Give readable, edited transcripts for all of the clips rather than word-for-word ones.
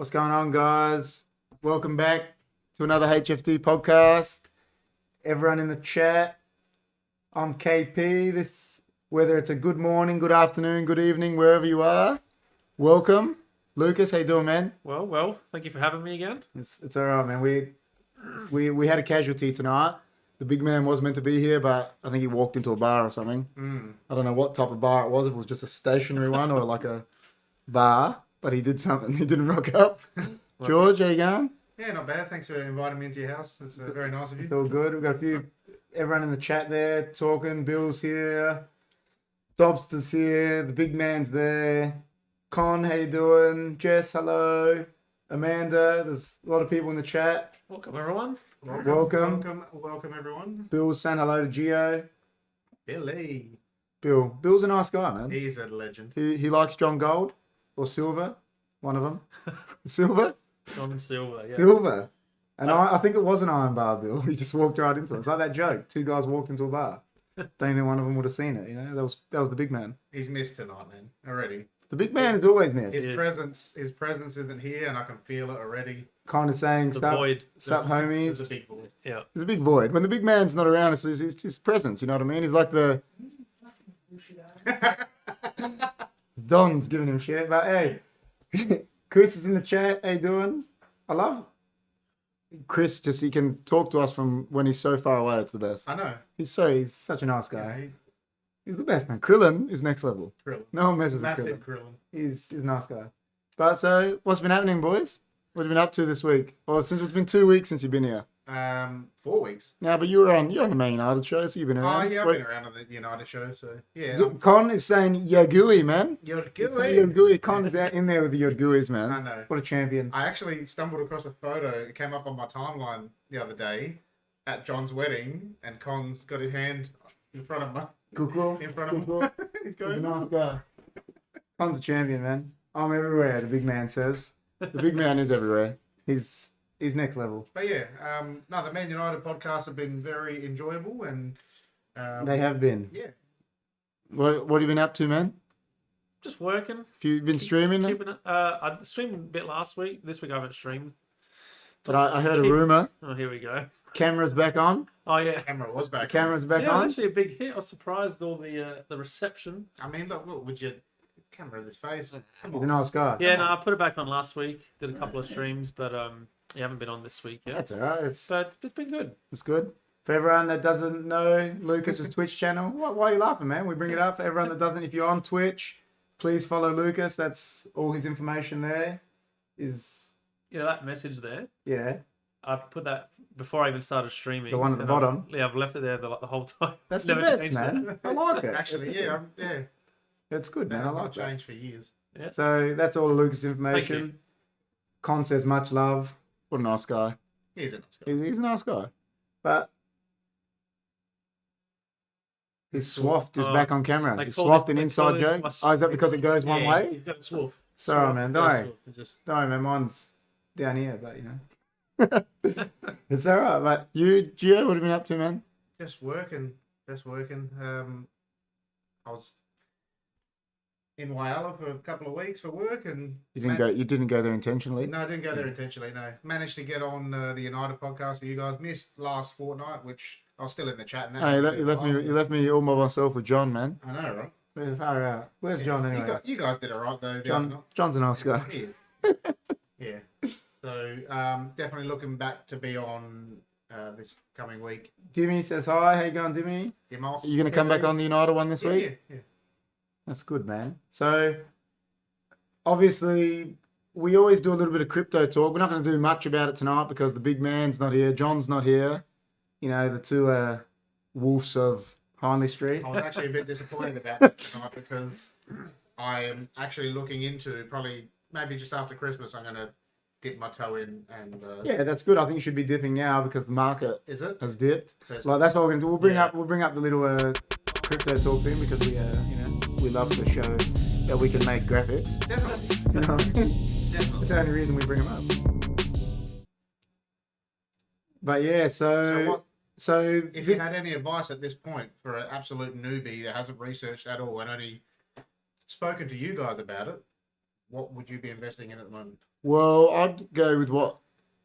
What's going on, guys? Welcome back to another HFD podcast. Everyone in the chat, I'm KP. Whether it's a good morning, good afternoon, good evening, wherever you are, welcome. Lucas, how you doing, man? Well, thank you for having me again. It's all right, man. We had a casualty tonight. The big man was meant to be here, but I think he walked into a bar or something. I don't know what type of bar it was. If it was just a stationary one or like a bar, but he did something. He didn't rock up. George, how you going? Yeah, not bad. Thanks for inviting me into your house. It's very nice of you. It's all good. We've got everyone in the chat there talking. Bill's here. Dobster's here. The big man's there. Con, how you doing? Jess, hello. Amanda, there's a lot of people in the chat. Welcome, everyone. Welcome, everyone. Bill's saying hello to Gio. Billy. Bill's a nice guy, man. He's a legend. He likes John Gold or Silver, one of them. Silver? John Silver, yeah. Silver. And I think it was an iron bar, Bill. He just walked right into it. It's like that joke. Two guys walked into a bar. Don't think one of them would have seen it, you know? That was the big man. He's missed tonight, man. Already. The big man is always missed. His presence isn't here, and I can feel it already. Kind of saying, The void. sup, homies. There's a big void. Yeah. There's a big void. When the big man's not around, it's his presence, you know what I mean? He's like the... Don's giving him shit, but hey, Chris is in the chat. How you doing? I love Chris. He can talk to us from when he's so far away. It's the best. I know. He's such a nice guy. Yeah, He's the best, man. Krillin is next level. Krillin. No one messes with Massive Krillin. Krillin. He's a nice guy. But so, what's been happening, boys? What have you been up to this week? Well, since it's been 2 weeks since you've been here. 4 weeks. Now, but you're on the main United show, so you've been around. Oh, yeah, I've been around on the United show, so yeah. Con is saying Yagui, man. You're Con is out in there with the Yodguis, man. I know. What a champion. I actually stumbled across a photo. It came up on my timeline the other day at John's wedding, and Con's got his hand in front of my. Cool. In front of Cool. him. He's He's going. a nice guy. Con's a champion, man. I'm everywhere, the big man says. The big man is everywhere. He's next level. But yeah, the Man United podcasts have been very enjoyable, and They have been. yeah. What have you been up to, man? Just working. Have you been streaming? Keeping it. I streamed a bit last week. This week I haven't streamed. But I heard a rumor. Oh, here we go. Camera's back on. Oh, yeah. Camera was back. Camera's back Yeah, it was on. actually a big hit. I was surprised all the reception. I mean, look, would you camera in his face? Come He's a on. nice guy. Yeah, no, I put it back on last week. Did a couple of streams, but you haven't been on this week yet. That's all right. But it's been good. It's good. For everyone that doesn't know Lucas's Twitch channel, why are you laughing, man? We bring it up. For everyone that doesn't, if you're on Twitch, please follow Lucas. That's all his information there. Yeah, that message there. Yeah. I put that before I even started streaming. The one at the and bottom? I've left it there the whole time. That's the Never best, changed man. it. I like it. Actually, yeah. It's good, man. I I've like not it. changed for years. Yeah. So that's all Lucas Thank information. you. Con says much love. What a nice guy. He's a nice guy. He's a nice guy. But his swaft is back on camera. they His call swaft it- an they inside call it joke. my Oh, is that because it goes one Yeah, way? He's got a swoof. Sorry, man. Don't. Just Sorry, man. Mine's down here, but you know. It's all right. But you, Gio, what have you been up to, man? Just working. I was in Whyalla for a couple of weeks for work, and You didn't go there intentionally. No, I didn't go there intentionally. No, managed to get on the United podcast that you guys missed last fortnight, which I was still in the chat. And that Hey, was you left me all by myself with John, man. I know, right? We're far out. Where's John anyway? You guys did all right though. the other night. John's a nice guy. He is. Yeah. So definitely looking back to be on this coming week. Dimmy says hi. How you going, Dimmy? Dimos, Are you going to come back on the United one this week? Yeah. That's good, man. So, obviously, we always do a little bit of crypto talk. We're not going to do much about it tonight because the big man's not here. John's not here. You know, the two wolves of Hindley Street. I was actually a bit disappointed about that tonight because I am actually looking into maybe just after Christmas I'm going to dip my toe in and Yeah, that's good. I think you should be dipping now because the market is it? has dipped. So it's- Like that's what we're going to do. We'll bring Yeah. up the little crypto talk thing because we love to show that we can make graphics. Definitely. You know what I mean? Definitely. That's the only reason we bring them up. But yeah, so If you had any advice at this point for an absolute newbie that hasn't researched at all and only spoken to you guys about it, what would you be investing in at the moment? Well, I'd go with what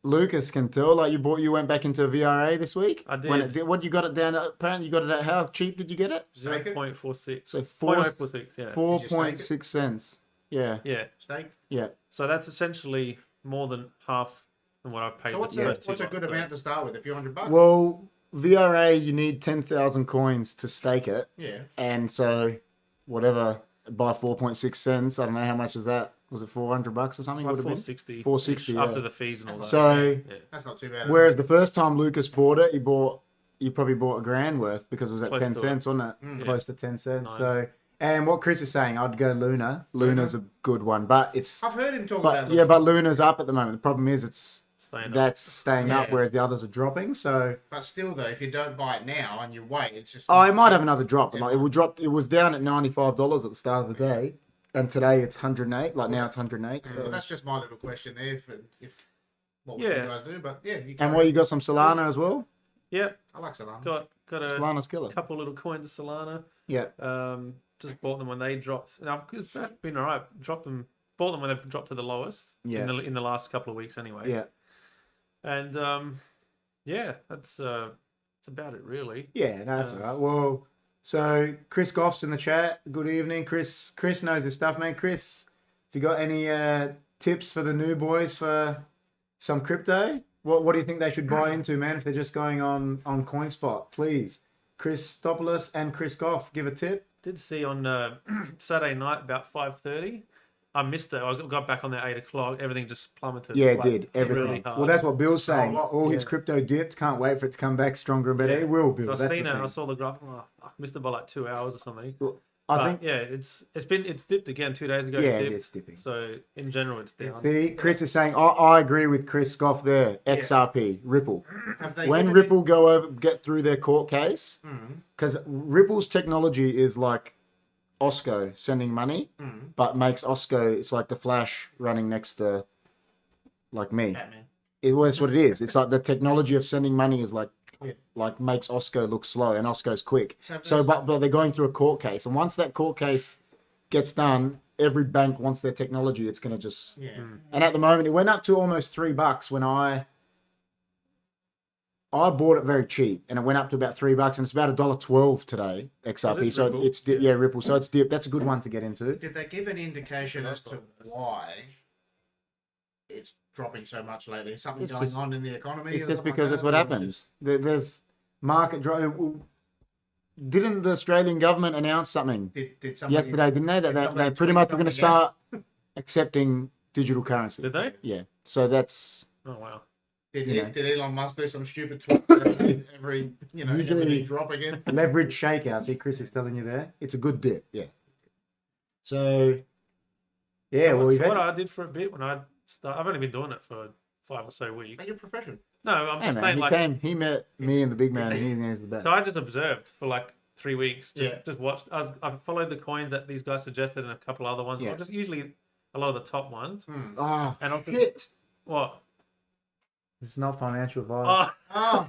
Lucas can tell. Like you went back into VRA this week. I did. What you got it down? Apparently, you got it at how cheap did you get it? 0.46. So 0.46, yeah. 4.6 cents. Yeah. Yeah. Steak? Yeah. So that's essentially more than half than what I paid. So what's a good amount to start with? A few $100? Well, VRA, you need 10,000 coins to stake it. Yeah. And so, whatever, by 4.6 cents, I don't know how much is that. Was it $400 or something? Like would have been 460. 460 after yeah. the fees and all that. So, yeah. That's not too bad. whereas the first time Lucas bought it, you probably bought $1,000 worth because it was at Close 10 to cents, wasn't it? Mm. Close to 10 cents. Nice. So, and what Chris is saying, I'd go Luna. Luna's a good one, but it's I've heard him talk about yeah, it. but Luna's up at the moment. The problem is that's staying up, Yeah. whereas the others are dropping. So. But still, though, if you don't buy it now and you wait, it's just. Oh, it might have another drop, but Yeah. like it will drop. It was down at $95 at the start of the day, and today it's 108. Like now it's 108. Well, So. that's just my little question there. If what Yeah. you guys do, but yeah, you And what you got some Solana as well? Yeah. I like Solana. Got a Solana's killer. couple little coins of Solana. Yeah. Just bought them when they dropped. And it's been alright. Bought them when they dropped to the lowest. Yeah. In the last couple of weeks anyway. Yeah. And yeah, that's about it really. Yeah, no, that's all right. Well, so Chris Goff's in the chat. Good evening, Chris. Chris knows his stuff, man. Chris, if you got any tips for the new boys for some crypto, what do you think they should buy into, man? If they're just going on CoinSpot, please, Chris Stopoulos and Chris Goff, give a tip. Did see on Saturday night about 5:30. I missed it. I got back on there 8 o'clock. Everything just plummeted. Yeah, it like, did. Everything. really hard. Well, that's what Bill's saying. Oh, All his yeah. crypto dipped. Can't wait for it to come back stronger and better. Yeah. It will, Bill. So I That's seen the it. And I thing. saw the graph. Oh, I missed it by like 2 hours or something. I But, think. yeah, it's dipped again 2 days ago. Yeah, it dipped. it's dipping. So in general, it's down. See, Chris is saying, I agree with Chris Goff there. XRP, Ripple. Have they When given Ripple get through their court case, Mhm. because Ripple's technology is like Osco sending money, Mhm. but makes Osco, it's like the Flash running next to, like me. Batman. That's what it is. It's like the technology of sending money is like, Yeah. like makes Osco look slow, and Osco's quick. So So, there's- but they're going through a court case, and once that court case gets done, every bank wants their technology. It's gonna just, Yeah. and at the moment, it went up to almost $3 when I bought it very cheap, and it went up to about $3, and it's about $1.12 today. XRP, Is it so Ripple? it's dipped. Yeah, Ripple. So it's dipped. That's a good one to get into. Did they give any indication as to why it's dropping so much lately? Is something It's going just- on in the economy? It's or just something because like that's what that, or is happens. There's market drop. Didn't the Australian government announce something Did somebody, yesterday? Didn't they? did That somebody they pretty tweet much were going to something start accepting digital currency. Did they? Yeah. So that's Oh wow. Did, you know. did Elon Musk do some stupid tweet every Usually- everything drop again? leverage shakeout. See, Chris is telling you there. It's a good dip. Yeah. So, yeah. Well, we've So what had, I did for a bit when I started, I've only been doing it for 5 or so Are weeks. you a professional? No, I'm hey just man, saying he like. came. He met me and the big man, and he knows the best. So I just observed for like 3 weeks. Yeah. Just watched. I followed the coins that these guys suggested and a couple other ones. Yeah. Just usually a lot of the top ones. Hmm. Oh, And I'll just, shit! what? It's not financial advice. Oh, Oh,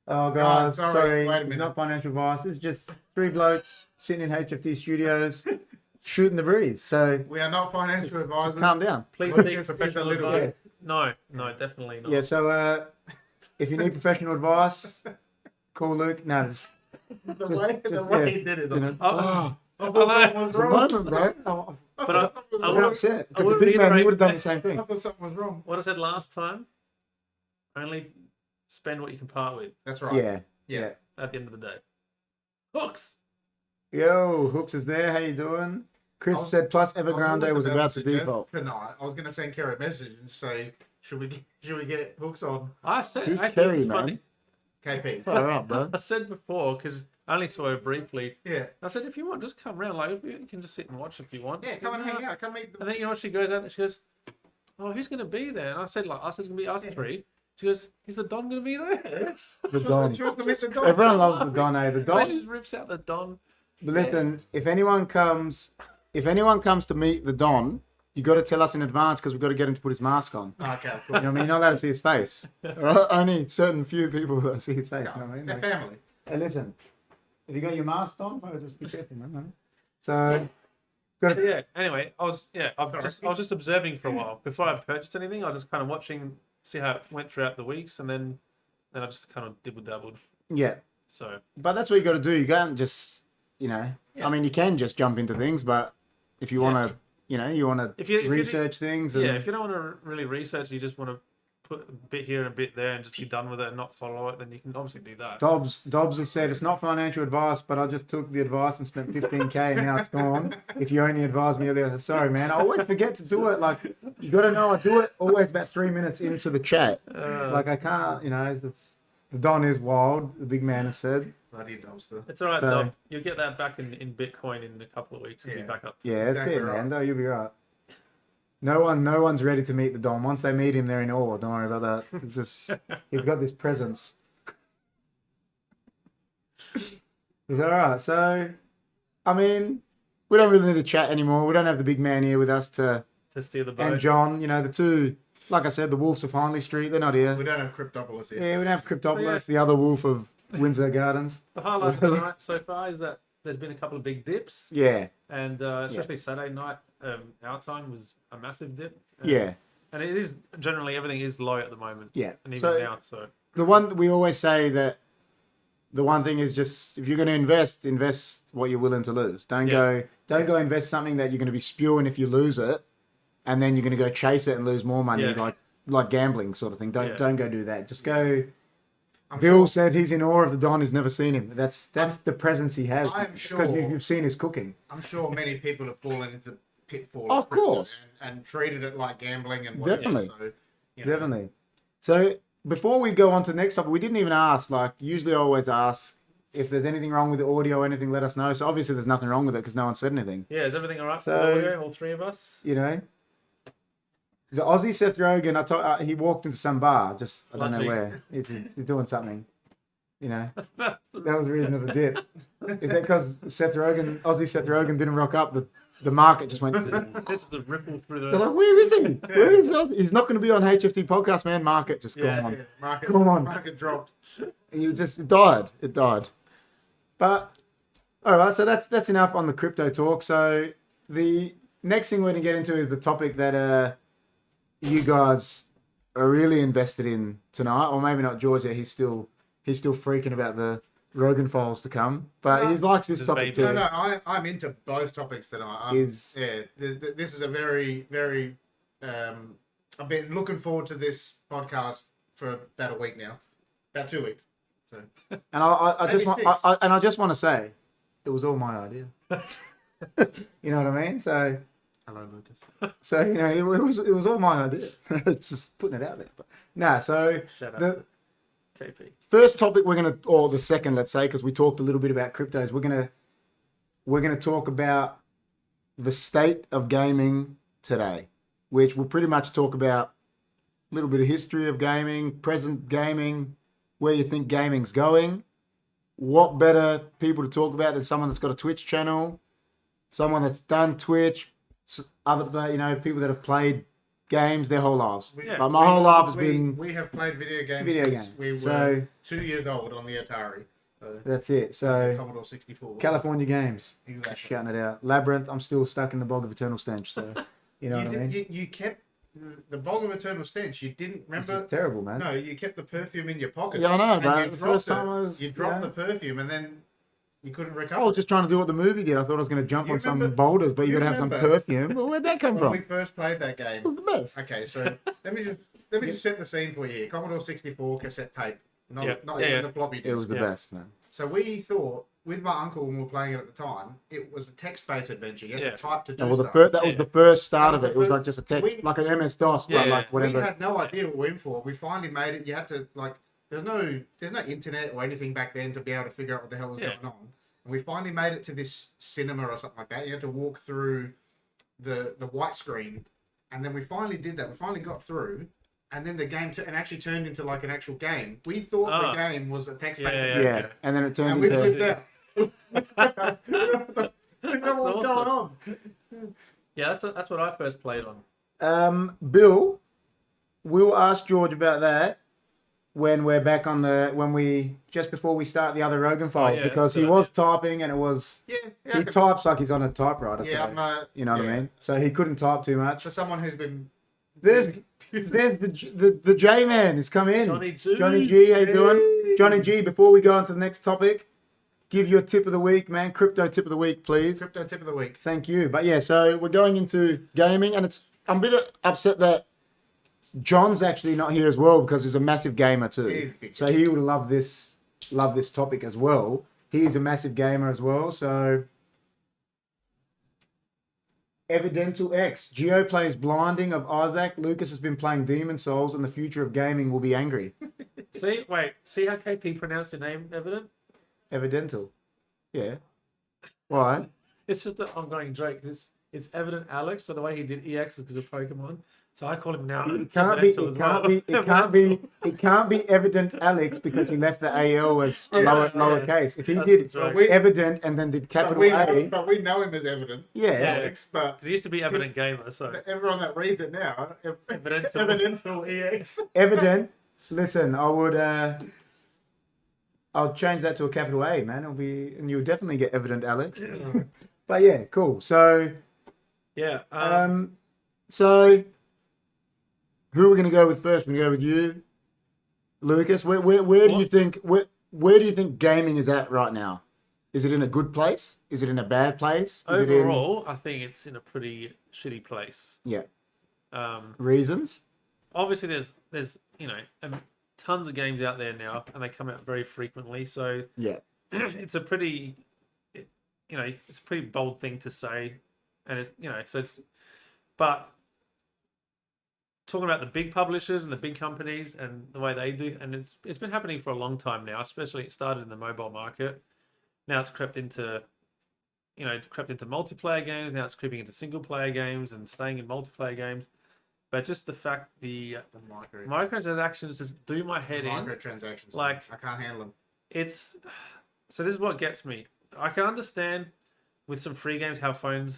Oh, guys, sorry, sorry. wait a It's minute. not financial advice. It's just three blokes sitting in HFD studios shooting the breeze. So we are not financial advisors. just calm down. please Look, seek it's a bit professional little advice. No, definitely not. Yeah, so if you need professional advice, call Luke. No, just, The way yeah, he did it. you know. Oh, I thought I something was It's a wrong. moment, bro. But I I'm would- upset. I Because would the big man, he reiterate- would have done the same I thing. thought something was wrong. what I said last time, only spend what you can part with That's right. Yeah, Yeah. yeah. at the end of the day. Hooks. Yo, Hooks is there. How you doing? Chris I was- said plus I was Evergrande almost was about to suggest default. tonight. I was going to send Kerry a message and say, should we get hooks on I said. Who's actually, Kerry, it's funny. man? KP? Far out, bro. I said before because I only saw her briefly. Yeah. I said, if you want, just come round. Like you can just sit and watch if you want. Yeah, come and hang out. Come meet the. And then you know what she goes out and she goes, "Oh, who's going to be there?" And I said, "Like us, it's going to be us three." She goes, "Is the Don going to be there?" The Don. She wants to meet the dog. Everyone loves the Don, eh? The And then Don. she just rips out the Don. But listen, if anyone comes to meet the Don, you got to tell us in advance because we've got to get him to put his mask on. Okay, You cool. know what I mean? You're not allowed to see his face. Right? Only certain few people that see his face. You know what I mean? They're Like, family. hey, listen, have you got your mask on? Oh, just be careful, man. So, Got So it. yeah. Anyway, I was just observing for a while before I purchased anything. I was just kind of watching, see how it went throughout the weeks, and then I just kind of dibble dabbled. Yeah, So but that's what you got to do. You can't just, Yeah. I mean, you can just jump into things, but if you want to, you want to if you research things. And, yeah, if you don't want to really research, you just want to put a bit here and a bit there and just be done with it and not follow it, then you can obviously do that. Dobbs has said it's not financial advice, but I just took the advice and spent 15K and now it's gone. If you only advised me earlier, sorry, man. I always forget to do it. Like, you got to know I do it always about 3 minutes into the chat. Like, I can't, the Don is wild, the big man has said. Bloody dumpster. It's all right, So- Dom. You'll get that back in Bitcoin in a couple of weeks and be Yeah. back up. To Yeah, that's Exactly it, man. right. No, you'll be right. No one's ready to meet the Don. Once they meet him, they're in awe. Don't worry about that. It's just, he's got this presence. It's all right. So, I mean, we don't really need to chat anymore. We don't have the big man here with us to steer the boat. and John. The two, like I said, the wolves of Finley Street. They're not here. We don't have Cryptopolis here. Yeah, we don't have Cryptopolis, So, the other wolf of Windsor Gardens. The highlight of the night so far is that there's been a couple of big dips, Yeah, and especially Saturday night, our time was a massive dip. yeah, And it is generally everything is low at the moment. yeah. And even So now, so the one we always say that the one thing is just if you're going to invest what you're willing to lose. Don't go invest something that you're going to be spewing if you lose it, and then you're going to go chase it and lose more money Yeah. like gambling sort of thing. Don't go do that. Just go. I'm Bill sure- said he's in awe of the Don. He's never seen him. That's the presence he has. I'm It's 'cause sure- you've seen his cooking. I'm sure many people have fallen into the pitfall. Of crypto course. And treated it like gambling and whatever. Definitely. So, you know, Definitely. So before we go on to the next topic, we didn't even ask. Like usually, I always ask if there's anything wrong with the audio or anything. Let us know. So obviously, there's nothing wrong with it because no one said anything. yeah, is everything all right So- for audio, all three of us? The Aussie Seth Rogen, he walked into some bar, just I don't know Lunching. where. He's doing something. That was the reason of the dip. Is that because Aussie Seth Rogen didn't rock up? The market just went. They're It's the ripple through the. like, where is he? Where is Aussie? He's not going to be on HFD Podcast, man. Market just Yeah, gone. yeah, market, Come on. market dropped. It died. It died. But all right, so that's enough on the crypto talk. So the next thing we're going to get into is the topic that you guys are really invested in tonight, or maybe not Georgia. He's still freaking about the ROGEN files to come, but he likes this His topic baby. too. No, I'm into both topics tonight. This is a very, very. I've been looking forward to this podcast for about a week now, about 2 weeks. So And I just Maybe want, six. I just want to say, it was all my idea. You know what I mean? So Hello, Lucas. it was all my idea. It's just putting it out there. But so Shut up, the KP. first topic or the second, let's say, because we talked a little bit about cryptos, we're gonna talk about the state of gaming today, which will pretty much talk about a little bit of history of gaming, present gaming, where you think gaming's going. What better people to talk about than someone that's got a Twitch channel, someone that's done Twitch, other people that have played games their whole lives. Yeah. Like my whole life has been We have played video games video since games. we were So 2 years old on the Atari. So, that's it. So Commodore 64. California games, Exactly. shouting it out. Labyrinth, I'm still stuck in the bog of eternal stench. So you know what I mean. You kept the bog of eternal stench. You didn't This remember. is terrible, man. No, you kept the perfume in your pocket. Yeah, I know, and but you the dropped first it. time I was, You dropped the perfume and then you couldn't I recover. was just trying to do what the movie did. I thought I was going to jump You on some remember- boulders, but you you got to have some remember- perfume. Well, where'd that come when from? we first played that game. It was the best. Okay, so let me just set the scene for you here. Commodore 64 cassette tape, not Yeah. even Yeah. the floppy disk. It was the Yeah. best, man. So we thought, with my uncle when we were playing it at the time, it was a text-based adventure. You had Yeah. to type to do No, well, stuff. that was the first start of That it. was It was the like just a text, we- like an MS-DOS, but Yeah. like We whatever. had no idea what we were in for. We finally made it. You had to there's no internet or anything back then to be able to figure out what the hell was Yeah. going on. And we finally made it to this cinema or something like that. You had to walk through the white screen, and then we finally did that. We finally got through, and then the game actually turned into like an actual game. We thought Ah. the game was a text-based Yeah, adventure. Yeah, and then it And turned we into. flipped out. Didn't know what was going on. Yeah, that's what I first played on. Bill, we'll ask George about that when we're back on just before we start the other ROGEN files, yeah, because that's a he good was typing and it was Yeah, he types like he's on a typewriter. Yeah, so, you know what I mean? So he couldn't type too much. For someone who's been... There's the J Man has come in. Johnny G. Johnny G, how you doing? Johnny G, before we go on to the next topic, give you a tip of the week, man. Crypto tip of the week, please. Crypto tip of the week. Thank you. But yeah, so we're going into gaming, and I'm a bit upset that John's actually not here as well because he's a massive gamer too. So he would love this topic as well. He's a massive gamer as well, so... Evidental X. Geo plays Blinding of Isaac. Lucas has been playing Demon Souls, and the future of gaming will be angry. See how KP pronounced your name, Evident? Evidental. Yeah. Why? It's just an ongoing joke. It's Evident Alex, but the way he did EX is because of Pokemon. So I call him now. It can't be Evident Alex because he left the AL as lowercase. If he did Evident and then did capital A. But we know him as Evident. Yeah. Alex, but... It used to be Evident Gamer, so... Everyone that reads it now, Evidental EX. Evident. Listen, I'll change that to a capital A, man. And you'll definitely get Evident Alex. Yeah. But yeah, cool. So... Yeah. So... Who are we going to go with first? We're going to go with you, Lucas. Where do you think where do you think gaming is at right now? Is it in a good place? Is it in a bad place? Overall, I think it's in a pretty shitty place. Yeah. Reasons? Obviously, there's tons of games out there now, and they come out very frequently. So yeah, it's a pretty it's a pretty bold thing to say, and but. Talking about the big publishers and the big companies and the way they do, and it's been happening for a long time now. Especially it started in the mobile market. Now it's crept into multiplayer games. Now it's creeping into single player games and staying in multiplayer games. But just the fact the microtransactions just do my head in. Microtransactions, like I can't handle them. So this is what gets me. I can understand with some free games how phone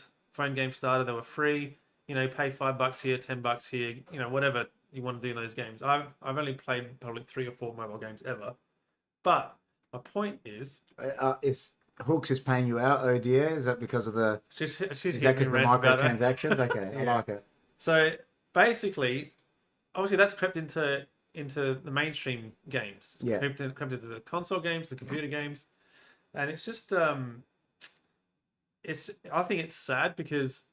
games started. They were free. Pay $5 here, $10 here, whatever you want to do in those games. I've only played probably 3 or 4 mobile games ever. But my point is Hooks is paying you out, oh dear. Is that because of the she's is that because of the microtransactions? Okay, I like it. So basically, obviously that's crept into the mainstream games. Yeah. Crept into the console games, the computer games. And it's just I think it's sad because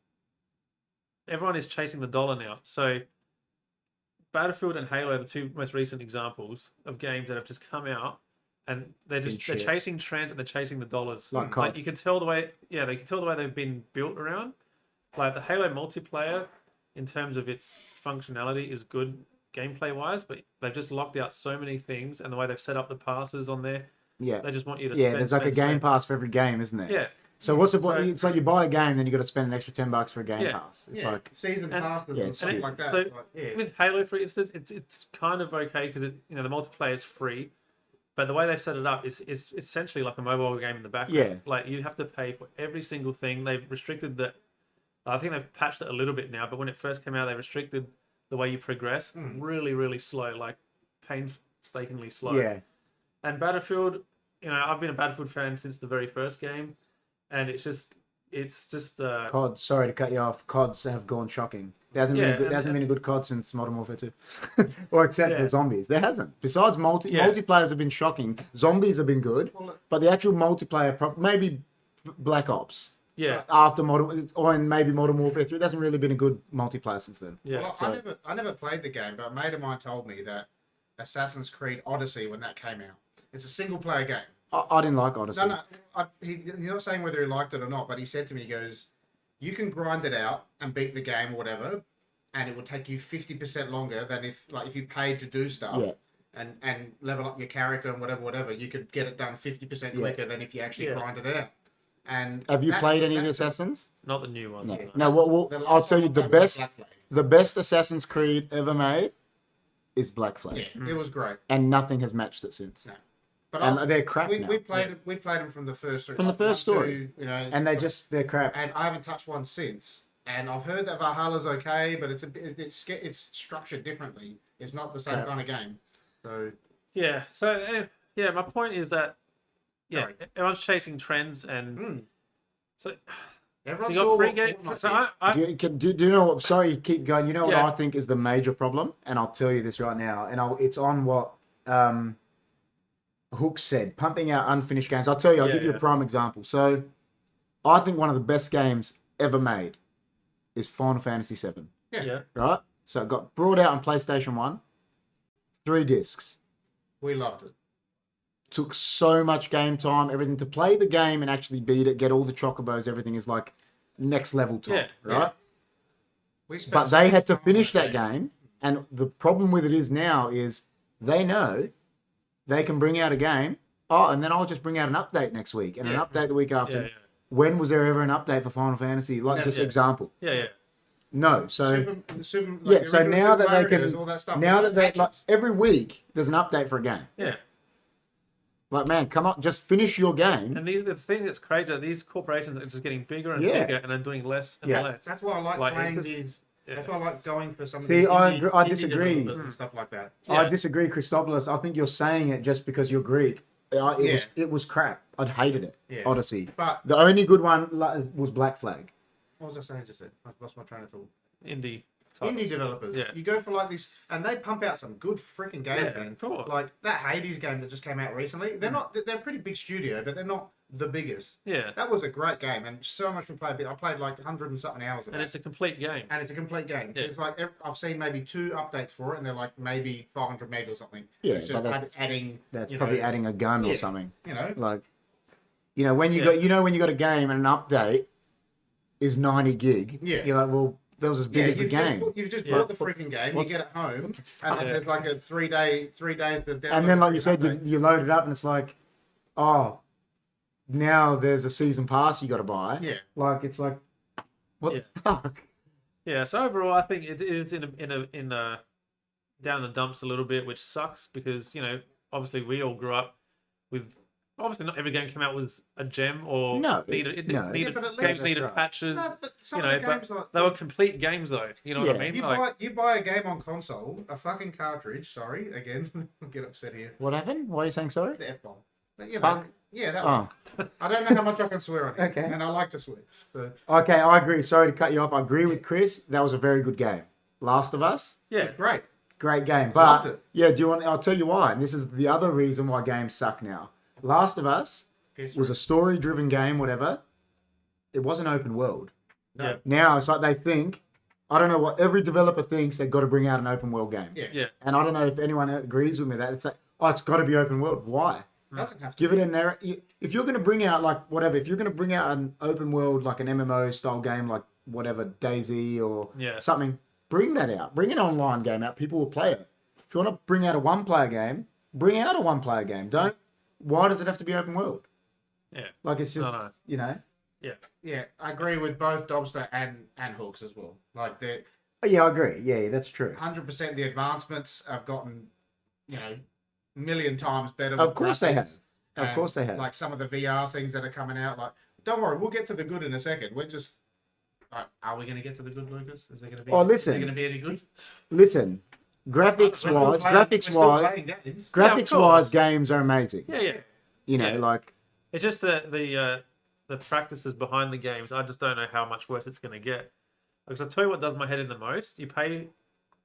everyone is chasing the dollar now. So Battlefield and Halo are the 2 most recent examples of games that have just come out, and they're chasing trends and they're chasing the dollars. Like you can tell the way they've been built around. Like the Halo multiplayer, in terms of its functionality, is good gameplay wise, but they've just locked out so many things, and the way they've set up the passes on there. Yeah. They just want you to there's like a game pass for every game, isn't there? Yeah. So what's the point? It's like you buy a game, then you got to spend an extra $10 for a game pass. It's like season passes and stuff like that. So with Halo, for instance, it's kind of okay because the multiplayer is free, but the way they've set it up is essentially like a mobile game in the background. Yeah. Like you have to pay for every single thing. They've restricted that. I think they've patched it a little bit now, but when it first came out, they restricted the way you progress. Really, really slow, like painstakingly slow. Yeah. And Battlefield, I've been a Battlefield fan since the very first game. And it's just COD. Sorry to cut you off. CODs have gone shocking. There hasn't been a good COD since Modern Warfare 2, or except for zombies. There hasn't. Besides multiplayers have been shocking. Zombies have been good, but the actual multiplayer, maybe Black Ops. Yeah. After maybe Modern Warfare 3, there hasn't really been a good multiplayer since then. Yeah. Well, I never played the game, but a mate of mine told me that Assassin's Creed Odyssey, when that came out, it's a single player game. I didn't like Odyssey. No, he's not saying whether he liked it or not, but he said to me, he goes, you can grind it out and beat the game or whatever, and it will take you 50% longer than if you paid to do stuff and level up your character and whatever, you could get it done 50% quicker than if you actually grinded it out. And have you played any of the Assassins? Not the new ones. No. I'll tell you the best Assassin's Creed ever made is Black Flag. Yeah, it was great. And nothing has matched it since. No. But they're crap now. We played them from the first story. From the first story. And they're crap. And I haven't touched one since. And I've heard that Valhalla's okay, but it's structured differently. It's not the same kind of game. So my point is that everyone's chasing trends, and So Everyone you saw got three what games. Fortnite So did. Do you know what? Sorry, you keep going. You know what Yeah. I think is the major problem, and I'll tell you this right now. And it's on what Hook said, pumping out unfinished games. I'll tell you. I'll give you a prime example. So, I think one of the best games ever made is Final Fantasy VII. yeah. Right. So it got brought out on PlayStation 1, 3 discs. We loved it. Took so much game time, everything to play the game and actually beat it, get all the chocobos, everything is like next level time, right? We spent But so they much had to time finish on that game, and the problem with it is now is they know they can bring out a game, and then I'll just bring out an update next week and an update the week after. Yeah. When was there ever an update for Final Fantasy? Like, just example. Yeah. No, so like so original now that they Super Mario's, can, all that stuff, now that they like patches. every week there's an update for a game. Yeah. Like, man, come on, just finish your game. And the thing that's crazy, these corporations are just getting bigger and Yeah. bigger, and then doing less and Yeah. less. That's why I like, Like, playing it's just- these. yeah. That's why I like going for some of See, these I indie disagree. developers and stuff like that. Yeah. I disagree, Christopoulos. I think you're saying it just because you're Greek. It was crap. I'd hated it. Yeah. Odyssey. But The only good one was Black Flag. what was I saying just then? I lost my train of thought. Indie. Indie developers. Yeah. You go for like this, and they pump out some good freaking games, Yeah, man. of course. Like that Hades game that just came out recently. They're not. They're a pretty big studio, but they're not the biggest. Yeah. That was a great game, and so much fun play. I played like 100 and something hours of And it. it's a complete game. And it's a complete game. Yeah. It's like I've seen maybe 2 updates for it, and they're like maybe 500 meg or something. Yeah, It's but just adding. That's you probably know, adding a gun or yeah. something. You know. Like, when you Yeah. got when you got a game and an update is 90 gig. Yeah. You're like, well, that was as big as the game. You've just Yeah. bought the freaking game. What's- You get it home, and then Yeah. there's like a 3 days to download. And then, like you the said, update. you load it up and it's like, oh, now there's a season pass you got to buy. Yeah. Like, it's like, what Yeah. the fuck? Yeah. So overall, I think it is in a down the dumps a little bit, which sucks because obviously we all grew up with. Obviously, not every game came out was a gem or No, needed no. needed Yeah, but at games least- needed That's right. patches. No, but some You of know, the but games like they were complete games though. You know what I Yeah. mean? you buy a game on console, a fucking cartridge. Sorry, again, I'll get upset here. What happened? Why are you saying sorry? The F bomb. You know, Fuck. yeah, that one. Oh, I don't know how much I can swear on it. Okay. And I like to swear. So, okay, I agree. Sorry to cut you off. I agree with Chris. That was a very good game. Last of Us, Yeah. great. great game. Loved But it. yeah, I'll tell you why. And this is the other reason why games suck now. Last of Us was a story-driven game, whatever. It wasn't open world. No. Yeah. Now it's like they think, I don't know what every developer thinks they've got to bring out an open world game. Yeah. Yeah. And I don't know if anyone agrees with me that it's like, oh, it's got to be open world. Why? Doesn't have to. Give it a narrative. If you're going to bring out like whatever, if you're going to bring out an open world like an MMO style game like whatever DayZ or Yeah. something, bring that out. Bring an online game out. People will play it. If you want to bring out a one-player game, bring out a one-player game. Don't. Why does it have to be open world? Yeah. Like it's just No. Yeah, I agree with both Dobster and Hooks as well. Like they're Yeah, I agree. Yeah, that's true. 100%. The advancements have gotten, a million times better. Of with course they graphics. have. Of And, course they have. Like some of the VR things that are coming out. Like, don't worry, we'll get to the good in a second. We're just. Are we going to get to the good, Lucas? Is there going to be? Oh, listen. Is there going to be any good? Listen, graphics wise, games are amazing. Yeah. You know, Yeah. like It's just the practices behind the games. I just don't know how much worse it's going to get. Because I tell you what does my head in the most. You pay.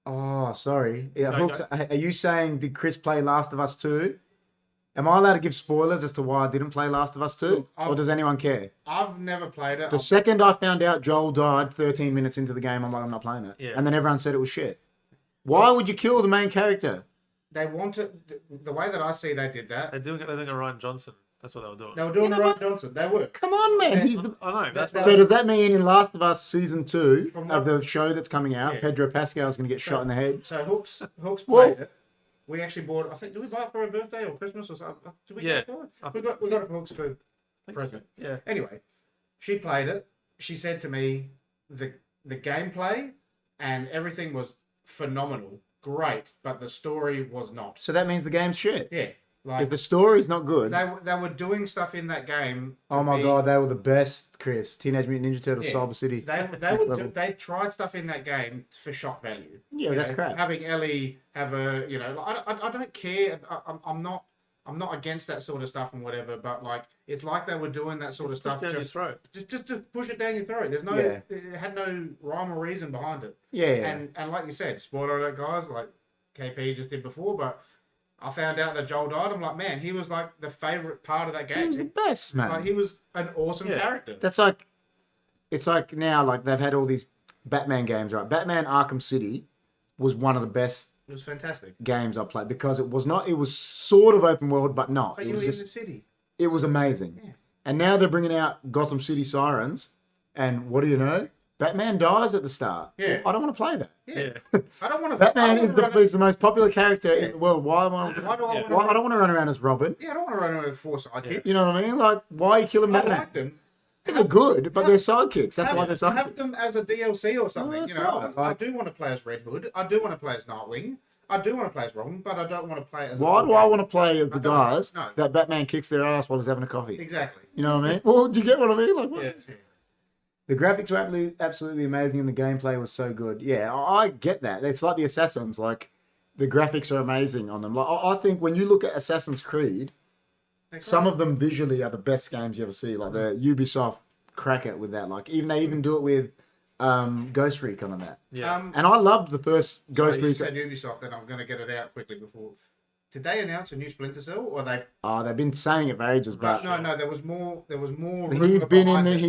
oh, sorry. Yeah, No, Hooks, are you saying did Chris play Last of Us 2? Am I allowed to give spoilers as to why I didn't play Last of Us 2? Look, Or does anyone care? I've never played it. The second I found out Joel died 13 minutes into the game, I'm like, I'm not playing it. Yeah. And then everyone said it was shit. Why would you kill the main character? They wanted the way that I see they did that. They're doing a Ryan Johnson. That's what they were doing. They were doing You know Ryan what? Johnson. They were. Come on, man. He's the... I know. That's That- what. So does that mean in Last of Us Season 2 From of what- the show that's coming out, Yeah. Pedro Pascal is going to get shot in the head? So Hooks Whoa. played it. We actually bought. I think did we buy it for her birthday or Christmas or something? Did we Yeah. get it for her? I We think got it for Hooks for present. Yeah. Anyway, she played it. She said to me, the gameplay and everything was phenomenal, great, but the story was not. So that means the game's shit. Yeah, like If the story's not good... they were doing stuff in that game. to Oh my be- god, they were the best, Chris. Teenage Mutant Ninja Turtles, Yeah. Cyber City. They Next level. they tried stuff in that game for shock value. Yeah, You that's know, crap. Having Ellie have a, I don't care. I'm not I'm not against that sort of stuff and whatever, but like it's like they were doing that sort of stuff down your throat. just to push it down your throat. There's no, Yeah. it had no rhyme or reason behind it. Yeah. And like you said, spoiler alert, guys, like KP just did before, but I found out that Joel died. I'm like, man, he was like the favorite part of that game. He was the best, man. Like he was an awesome character. That's like, it's like now, like they've had all these Batman games, right? Batman Arkham City was one of the best It was fantastic. games I played because it was sort of open world, but not. But It you was were in just, the city. it was amazing. Yeah. And now they're bringing out Gotham City Sirens, and what do you know? Batman dies at the start. Yeah. I don't want to play that. Yeah. I don't want to. Batman is the most popular character in the world. Why am I? Why do I Yeah. want to? Why, I don't want to run around as Robin. Yeah, I don't want to run around with 4 sidekicks. You know what I mean? Like, why are you killing I Batman? like them. They're good, but they're sidekicks. That's why they're sidekicks. Have them as a DLC or something. that's You know, right. I do want to play as Red Hood. I do want to play as Nightwing. I do want to play as Robin, but I don't want to play as. Why do I want to play as the I don't. guys No. that Batman kicks their ass while he's having a coffee? Exactly. You know what I mean? Well, do you get what I mean? Like, what? Yeah. The graphics were absolutely amazing and the gameplay was so good. Yeah, I get that. It's like the Assassins. Like, the graphics are amazing on them. Like, I think when you look at Assassin's Creed, some of them visually are the best games you ever see. Like, the Ubisoft crack it with that. Like, they even do it with Ghost Recon and that. Yeah. And I loved the first Ghost You Recon. said Ubisoft, and I'm going to get it out quickly before. Did they announce a new Splinter Cell, or they? Oh, they've been saying it for ages, but No. There was more. There was more. he's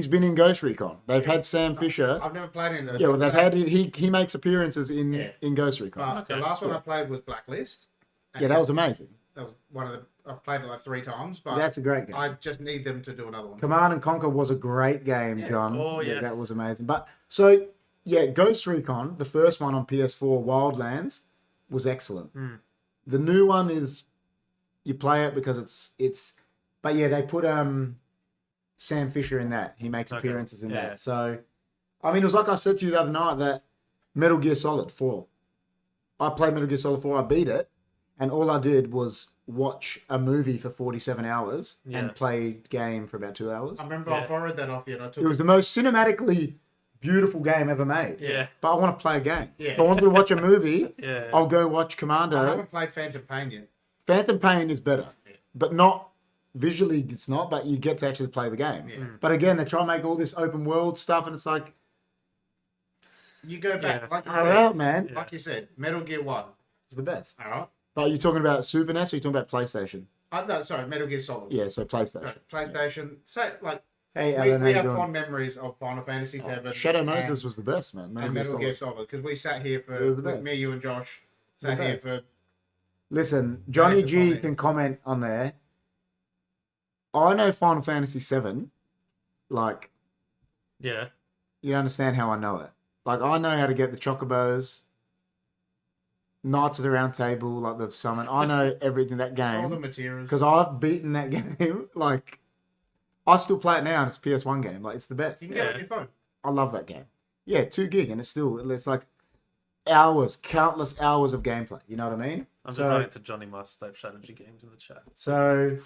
been in Ghost Recon. They've had Sam Fisher. I've never played any of those. Yeah, well, they've had he makes appearances in Ghost Recon. But Okay. the last one I played was Blacklist. Yeah, that was amazing. That was one of the. I've played it like 3 times, but That's a great game. I just need them to do another one. Command and Conquer was a great game, John. Oh, yeah. That was amazing. But so yeah, Ghost Recon, the first one on PS4, Wildlands, was excellent. The new one is you play it because it's but yeah, they put Sam Fisher in that. He makes appearances in that. So I mean, it was like I said to you the other night that Metal Gear Solid 4. I played Metal Gear Solid 4, I beat it, and all I did was watch a movie for 47 hours and play game for about 2 hours. I remember I borrowed that off you, and I took It was the most cinematically beautiful game ever made. Yeah. But I want to play a game. Yeah. If I wanted to watch a movie, Yeah. I'll go watch I Commando. haven't played Phantom Pain yet. Phantom Pain is better, but not visually. It's not, but you get to actually play the game. Yeah. But again, they try and make all this open world stuff, and it's like, You go back, Yeah. like, you all said, right, man, Yeah. like you said, Metal Gear 1. it's the best. All right. But you're talking about Super NES, or you're talking about PlayStation? No, sorry, Metal Gear Solid. Yeah, so PlayStation. Sorry, PlayStation. So, like, Hey, Alan, how we you have doing? fond memories of Final Fantasy VII. Shadow and- Moses was the best, man. and Metal Gear Solid, because we sat here It for was the best. me, you, and Josh sat The here best. for. Listen, Johnny Days of G Bonnie. can comment on there. I know Final Fantasy VII. Like, Yeah. you understand how I know it. Like, I know how to get the chocobos, Knights of the Round Table, like the summon. I know everything that All the game materials. because I've beaten that game. Like, I still play it now, and it's a PS1 game. Like, it's the best. You can get it on your phone. I love that game. Yeah, 2 gig, and it's like hours, countless hours of gameplay. You know what I mean? I'm just So- writing to Johnny Master strategy games in the chat. So,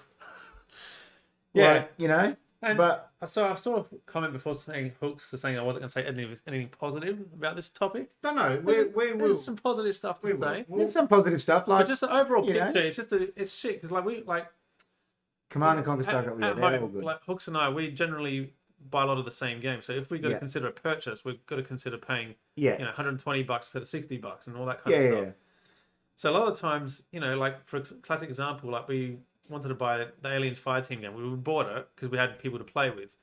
Yeah. like, you know, And but so I saw a comment before saying Hooks to saying I wasn't going to say anything positive about this topic. No, we will. There's some positive stuff to We will. say. there's some positive stuff. Like, But just the overall you know. picture, it's shit because like Command and Conquer at, StarCraft, yeah, at they're all home, good. like Hooks and I, we generally buy a lot of the same games. So if we got Yeah. to consider a purchase, we've got to consider paying Yeah. $120 instead of $60 and all that kind Yeah, of yeah, stuff. So a lot of times, like for a classic example, like we wanted to buy the Aliens Fireteam game. We bought it because we had people to play with,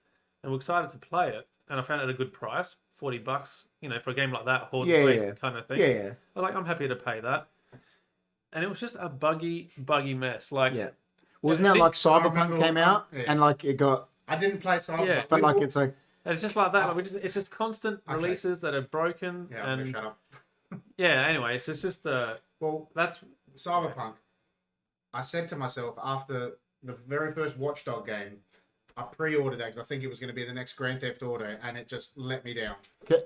and we're excited to play it. And I found it at a good price, $40. For a game like that, Horde Yeah, based yeah. kind of thing. yeah, yeah, I'm happy to pay that. And it was just a buggy mess. Like, yeah. Wasn't I that think- like Cyberpunk remember came out yeah. and like it got, I didn't play Cyberpunk. Yeah. but like it's like, and it's just like that. Like it's just constant Okay. releases that are broken. Yeah, I'm gonna and shut up. yeah. Anyway, it's just Well, that's Cyberpunk. I said to myself after the very first Watchdog game, I pre-ordered that because I think it was going to be the next Grand Theft Auto, and it just let me down.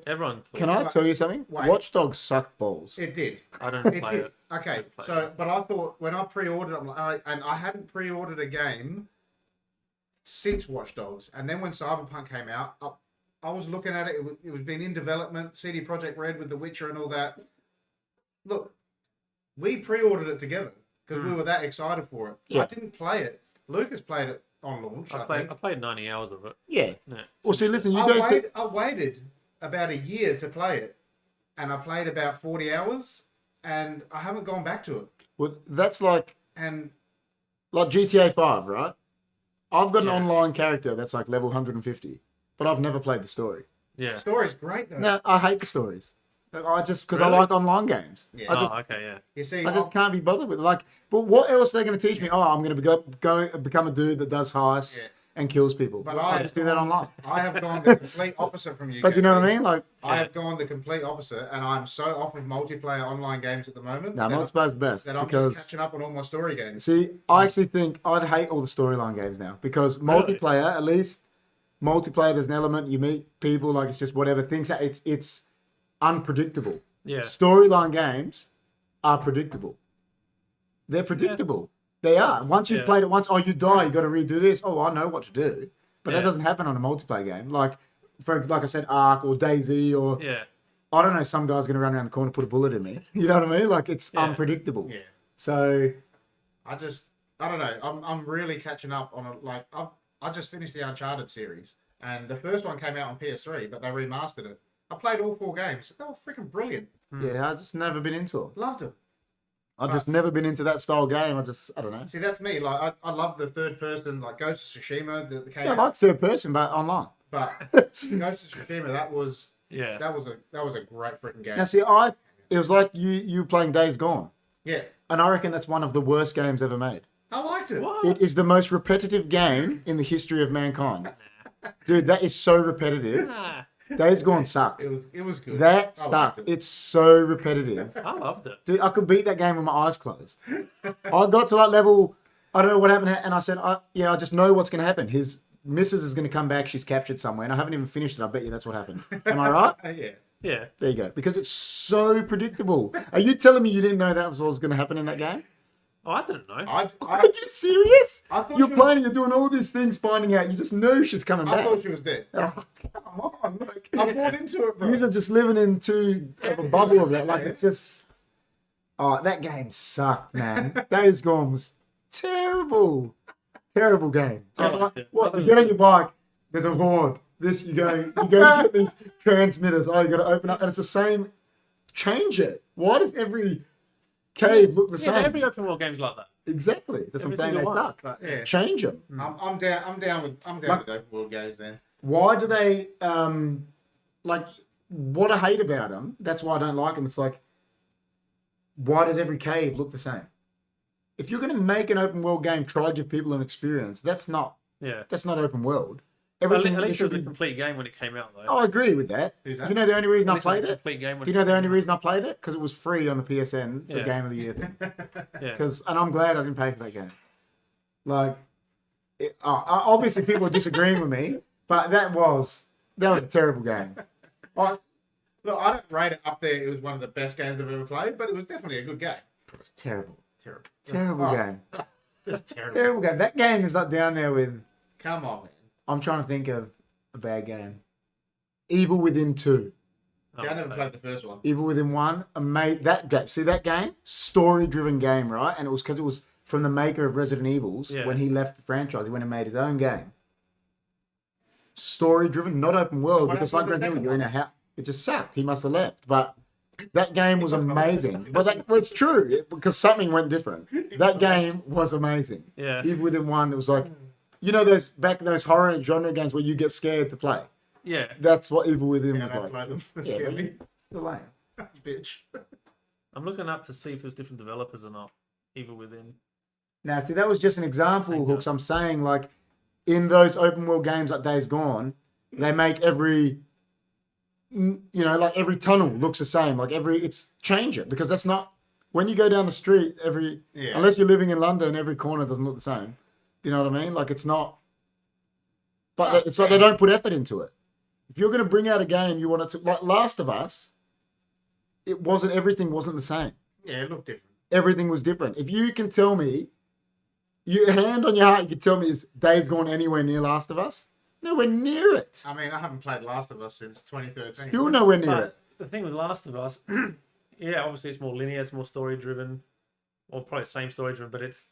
everyone. Thought, can I tell you something? Wait. Watch Dogs suck balls. It did. I don't It play did. it. Okay, play so but I thought when I pre-ordered, and I hadn't pre-ordered a game since Watch Dogs, and then when Cyberpunk came out, I was looking at it. It was been in development, CD Projekt Red with The Witcher and all that. Look, we pre-ordered it together, because we were that excited for it. Yeah. I didn't play it. Lucas played it on launch. I think. I played 90 hours of it. Yeah. Yeah. Well, see, listen, you I waited about a year to play it, and I played about 40 hours, and I haven't gone back to it. Well, that's like And GTA 5, right? I've got an Yeah. online character that's like level 150, but I've never played the story. Yeah. the story's great though. No, I hate the stories. I just because Really? I like online games. Yeah. I Okay, yeah. You see, just can't be bothered with it. Like, but what else are they going to teach me? Oh, I'm going to become a dude that does heists Yeah. and kills people. But Well, I I just do that online. I have gone the complete opposite from you. But you know what I Gary. mean? Like, I have gone the complete opposite, and I'm so off of multiplayer online games at the moment no, that, multiplayer's the best that I'm because just catching up on all my story games. see, I actually think I'd hate all the storyline games now because Really? multiplayer, at least multiplayer, there's an element you meet people like it's just whatever things that it's unpredictable. Yeah. Storyline games are predictable. They're predictable. They are. Once you've Yeah. played it once, oh, you die, you got to redo this. Oh, I know what to do. But that Yeah. doesn't happen on a multiplayer game. Like I said, Ark or DayZ or Yeah. I don't know. Some guy's going to run around the corner, put a bullet in me. You know what I mean? Like it's Yeah. unpredictable. Yeah, So I don't know. I'm really catching up on it. Like I just finished the Uncharted series, and the first one came out on PS3, but they remastered it. I played all 4 games. They were freaking brilliant. yeah, I've just never been into it. Loved it. I've just never been into that style game. I don't know. See, that's me. Like I love the third person, like Ghost of Tsushima that came Yeah, I out. like third person, but online. But Ghost of Tsushima, that was Yeah. a great freaking game. Now, see, it was like you playing Days Gone, Yeah, and I reckon that's one of the worst games ever made. I liked it. What? It is the most repetitive game in the history of mankind. Dude, that is so repetitive. Nah, Days Gone sucks. It was good. That I stuck. liked it. It's so repetitive. I loved it. Dude, I could beat that game with my eyes closed. I got to like level, I don't know what happened, and I said, I just know what's going to happen. His missus is going to come back. She's captured somewhere, and I haven't even finished it. I bet you that's what happened. Am I right? Yeah. Yeah. There you go. Because it's so predictable. Are you telling me you didn't know that was what was going to happen in that game? Oh, I didn't know. I Are you serious? I thought You're she was- playing, you're doing all these things, finding out. You just know she's coming I back. thought she was dead. Oh, come on. Like, I bought into it, bro. you're just living in too of a bubble of that. Like, it's just... Oh, that game sucked, man. Days Gone was terrible. Terrible game. I liked it. What? You get on your bike, there's a horde. You go to get these transmitters. Oh, you got to open up, and it's the same. Change it. Why does every cave look the Yeah, same? every open world game's like that. Exactly. That's what I'm Every saying. They single one. suck. But, yeah. Change them. I'm down with open world games then. Why do they like what I hate about them? That's why I don't like them. It's like, why does every cave look the same? If you're going to make an open world game, try to give people an experience. That's not Yeah. open world. At Everything least it it should was a be. complete game when it came out, though. Oh, I agree with that. Who's that? You know the only reason At I least it was played a it. complete game when Do you it know the came only out. reason I played it? Because it was free on the PSN for Yeah. Game of the Year thing. Yeah. And I'm glad I didn't pay for that game. Like, obviously people are disagreeing with me, but that was a terrible game. Look, I don't rate it up there. It was one of the best games I've ever played, but it was definitely a good game. Terrible. Terrible. Terrible Oh, game. Just terrible. Terrible game. That game is up down there with. Come on, man. I'm trying to think of a bad game. Evil Within 2. See, I never played the first one. Evil Within 1. That game. See that game? Story-driven game, right? And it was because it was from the maker of Resident Evils. Yeah. When he left the franchise, he went and made his own game. Story-driven, not open world. What Because happened like with the Resident Evil, you're in a second house. It just sucked. He must have left. But that game was must have left. amazing. Well, it's true. Because something went different. That game was amazing. Yeah. Evil Within 1, it was like, you know those horror genre games where you get scared to play. Yeah. That's what Evil Within Yeah, I was don't like. play them. They Yeah, scare but me. it's still lame. Bitch. I'm looking up to see if there's different developers or not. Evil Within. Now, see, that was just an example, Thank Hooks. God. I'm saying, like, in those open world games like Days Gone, they make every, like every tunnel looks the same. Like it's change it because that's not, when you go down the street, Yeah. unless you're living in London, every corner doesn't look the same. You know what I mean? Like it's not, but it's like they don't put effort into it. If you're going to bring out a game, you want it to, like Last of Us, everything wasn't the same. Yeah, it looked different. Everything was different. If you can tell me, your hand on your heart, you can tell me is Days Gone anywhere near Last of Us? Nowhere near it. I mean, I haven't played Last of Us since 2013. Still nowhere near it. But the thing with Last of Us, yeah, obviously it's more linear, it's more story driven. or probably the same story driven, but it's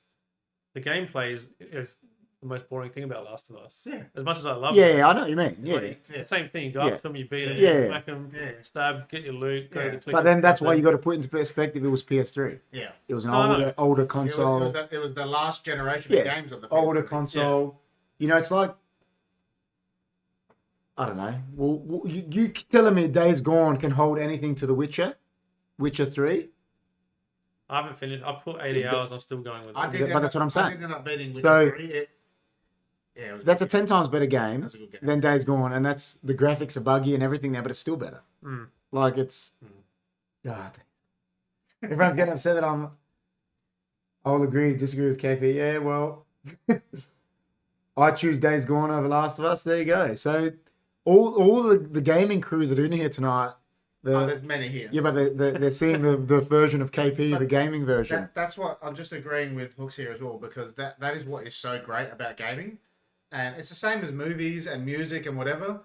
the gameplay is the most boring thing about Last of Us. Yeah. As much as I love Yeah, it. I know what you mean. It's Yeah. like, it's the same thing. You go Yeah. up to them, you beat them, Yeah. smack them, Yeah. stab, get your loot, go to the click. But then that's why you got to put into perspective. It was PS3. Yeah. It was an No, no. older It console. was the last generation Yeah. of games on the Older PS3. console. You know, it's like, I don't know. Well, you telling me Days Gone can hold anything to The Witcher 3? I haven't finished. I've put 80 hours. I'm still going with it. But that's what I'm saying. I did end up beating Witcher So- 3. It was That's a good. 10 times better game That's a good game. than Days Gone, and that's the graphics are buggy and everything there, but it's still better. Mm. Like it's, God, everyone's getting upset that I'll agree to disagree with KP. Yeah, well, I choose Days Gone over Last of Us. There you go. So all the gaming crew that are in here tonight, There's many here. yeah, but they're seeing the version of KP, the gaming version. That's what I'm just agreeing with Hooks here as well, because that is what is so great about gaming. And it's the same as movies and music and whatever.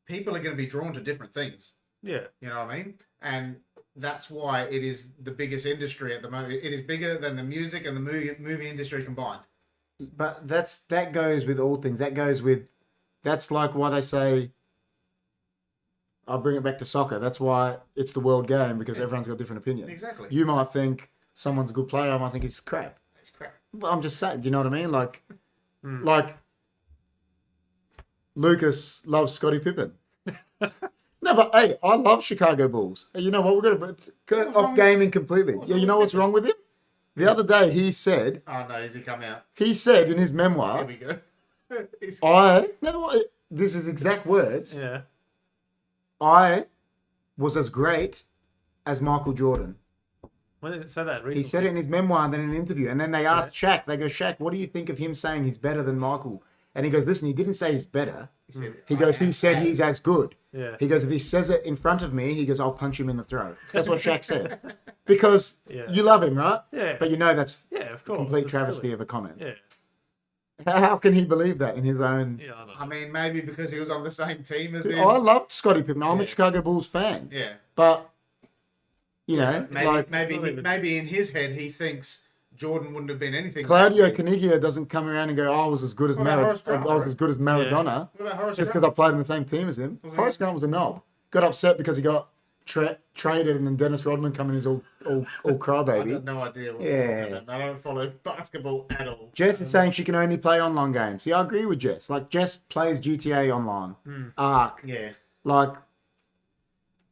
People are going to be drawn to different things. Yeah. You know what I mean? And that's why it is the biggest industry at the moment. It is bigger than the music and the movie industry combined. But that goes with all things. That's like why they say, I'll bring it back to soccer. That's why it's the world game, because everyone's got a different opinion. Exactly. You might think someone's a good player. I might think he's crap. It's crap. But I'm just saying, do you know what I mean? Like Lucas loves Scottie Pippen. No, but hey, I love Chicago Bulls. Hey, you know what? We're going to cut off gaming completely. Yeah, you know what's wrong with him? The other day he said, Oh no, has he come out? in his Here memoir, we go. this is exact words. Yeah. I was as great as Michael Jordan. When did it say that? He said it in his memoir and then in an interview. And then they asked Shaq, they go, Shaq, what do you think of him saying he's better than Michael? And he goes, listen, he didn't say he's better. He goes, he said he's as good. Yeah. He goes, if he says it in front of me, he goes, I'll punch him in the throat. That's what Shaq said. Because you love him, right? Yeah. But you know that's Yeah, of course. complete It's travesty silly. of a comment. Yeah. How can he believe that in his own... Yeah, I know. I mean, maybe because he was on the same team as him. I loved Scottie Pippen. I'm a Yeah. Chicago Bulls fan. Yeah. But, you know, Maybe in his head he thinks Jordan wouldn't have been anything. Claudio like him. Caniggia doesn't come around and go, I was as good as What about Horace Grant, Maradona, What about Horace just Grant? because I played in the same team as him. Was he- Horace Grant was a knob. Got upset because he got traded, and then Dennis Rodman come in as all I crybaby. have no idea. Yeah. I don't follow basketball at all. Jess is saying she can only play online games. See, I agree with Jess. Like, Jess plays GTA online, Ark. Yeah. Like,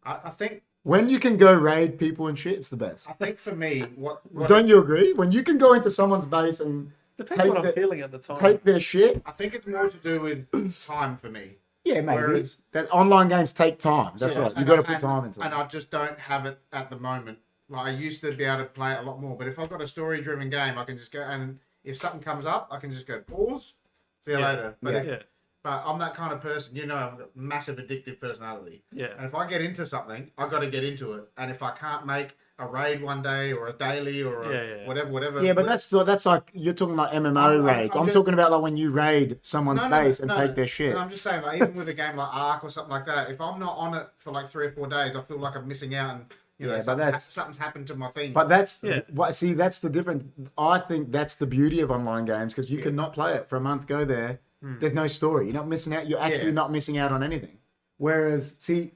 I think when you can go raid people and shit, it's the best. for me, what Don't you agree? When you can go into someone's base and Depends what I'm the- feeling at the time. take their shit, I think it's more to do with time for me. yeah, maybe. Whereas- That online games take time. That's Yeah, right. You and got to I- put time into And it. I just don't have it at the moment. Like I used to be able to play it a lot more, but if I've got a story-driven game, I can just go, and if something comes up, I can just go pause. See you Yeah. later. But Yeah. if, but I'm that kind of person. You know, I've got massive addictive personality. Yeah. And if I get into something, I got to get into it. And if I can't make a raid one day or a daily or a whatever. Yeah, but that's like you're talking about MMO raids. I'm just- talking about like when you raid someone's base and take their shit. But I'm just saying, like even with a game like Ark or something like that, if I'm not on it for like 3 or 4 days, I feel like I'm missing out, and you know, Yeah, but something's happened to my thing. But that's Yeah. what. See, that's the difference. I think that's the beauty of online games, because you cannot play it for a month. Go there. There's no story. You're not missing out. You're actually not missing out on anything. Whereas, see,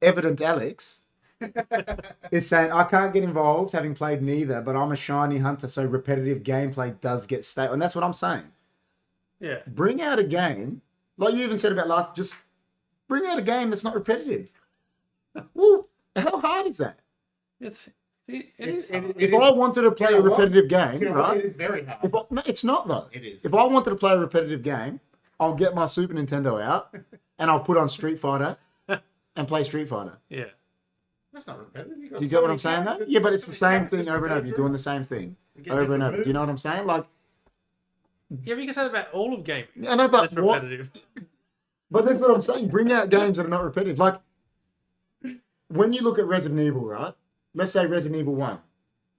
Evident Alex is saying, I can't get involved having played neither, but I'm a shiny hunter, so repetitive gameplay does get stale. And that's what I'm saying. Yeah. Bring out a game, like you even said about just bring out a game that's not repetitive. Well, how hard is that? If I wanted to play a repetitive game, right? It is very hard. No, it's not though. It is. If I wanted to play a repetitive game, I'll get my Super Nintendo out and I'll put on Street Fighter and play Street Fighter. Yeah. That's not repetitive. Do you get what I'm saying though? Yeah, but it's the same thing over and over. You're doing the same thing over and over. Do you know what I'm saying? Like, Yeah, but you can say that about all of gaming. I know, but That's repetitive. But that's what I'm saying. Bring out games that are not repetitive. Like, when you look at Resident Evil, right? Let's say Resident Evil 1.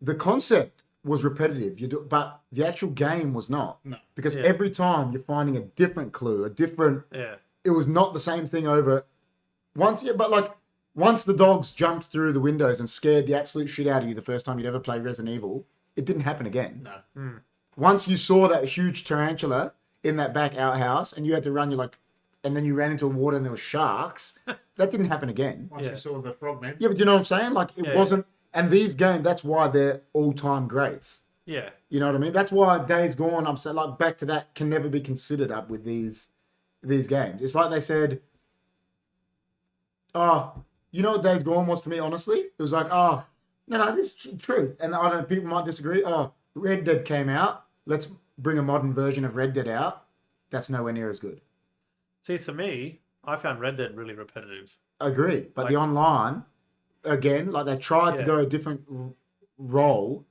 The concept was repetitive, but the actual game was not. No. Because Yeah. every time you're finding a different clue, Yeah. it was not the same thing over once. Yeah, but like, once the dogs jumped through the windows and scared the absolute shit out of you the first time you'd ever played Resident Evil, it didn't happen again. No. Once you saw that huge tarantula in that back outhouse and you had to run, and then you ran into water and there were sharks, that didn't happen again. Once you saw the frogmen. Yeah, but you know what I'm saying? Like, it wasn't... And these games, that's why they're all-time greats. Yeah. You know what I mean? That's why Days Gone, I'm saying, like, back to that, can never be considered up with these games. It's like they said, oh, you know what Days Gone was to me, honestly? It was like, oh, no, this is truth. And I don't know, people might disagree. Oh, Red Dead came out. Let's bring a modern version of Red Dead out. That's nowhere near as good. See, to me, I found Red Dead really repetitive. I agree. But the online, again, like they tried to go a different role,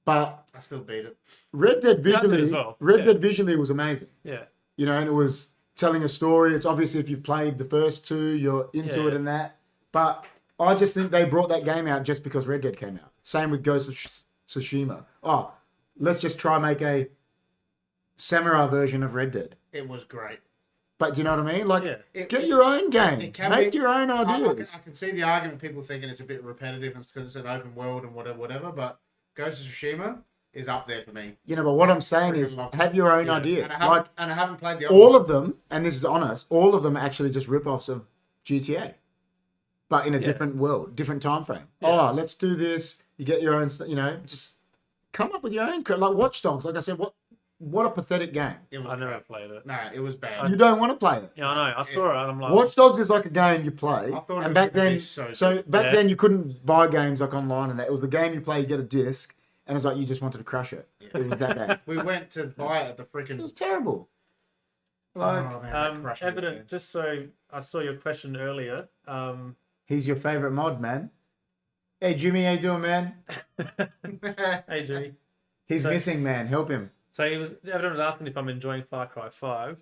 but I still beat it. Red Dead visually, Red Yeah. Dead visually was amazing. Yeah. You know, and it was telling a story. It's obviously if you've played the first two, you're into it and that. But I just think they brought that game out just because Red Dead came out. Same with Ghost of Tsushima. Oh, let's just try make a samurai version of Red Dead. It was great. But do you know what I mean? Like, Yeah. get your own game. Make your own ideas. I can see the argument, people thinking it's a bit repetitive because it's an open world and whatever, but Ghost of Tsushima is up there for me. You know, but what I'm saying is, have your own ideas. And I haven't played the other all one. of them, and this is honest, all of them are actually just rip-offs of GTA. But in a different world, different time frame. Yeah. Oh, let's do this. You get your own, just come up with your own. Like Watch Dogs, like I said, what a pathetic game. I never played it. No, it was bad. You don't want to play it. Yeah, I know. I saw it and I'm like... Watch Dogs is like a game you play. I thought and it back was then, so back then you couldn't buy games like online and that. It was the game you play, you get a disc, and it's like you just wanted to crush it. It was that bad. We went to buy it at the It freaking... was terrible. Like, oh, man, that crushed me Evident, again. just so I saw your question earlier. he's your favorite mod, man. Hey, Jimmy, how you doing, man? Hey, Jimmy. He's missing, man. Help him. So everyone was asking if I'm enjoying Far Cry 5.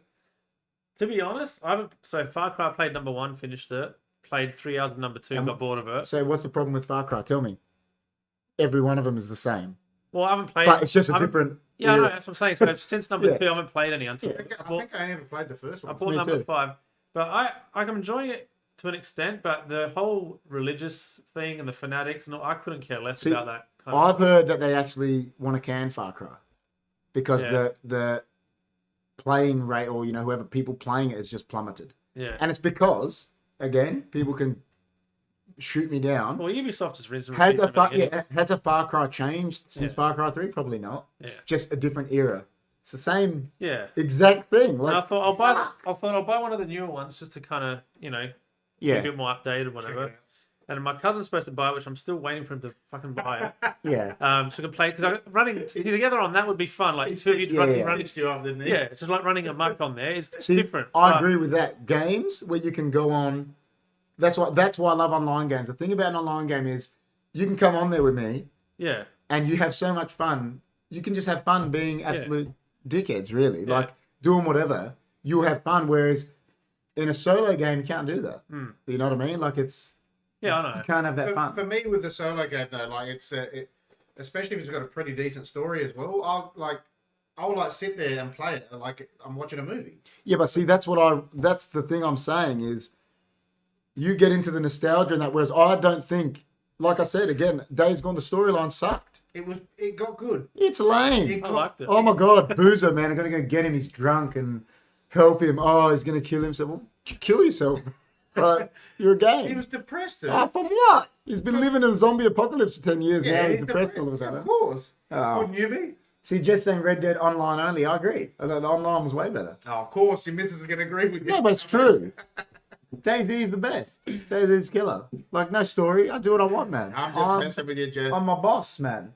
To be honest, I haven't. So Far Cry played number 1, finished it. Played 3 hours of number 2, got bored of it. So what's the problem with Far Cry? Tell me. Every one of them is the same. Well, I haven't played. But it's just a different... Yeah, I know, era. that's what I'm saying. So since number Yeah. 2, I haven't played any until I think I never played the first I one. bought Me number too. 5. But I'm enjoying it to an extent, but the whole religious thing and the fanatics, I couldn't care less See, about that kind of I've heard that they actually want to can Far Cry because the playing rate, or whoever people playing it, has just plummeted. Yeah. And it's because, again, people can shoot me down. Well, Ubisoft has risen. Has a Far Cry changed since Far Cry 3? Probably not. Yeah. Just a different era. It's the same exact thing. Like, and I thought I'll buy one of the newer ones just to kind of be a bit more updated, whatever. And my cousin's supposed to buy it, which I'm still waiting for him to fucking buy it. Yeah. So we can play, because running together on that would be fun. Like two of you running. You up, didn't he? Yeah, it's just like running amok on there. It's See, different. I agree with that. Games where you can go on. That's why I love online games. The thing about an online game is you can come on there with me. Yeah. And you have so much fun. You can just have fun being absolute dickheads, really. Yeah. Like doing whatever. You'll have fun. Whereas in a solo game, you can't do that. You know what I mean? Like it's. Yeah, I know. You can't have that fun. For me, with the solo game though, like it's especially if it's got a pretty decent story as well. I'll sit there and play it like I'm watching a movie. Yeah, but see, that's the thing I'm saying is, you get into the nostalgia and that. Whereas I don't think, like I said again, Days Gone, the storyline sucked. It got good. It's lame. I liked it. Oh my god, Boozer, man, I'm gonna go get him. He's drunk and help him. Oh, he's gonna kill himself. Well, kill yourself. But you're a game. He was depressed. Oh, from what? He's been living in a zombie apocalypse for 10 years now. He's depressed all of a sudden. Of course. Oh. Wouldn't you be? See, Jess saying Red Dead Online only. I agree. I thought the online was way better. Oh, of course. Your missus are going to agree with you. Yeah, but it's true. DayZ is the best. DayZ's killer. Like, no story. I do what I want, man. I'm just messing with you, Jess. I'm my boss, man.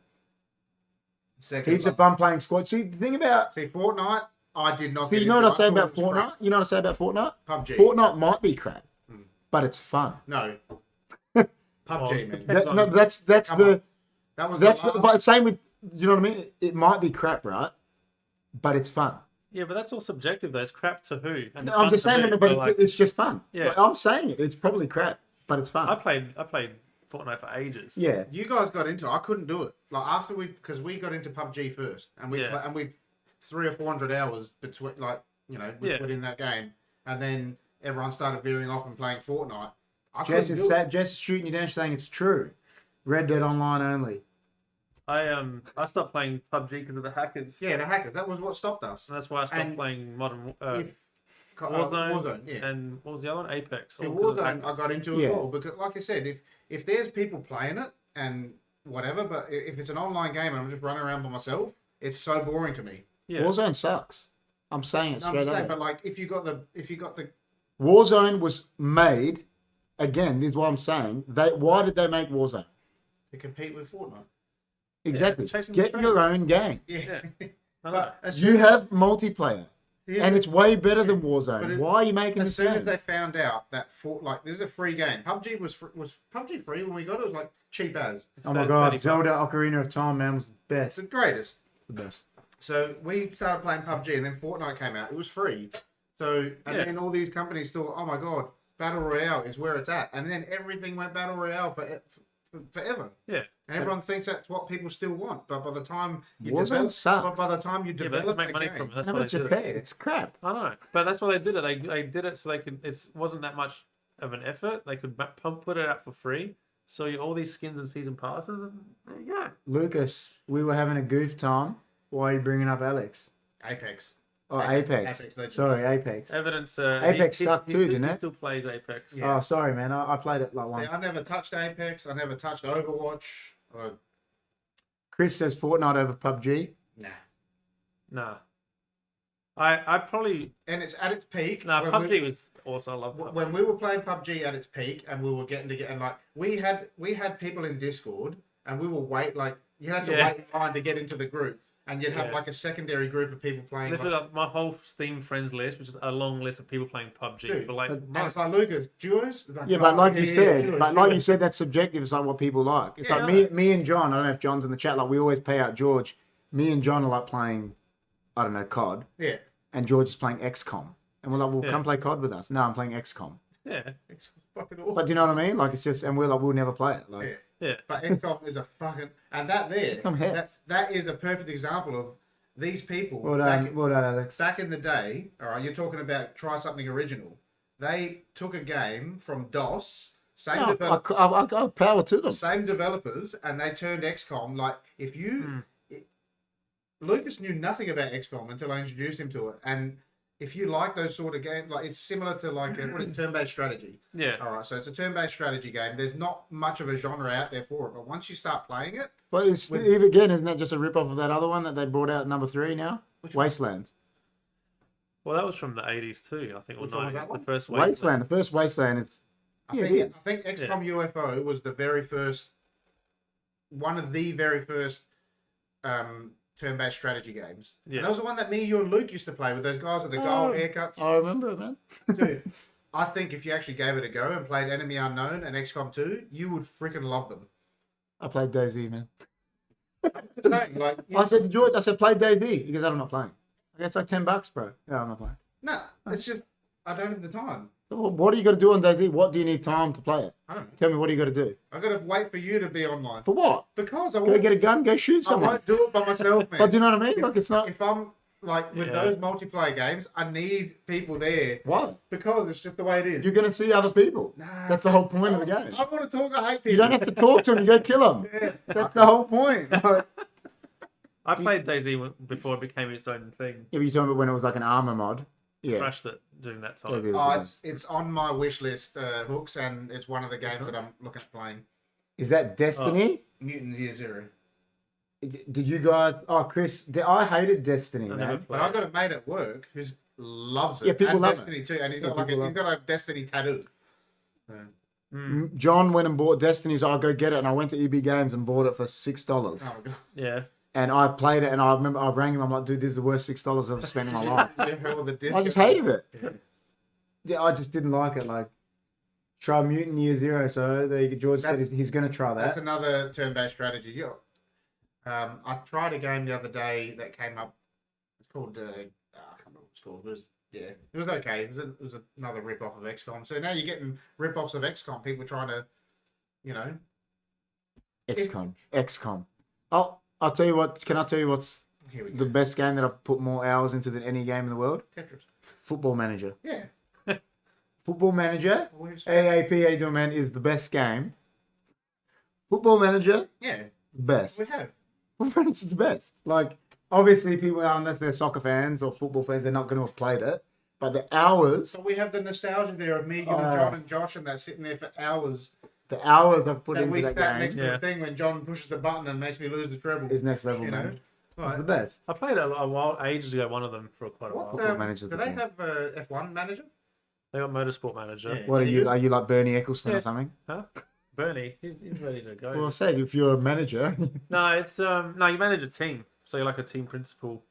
Second Heaps of fun playing squad. See, the thing about... See, Fortnite, I did not... See, you know what I say about Fortnite? You know what I say about Fortnite? PUBG. Fortnite might be crap, but it's fun. No. Well, PUBG, man. No, that's the... That was That's the the, last... but same with, you know what I mean? It might be crap, right? But it's fun. Yeah, but that's all subjective though. It's crap to who? And it's I'm fun just to saying, who, but like, it's just fun. Yeah. Like, I'm saying it. It's probably crap, but it's fun. I played Fortnite for ages. Yeah. You guys got into it. I couldn't do it. Like, after because we got into PUBG first, and we 300 or 400 hours between, we put in that game, and then everyone started veering off and playing Fortnite. I Jess couldn't is do it. Jess is shooting you down, saying it's true. Red Dead Online only. I stopped playing PUBG because of the hackers. Yeah, the hackers. That was what stopped us. And that's why I stopped And playing Modern If- Warzone. yeah. And what was the other one? Apex. See, all because of the Warzone I hackers. got into as well because, like I said, if there's people playing it and whatever, but if it's an online game and I'm just running around by myself, it's so boring to me. Yeah. Warzone sucks. I'm saying it No, I'm straight just saying, up. but like if you got the Warzone was made. Again, this is what I'm saying. Why did they make Warzone? to compete with Fortnite. Exactly. chasing the Get trend. your own game. Yeah. I know. But as You soon have multiplayer, as, and it's way better than But Warzone. it- Why are you making as this soon as game? they found out that this is a free game. PUBG was PUBG free when we got it. It was like cheap as. Oh my It's god, 30 Zelda Ocarina of Time, man, was the It's best. the greatest. The best. So we started playing PUBG, and then Fortnite came out. It was free. So Yeah. then all these companies thought, oh my god, Battle Royale is where it's at, and then everything went Battle Royale forever. Yeah. And everyone thinks that's what people still want, but by the time you Warzone develop, sucks. but by the time you Yeah, but they develop make the money game, from it. That's No, why it's they just did it. bad. It's crap. I know, but that's why they did it. They did it so they could. It wasn't that much of an effort. They could put it out for free. So all these skins and season passes, and there you go. Lucas, we were having a goof time. Why are you bringing up Alex? Apex. Oh, Apex Apex. Legends. Sorry, Apex. Evidence. Apex sucked too, didn't He it? still plays Apex. Yeah. Oh, sorry, man. I played it like See, once. I never touched Apex. I never touched Overwatch. Chris says Fortnite over PUBG. Nah. Nah. I probably And it's at its peak. nah. when PUBG we- was also I love PUBG. when we were playing PUBG at its peak, and we were getting together, and like we had people in Discord, and we will wait like you had to Yeah. wait in line to get into the group, and you'd have Yeah. like a secondary group of people playing. Literally, Like, like, my whole Steam friends list, which is a long list of people playing PUBG Dude, for like and and months. it's like Lucas duos. It's like, Yeah, but oh, like you yeah, said, duos, but like you duos. said, that's subjective. It's like what people like. It's Yeah, like I me, know. me and John. I don't know if John's in the chat. Like we always pay out George. Me and John are like playing, I don't know, COD, Yeah, and George is playing XCOM, and we're like, well, Yeah. come play COD with us. No, I'm playing XCOM. Yeah, it's fucking awesome. But do you know what I mean? Like it's just, and we're like, we'll never play it. Like, Yeah. yeah. But XCOM is a fucking and that there. XCOM hits. That is a perfect example of these people. well back, done, well done, Alex. back in the day, all right, you're talking about try something original. They took a game from DOS, same No, developers, I got power to them. same developers, and they turned XCOM like if you. Lucas knew nothing about XCOM until I introduced him to it, and if you like those sort of games, like it's similar to like what is turn-based strategy. Yeah. All right, so it's a turn-based strategy game. There's not much of a genre out there for it, but once you start playing it, But it's, even again, isn't that just a rip off of that other one that they brought out number 3 now? Wasteland. Well, that was from the 80s too, I think, or Which one was 90s. that The one? first Wasteland. The first Wasteland. It's I yeah, think it is. I think XCOM UFO was the very first, one of the very first turn-based strategy games. Yeah. And that was the one that me, you, and Luke used to play with those guys with the gold haircuts. I remember it, man. Dude, I think if you actually gave it a go and played Enemy Unknown and XCOM 2, you would freaking love them. I played DayZ, man. Just saying, like, I said to George, I said, play DayZ. He goes, I'm not playing. Okay, it's like $10, bro. No, I'm not playing. no, it's just I don't have the time. So what do you got to do on DayZ? What do you need time to play it? I don't know. Tell me, what do you got to do? I got to wait for you to be online For what? because I Go won't, get a gun, go shoot I someone. won't do it by myself, man. But do you know what I mean? Like, it's not. If I'm like with Yeah. those multiplayer games, I need people there What? because it's just the way it is. You're going to see other people. Nah. That's the whole point of the game. I want to talk. I hate people. You don't have to talk to them. You go kill them. Yeah. That's the whole point. Like, I played DayZ before it became its own thing. yeah, but you're talking about when it was like an armor mod. Yeah. Crashed it during that time. DayZ was Oh, the it's best. on my wish list, Hooks, and it's one of the games that I'm looking at playing. Is that Destiny? Mutant Year Zero. Did you guys? Oh, Chris, I hated Destiny, I never man. played. But I got a mate at work who loves it. Yeah, people and love Destiny too, and he's Yeah, got like people he's got a Destiny tattoo. John went and bought Destiny, so I'll go get it. And I went to EB Games and bought it for $6. Oh my god! Yeah. And I played it, and I remember I rang him. I'm like, dude, this is the worst $6 I've ever spent in my life. Yeah, all the disc- I just hated it. Yeah, I just didn't like it. Like, try Mutant Year Zero. So there you go. George said he's going to try That's that. another turn-based strategy. Yeah. I tried a game the other day that came up. It's called. I can't remember what it's called. It was okay. It was another rip-off of XCOM. So now you're getting rip-offs of XCOM. People trying to, you know. XCOM. Oh, I'll tell you what. Can I tell you what's Here we go. the best game that I've put more hours into than any game in the world? Tetris. Football Manager. Yeah. Football Manager, We've- AAP, how you doing, man, is the best game. Football Manager, Yeah, the best. we have. Football Manager is the best. Like, obviously, people, unless they're soccer fans or football fans, they're not going to have played it. But the hours, So we have the nostalgia there of Megan and John and Josh and that sitting there for hours. I've put That into we that sat next game to the thing when John pushes the button and makes me lose the treble. is next level, You man. know? It's Right. the best. I played a while, ages ago, one of them for quite a while. Football Manager's do the they best. have a F1 manager? They got Motorsport Manager. Yeah. What are you? Are you like Bernie Eccleston Yeah. or something? Huh? Bernie, he's ready to go. Well, I've said if you're a manager, No, it's no, you manage a team, so you're like a team principal.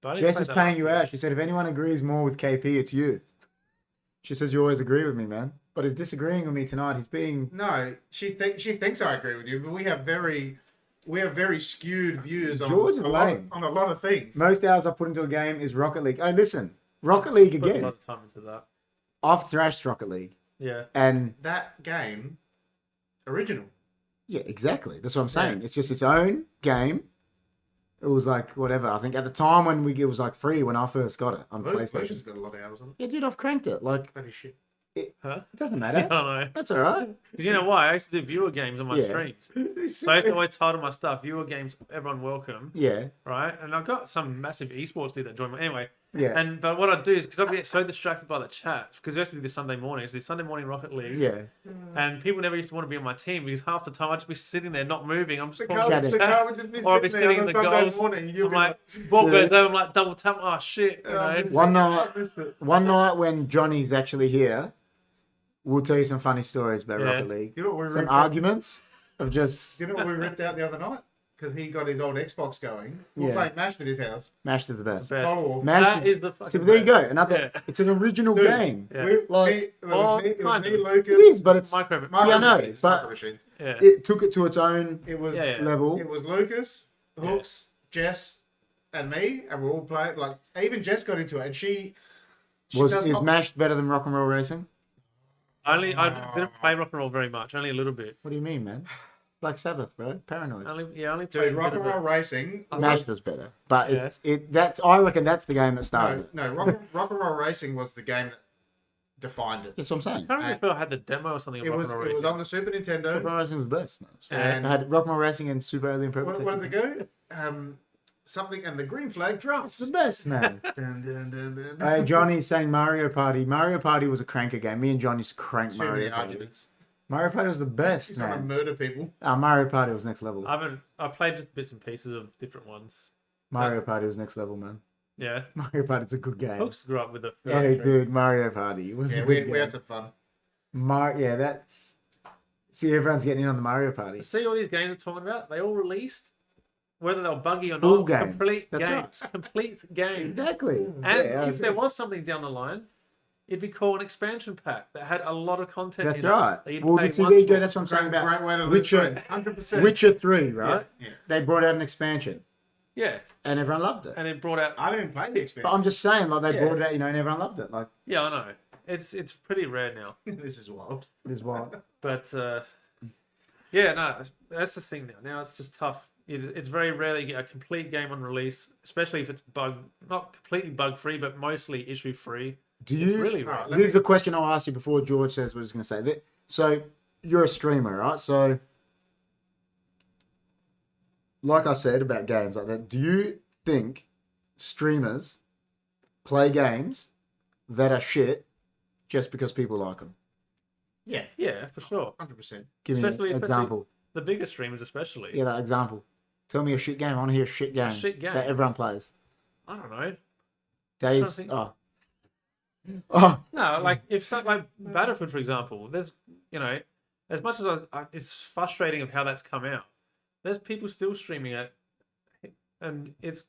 But I didn't Jess play is that paying much. you out. She said if anyone agrees more with KP, it's you. She says you always agree with me, man. But he's disagreeing with me tonight. He's being No, she thinks I agree with you, but we have very skewed views George is on lame. a lot of things. most hours I put into a game is Rocket League. Hey, listen, Rocket League Put a again. lot of time into that. I've thrashed Rocket League, Yeah. and That game, original. yeah, exactly. That's what I'm saying. It's just its own game. It was like whatever. I think at the time when it was like free when I first got it on Lucia's PlayStation. got a lot of hours on it. Yeah, dude, I've cranked it. Like That is shit. Huh? it doesn't I matter. don't know. That's all right. 'Cause you know why? I used to do viewer games on my Yeah. streams. So I used to always title my stuff viewer games, everyone welcome, Yeah, right? And I've got some massive esports dude that join me. Anyway, yeah, but what I do is because I get so distracted by the chat because we used to do this Sunday morning. It's the Sunday morning Rocket League. yeah. And people never used to want to be on my team because half the time I'd just be sitting there not moving. I'm just The talking car, Chatting. the car would just be Or I'll be sitting there sitting on in a the Sunday goals. morning. You'll I'm be like, like, ball Yeah. goes over, I'm like double tap. Oh shit! You know? One night, I missed it. one night when Johnny's actually here, we'll tell you some funny stories about Yeah. Rocket League. You know what we Some ripped out? arguments of just You know what we ripped out the other night? Because he got his old Xbox going. We were Yeah. playing MASH at his house. Mashed is the best. Best. Total war. Mashed That is the fucking See, but there you go. best. Another. Yeah. It's an original Dude. game. Yeah. We, Like- it was Well, me, kind of. Lucas. It is, but it's Micro. Micro Yeah, I know, machines, but- micro machines. Yeah. it took it to its own It was Yeah, yeah. level. it was Lucas, Hooks, Jess, and me, and we're all playing. Like even Jess got into it, and she Was does is not- Mashed better than Rock and Roll Racing? I didn't play rock and roll very much, only a little bit. What do you mean, man? Black Sabbath, bro. Paranoid. Only played Dude, a rock bit and of roll it. racing. Mashed was better, but Yeah. I reckon that's the game that started No, it. no, rock and roll racing was the game that defined it. That's what I'm saying. I can't remember if I had the demo or something of It rock was and roll it was racing. on the Super Rock and Nintendo. Roll Racing was the best, man. And- I had Rock and Roll Racing and Super Alien Purple. What did it go? Something and the green flag It's drops. the best, man. Dun, dun, dun, dun, dun. Hey, Johnny's saying Mario Party. Mario Party was a cranker game. Me and John used to crank Too Mario many Party. arguments. Mario Party was the best, He's trying to man. murder people. Mario Party was next level. I played just bits and pieces of different ones. Mario Party was next level, man. Yeah. Mario Party's a good game. Hooks grew up with it. Hey, dude, Mario Party was Yeah, a we good game. had some fun. Yeah, that's. See, everyone's getting in on the Mario Party. See all these games we're talking about? They all released, whether they're buggy or Full not, games. complete That's games. Complete games. Exactly. And Yeah, I if there agree. was something down the line, it'd be called an expansion pack that had a lot of content That's in it. right. that you'd Well, pay see, once there you go. for. That's what I'm saying about Great way to Witcher. 100%. Witcher 3, right? Yeah. They brought out an expansion, Yeah. and everyone loved it. And it brought out... I haven't even played the But experience. I'm just saying, like, they Yeah. brought it out, and everyone loved it. Like, Yeah, I know. It's pretty rare now. This is wild. this is what. But, yeah, no, that's the thing now. Now it's just tough. It's very rare that you get a complete game on release, especially if it's not completely bug-free, but mostly issue-free. Do It's you? really rare. Alright, let Here's a question I'll ask you before George says what he's going to say. So, you're a streamer, right? So, like I said about games like that, do you think streamers play games that are shit just because people like them? Yeah, Yeah, for sure. 100%. Give me Especially- an example. The bigger streamers especially. Yeah, that example. Tell me a shit game. I want to hear a shit game, shit game. that everyone plays. I don't know. Days. think- Oh. Oh. No, like if something like Battlefield, for example, there's as much as it's frustrating of how that's come out. There's people still streaming it, and it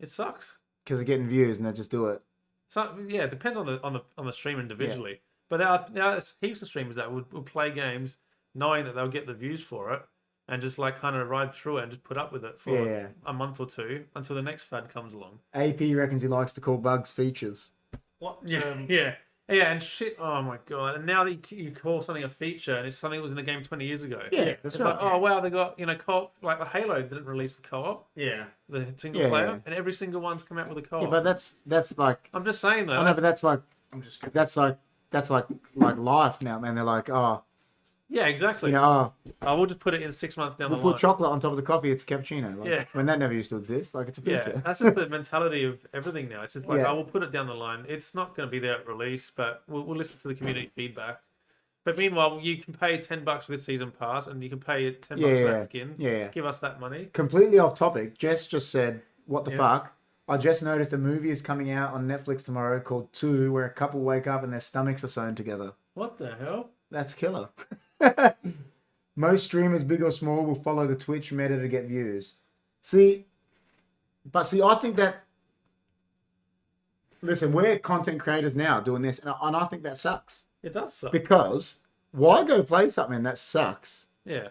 sucks. Because they're getting views and they just do it. So yeah, it depends on the stream individually. But there are heaps of streamers that would play games knowing that they'll get the views for it, and just like kind of ride through it and just put up with it for Yeah. a month or two until the next fad comes along. AP reckons he likes to call bugs features. What? Yeah, yeah. Yeah, and shit. Oh my god! And now that you call something a feature, and it's something that was in the game 20 years ago. Yeah, that's It's right. like, oh wow, they got co-op. Like the Halo didn't release with co-op, Yeah. the single Yeah, player, yeah. and every single one's come out with a co-op. Yeah, but that's like I'm just saying though. I know, but that's like I'm just. that's like life now, man. They're like, oh, yeah, exactly. you know, oh, I will just put it in 6 months down we'll the line. put chocolate on top of the coffee. It's a cappuccino. Like, Yeah. when that never used to exist. Like, it's a Yeah, feature. that's just the mentality of everything now. It's just like, Yeah. I will put it down the line. It's not going to be there at release, but we'll listen to the community feedback. But meanwhile, you can pay $10 for this season pass, and you can pay $10 for that skin. Yeah. Give us that money. Completely off topic. Jess just said, "What the Yeah. fuck?" I just noticed a movie is coming out on Netflix tomorrow called Two, where a couple wake up and their stomachs are sewn together. What the hell? That's killer. Most streamers, big or small, will follow the Twitch meta to get views. See, I think that. Listen, we're content creators now doing this, and I think that sucks. It does suck. Because why go play something that sucks Yeah.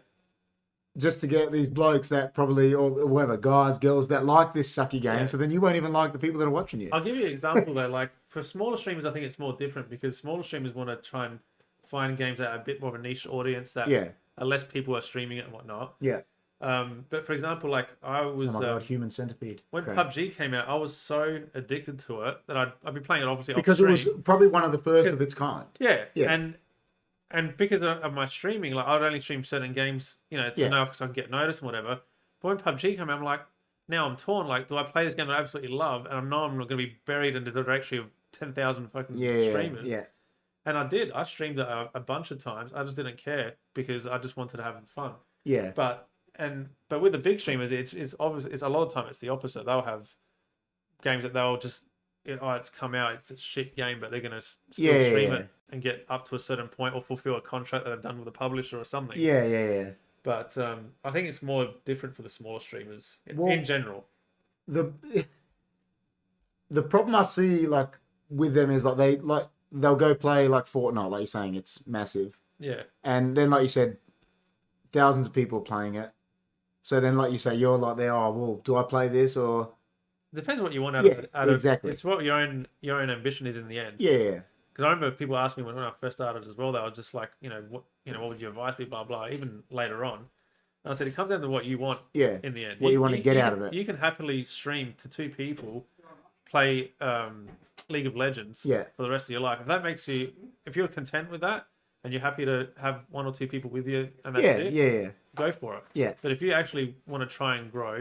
just to get these blokes that probably, or whoever, guys, girls, that like this sucky game, Yeah. so then you won't even like the people that are watching you. I'll give you an example though. Like for smaller streamers, I think it's more different because smaller streamers want to try and find games that are a bit more of a niche audience that Yeah, less people are streaming it and whatnot. yeah. But for example, like I was Oh my god, Human Centipede. when Great. PUBG came out, I was so addicted to it that I'd be playing it obviously Because off it was stream. probably one of the first of its kind. Yeah, Yeah. and because of my streaming, like I'd only stream certain games, to Yeah. know because I can get noticed and whatever. But when PUBG came out, I'm like, now I'm torn. Like, do I play this game that I absolutely love, and I know I'm going to be buried into the directory of 10,000 fucking Yeah, streamers? yeah. And I did. I streamed it a bunch of times. I just didn't care because I just wanted to have fun. Yeah. But with the big streamers, it's obviously it's a lot of time it's the opposite. They'll have games that they'll just it's come out, it's a shit game, but they're gonna still stream it and get up to a certain point or fulfill a contract that they've done with a publisher or something. Yeah. But I think it's more different for the smaller streamers Well, in general. The problem I see like with them is like they'll go play like Fortnite, like you're saying, it's massive. Yeah. And then like you said, thousands of people playing it. So then like you say, you're like there, oh well, do I play this or Depends what you want out Yeah, of it. Out of- exactly. It's what your own ambition is in the end. yeah. Because I remember people asked me when I first started as well. They were just like, what would your advice be? Blah blah. Even later on, and I said it comes down to what you want Yeah. in the end. What you want to get out of it. You can happily stream to 2 people, play League of Legends Yeah. for the rest of your life. If that makes you, if you're content with that, and you're happy to have 1 or 2 people with you, and that's it, Yeah. go for it. Yeah. But if you actually want to try and grow,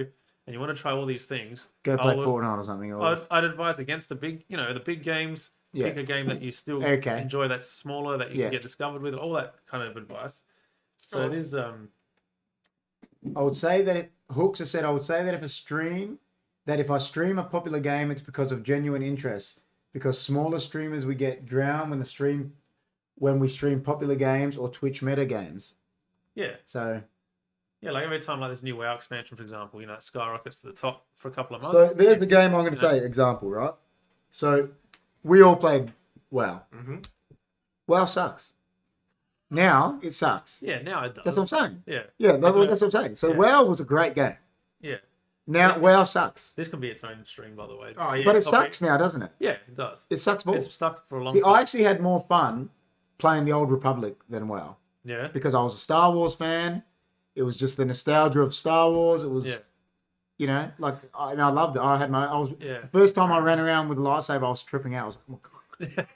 and you want to try all these things, Go play I would- Fortnite or something. Or I'd advise against the big, the big games. Yeah. Pick a game that you still Okay. enjoy, that's smaller, that you Yeah. can get discovered with, all that kind of advice. So it is, I would say that Hooks has said, I would say that if I stream a popular game, it's because of genuine interest. Because smaller streamers, we get drowned when we stream popular games or Twitch meta games. yeah. So Yeah, like every time like this new WoW expansion, for example, it skyrockets to the top for a couple of months. So there's the game I'm going to say, example, right? So we all played WoW. Mm-hmm. WoW sucks. Now it sucks. Yeah, now it does. That's what I'm saying. Yeah. Yeah, that's what- what I'm saying. So yeah. WoW was a great game. Yeah. Now WoW sucks. This can be its own stream, by the way. Oh yeah. But it Okay. sucks now, doesn't it? Yeah, it does. It sucks balls. It's stuck for a long See, time. I actually had more fun playing the Old Republic than WoW. Yeah. Because I was a Star Wars fan. It was just the nostalgia of Star Wars. It was, Yeah. I loved it. Yeah. The first time I ran around with a lightsaber, I was tripping out. I was like, oh my God.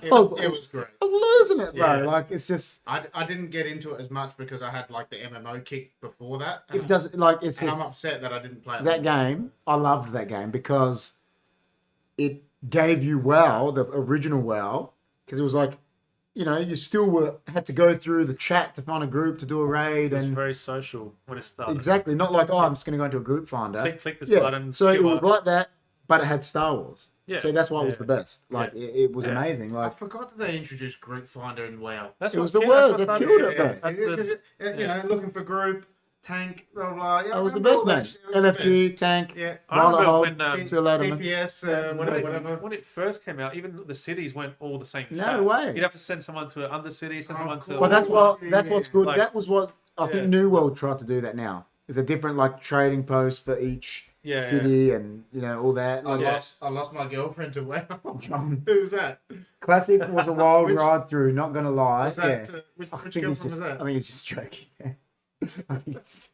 It was great. I was losing it, bro. Yeah. Like, it's just, I didn't get into it as much because I had like the MMO kick before that. it doesn't, like, it's And just, I'm upset that I didn't play it. that game, I loved that game because it gave you WoW, the original WoW, because it was like, you still had to go through the chat to find a group to do a raid. It's And very social when it started. exactly, not like, I'm just going to go into a group finder. Click this Yeah, button. so it queue was up. like that, but it had Star Wars. Yeah, So that's why it was yeah. the best. Like, it was Yeah. amazing. I Like, forgot that they introduced Group Finder in WoW. That's It what was the killed- word that's that what killed started it, bro. That's the- Because looking for group, tank, blah blah. Yeah, that was the remember best, all man. that shit. It was the LFG, tank, best. Yeah. I remember volatile, when, see you later, man. DPS, when whatever. when it first came out, even the cities weren't all the same. No chat. way. You'd have to send someone to an undercity, send Oh, someone to. cool. Well, that's what's good. Like, That was what I think yes. New World tried to do that now. There's a different like trading post for each Yeah. City and all that. I Like, lost my girlfriend to WoW. John. Who was that? Classic was a wild Which- ride through. Not gonna lie. Was that Yeah. which I girlfriend think was it's just. that? I think it's just joking. I think it's-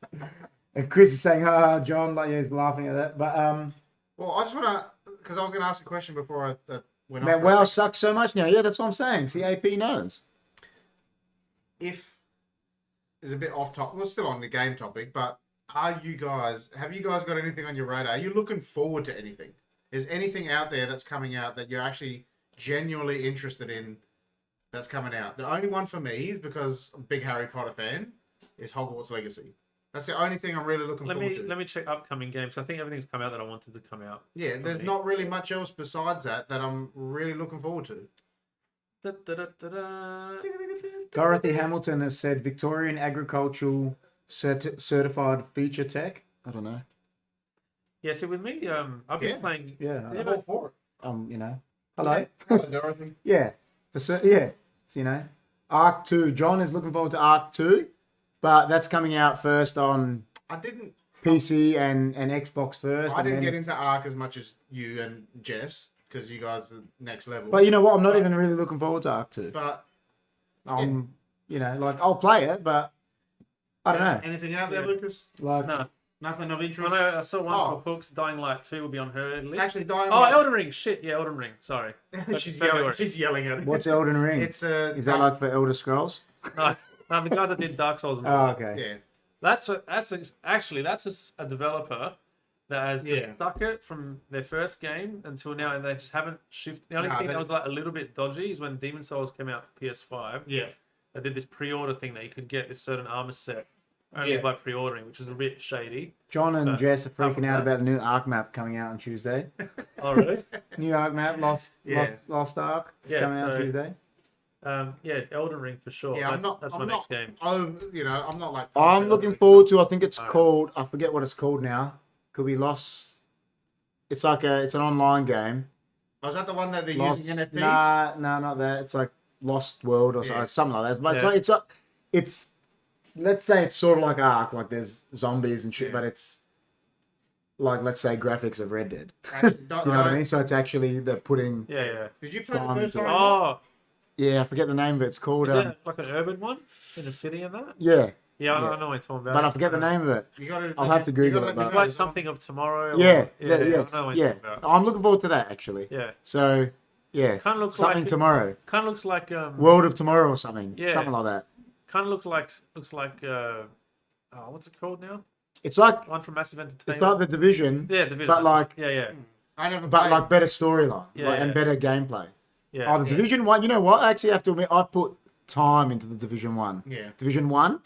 and Chris is saying, John, like he's laughing at that. But Well, I just want to, because I was going to ask a question before I went man, off. WoW sucks so much now. Yeah, that's what I'm saying. See, AP knows. If it's a bit off topic, well, still on the game topic, but have you guys got anything on your radar? Are you looking forward to anything? Is anything out there that's coming out that you're actually genuinely interested in that's coming out? The only one for me is because I'm a big Harry Potter fan is Hogwarts Legacy. That's the only thing I'm really looking forward to. Let me check upcoming games. I think everything's come out that I wanted to come out. Yeah, there's not really much else besides that I'm really looking forward to. Da, da, da, da, da. Dorothy Hamilton has said Victorian agricultural certified feature tech. I don't know. Yeah, so with me, I've been Yeah. playing. Yeah. I'm all for it. Hello. Hello, Dorothy. Yeah. Yeah. So, Arc 2. John is looking forward to Arc 2, but that's coming out first on I didn't PC and Xbox first. I and didn't then- get into Ark as much as you and Jess because you guys are next level. But you know what? I'm not even really looking forward to Arc 2. But I'll play it, but I don't know. anything out there, Yeah. Lucas? Like, No. Nothing of Well, interest. no, I saw one Oh. for Hooks. Dying Light 2 will be on her list. Actually, dying. Oh, Light- Elden Ring. Shit, yeah, Elden Ring. Sorry. she's February. yelling. She's yelling at it. what's Elden Ring? It's Is that like for Elder Scrolls? No, the guys that did Dark Souls. And Oh, okay. yeah. That's a developer that has just Yeah. stuck it from their first game until now, and they just haven't shifted. The only Nah, thing they- that was like a little bit dodgy is when Demon Souls came out for PS5. Yeah. They did this pre-order thing that you could get this certain armor set only Yeah. by pre-ordering, which is a bit shady. John and But Jess are apart from freaking out that- about the new Arc map coming out on Tuesday. Oh, really? New Arc map, Lost Ark. It's Yeah, coming out so- Tuesday. Yeah, Elden Ring for sure. Yeah, That's my next game. Oh, I'm not like. I'm looking forward to. I think it's Alright. called. I forget what it's called now. Could be Lost. It's like it's an online game. Was that the one that they're Lost, using NFTs? nah, not that. It's like Lost World or Yeah. something like that. But Yeah. it's let's say it's sort of like Ark. Like there's zombies and shit, Yeah. but it's like let's say graphics of Red Dead. Actually, Do you know what I mean? So it's actually they're putting. Yeah, yeah. Did you play the Time first to- time? Oh, Yeah, I forget the name of it. It's called. is that like an urban one in the city and that? Yeah, Yeah, I Yeah. know what you're talking about. but I forget the name of it. You gotta, I'll have to Google it, but- It's like something of tomorrow. Or, Yeah, I yeah, know what you're talking about. I'm looking forward to that actually. Yeah, So, yeah, Kinda looks something like- tomorrow, kind of looks like World of Tomorrow or something, Yeah. something like that. kind of looks like what's it called now? It's like One from Massive Entertainment. it's like the Division, Yeah, Division. but like- yeah, I never but played. like better storyline Yeah, and yeah. better gameplay. yeah. Oh, the Division 1. You know what? I actually have to admit, I put time into the Division 1. Yeah. Division 1.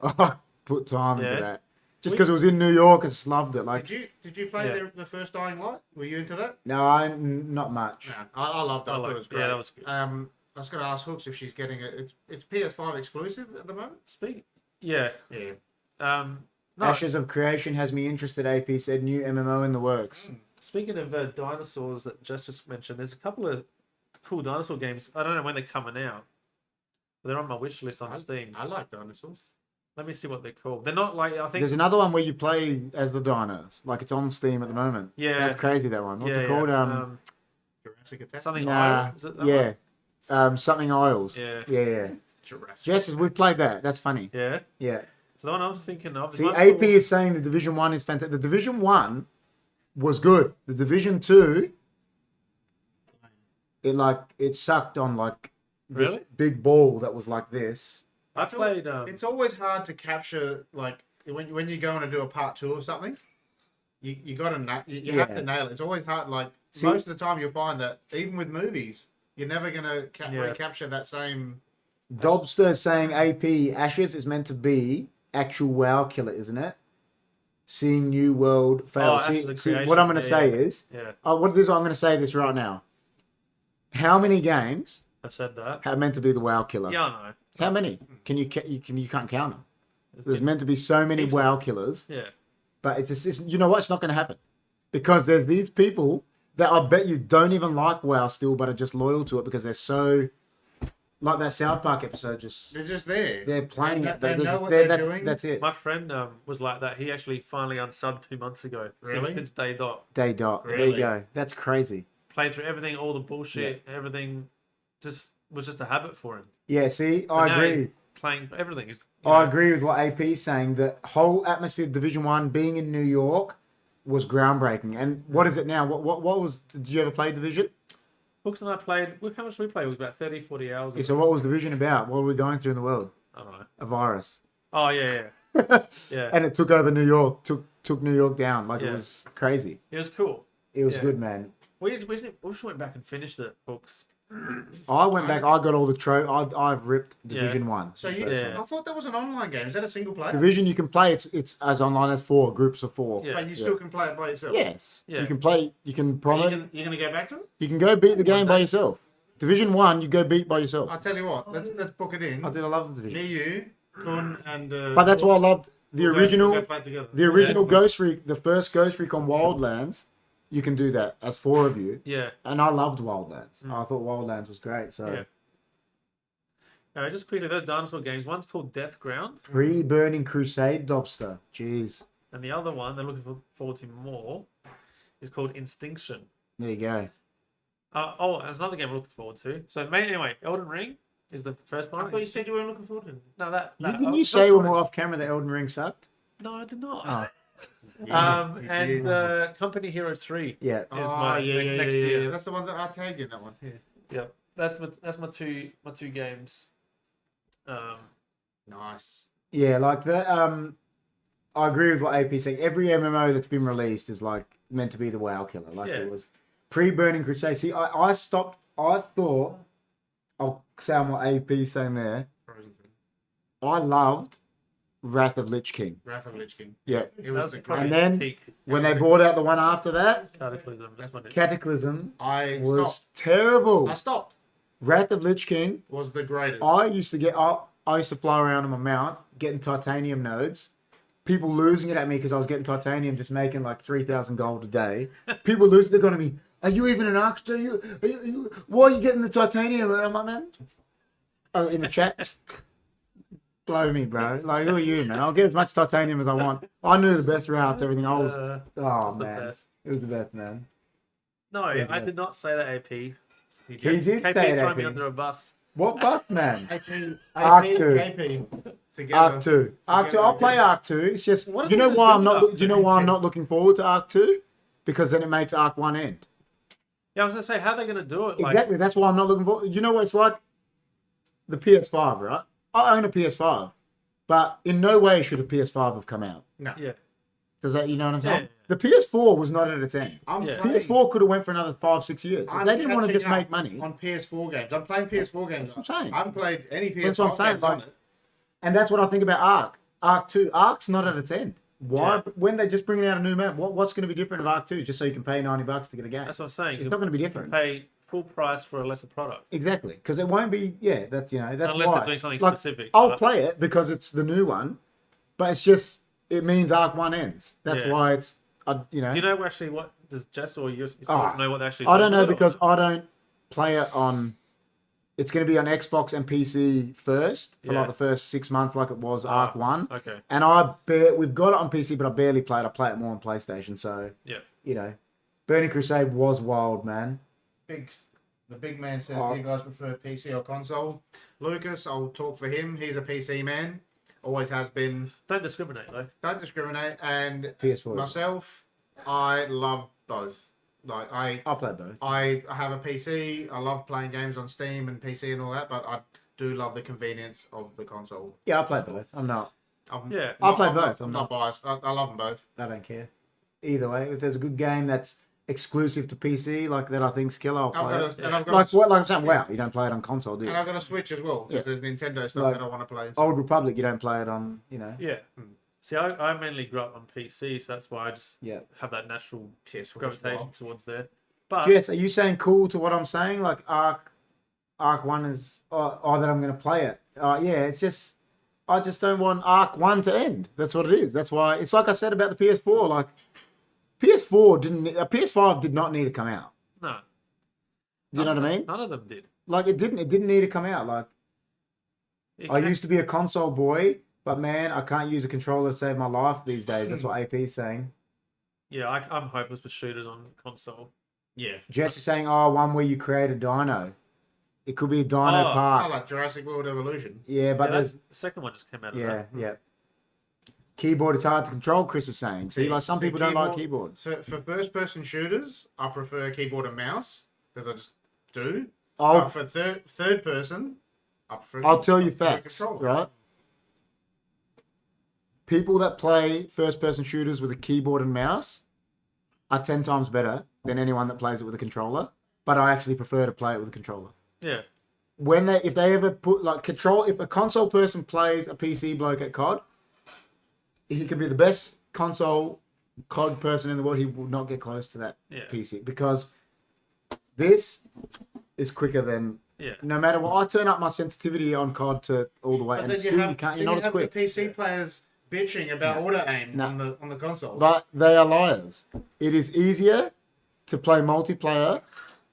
I put time Yeah. into that just because it was in New York. I just loved it. Like, Did you play Yeah. the first Dying Light? Were you into that? no, not much. No, I loved it. I thought it was great. Yeah, that was good. I was going to ask Hooks if she's getting it. It's PS5 exclusive at the moment. Yeah. Yeah. No, Ashes of Creation has me interested. AP said new MMO in the works. speaking of dinosaurs that just mentioned, there's a couple of cool dinosaur games. I don't know when they're coming out, but they're on my wish list on Steam. I like dinosaurs. Let me see what they're called. They're not like I think. There's another one where you play as the dinos. Like it's on Steam at the moment. Yeah. That's crazy. That one. What's yeah, it called? yeah. Jurassic Attack. Something Nah. Isle, is it that Yeah. one? Something Isles. Yeah. Yeah. Jurassic. Jess, we've played that. That's funny. Yeah. Yeah. So the one I was thinking of. See, AP is saying the Division 1 is fantastic. The Division 1 was good. The Division 2, it sucked on like this Really? big ball that was like this. I played. It's always hard to capture like when you're going to do a part 2 of something. You got to you have Yeah. to nail it. It's always hard. Like See- most of the time, you'll find that even with movies, you're never gonna Yeah. recapture that same. Dobster is saying AP Ashes is meant to be actual WoW killer, isn't it? Seeing new world fail. Ashes of See, Creation, what I'm going to yeah, say yeah. is, Yeah, I'm going to say this right now. How many games I've said that. are meant to be the WoW killer? Yeah, I know. How many? You can't count them. There's meant to be so many Heaps. WoW killers. Yeah. But it's you know what? It's not going to happen because there's these people that I bet you don't even like WoW still, but are just loyal to it because they're so like that South Park episode. Just They're just there. they're playing it. They They're know just what there. they're That's doing. that's it. My friend was like that. He actually finally unsubbed 2 months ago. Really? Since day dot. Day dot. There Really? you go. That's crazy. Played through everything, all the bullshit, everything. Was just a habit for him. Yeah. See, But I now agree. he's playing for everything. I agree with what AP's saying. The whole atmosphere of Division 1 being in New York was groundbreaking. And what is it now? What was... Did you ever play Division? Hooks and I played... How much did we play? It was about 30, 40 hours. Yeah, so what was Division about? What were we going through in the world? I don't know. A virus. Oh, yeah. Yeah. And it took over New York. Took New York down. Like, it Yeah. was crazy. It was cool. It was Yeah. good, man. We just went back and finished it, Hooks. I went back. I got all the I've ripped Division 1. So the you, first Yeah. one. I thought that was an online game. Is that a single player? Division you can play. It's as online as 4 groups of 4. Yeah. But you still can play it by yourself. Yes. Yeah. You can play. You can promote. You're gonna go back to it? You can go beat the game by yourself. Division 1, you go beat by yourself. I'll tell you what. Let's book it in. I love the Me, Division. you, Kun, and. But that's why I loved the we'll original. go play it together. The original Ghost Freak, the first Ghost Freak on Wildlands. You can do that as 4 of you, Yeah. and I loved Wildlands. I thought Wildlands was great. So Yeah. Just quickly, those dinosaur games. One's called Death Ground, pre-Burning Crusade, Dobster. Jeez, and the other one they're looking forward to more is called Instinction. there you go. There's another game we're looking forward to. So, anyway, Elden Ring is the first I one. thought you said you weren't looking forward to it. No, that. Didn't you say when we were off camera that Elden Ring sucked? No, I did not. Oh. You did. And Company Hero 3. Yeah. Is Oh, my next year. That's the one that I tagged you in that one. Yeah. Yep. That's my two games. Nice. Yeah, like that. I agree with what AP saying. Every MMO that's been released is like meant to be the WoW killer. Like Yeah. it was pre-Burning Crusade. See, I stopped. I thought. I'll sound what AP saying there. I loved Wrath of Lich King. Wrath of Lich King. Yeah. It That was was the probably And great. then- peak When they brought out the one after that, Cataclysm. That's my Cataclysm I was stopped. terrible. I stopped. Wrath of Lich King. Was the greatest. I used to fly around on my mount getting titanium nodes. People losing it at me because I was getting titanium, just making like 3,000 gold a day. People losing, they're going to me. Are you even an archer? Why are you getting the titanium? And I'm like, man. Oh, in the chat. Blow me, bro. Like, who are you, man? I'll get as much titanium as I want. I knew the best routes, everything. I was, oh, was the man. best. It was the best, man. No, Yes, I mate. did not say that, AP. He did KP say it, throw me AP. under a bus. What bus, man? AP, Arc AP, 2. KP. Together. Arc 2. Arc 2. I'll play Arc 2. It's just, What are you they know gonna why do I'm not, with Arc you know 2? why I'm not looking forward to Arc 2? Because then it makes Arc 1 end. Yeah, I was gonna say, how are they gonna do it? Like, Exactly. That's why I'm not looking forward. You know what it's like? The PS5, right? I own a PS5. But in no way should a PS5 have come out. No. yeah, Does that, you know what I'm saying? Yeah. The PS4 was not at its end. I'm Yeah. playing, PS4 could have went for another 5-6 years. If I'm they didn't want to catching just make up money. on PS4 games. I'm playing PS4 games. That's what I'm saying. I haven't played any PS4 That's what I'm saying, games on like- it. And that's what I think about Arc. Arc 2. Arc's not at its end. Why? Yeah. When they're just bringing out a new map, what's going to be different of Arc 2? Just so you can pay $90 to get a game. that's what I'm saying. It's You not going to be can different. pay full price for a lesser product, Exactly. Because it won't be, that's unless why. they're doing something Like, specific. I'll but- play it because it's the new one, but it's just, it means Arc 1 ends. That's Yeah. why it's, Do you know actually what does Jess or you Oh, know what they actually? I do don't know with it, or- because I don't play it on. It's going to be on Xbox and PC first for Yeah. like the first 6 months, like it was Arc 1. Okay. And we've got it on PC, but I barely play it. I play it more on PlayStation. So Yeah. Burning Crusade was wild, man. The big man says, Oh. do you guys prefer PC or console? Lucas, I'll talk for him. He's a PC man. Always has been. Don't discriminate though. Don't discriminate. And PS4. myself, I love both. Like I'll play both. I have a PC. I love playing games on Steam and PC and all that, but I do love the convenience of the console. Yeah, I'll play both. I'm not. Yeah. I'll play both. I'm I'm not biased. I love them both. I don't care. Either way, if there's a good game that's exclusive to PC, like that I think's killer, I'll play it. Like I'm saying, wow, you don't play it on console, do you? And I've got a Switch as well, because there's Nintendo stuff Like, that I want to play. Old Republic, you don't play it on, Yeah. See, I mainly grew up on PC, so that's why I just Yeah. have that natural PS4 as gravitation well. towards there. But Jess, are you saying cool to what I'm saying? Like Arc 1 is, that I'm going to play it. Yeah, it's just, I just don't want Arc 1 to end. That's what it is. That's why, it's like I said about the PS4, like, PS5 did not need to come out. no. Do you know what I mean? None of them did. Like it didn't need to come out. Like I used to be a console boy, but man, I can't use a controller to save my life these days. That's what AP is saying. Yeah, I'm hopeless with shooters on console. Yeah. Jess is saying, one where you create a dino. It could be a dino I park. like Jurassic World Evolution. Yeah, but there's the second one just came out of yeah, that. yeah. Keyboard is hard to control, Chris is saying. See, like some people don't like keyboards. For first-person shooters, I prefer keyboard and mouse because I just do. I'll For third person, I prefer. I'll tell you I prefer facts, controller. right? People that play first-person shooters with a keyboard and mouse are 10 times better than anyone that plays it with a controller. But I actually prefer to play it with a controller. Yeah. If they ever put like control, if a console person plays a PC bloke at COD, he can be the best console COD person in the world. He will not get close to that PC because this is quicker than. Yeah. No matter what, I turn up my sensitivity on COD to all the way, But and then still you're not as quick. The PC players bitching about auto aim on the console. But they are liars. It is easier to play multiplayer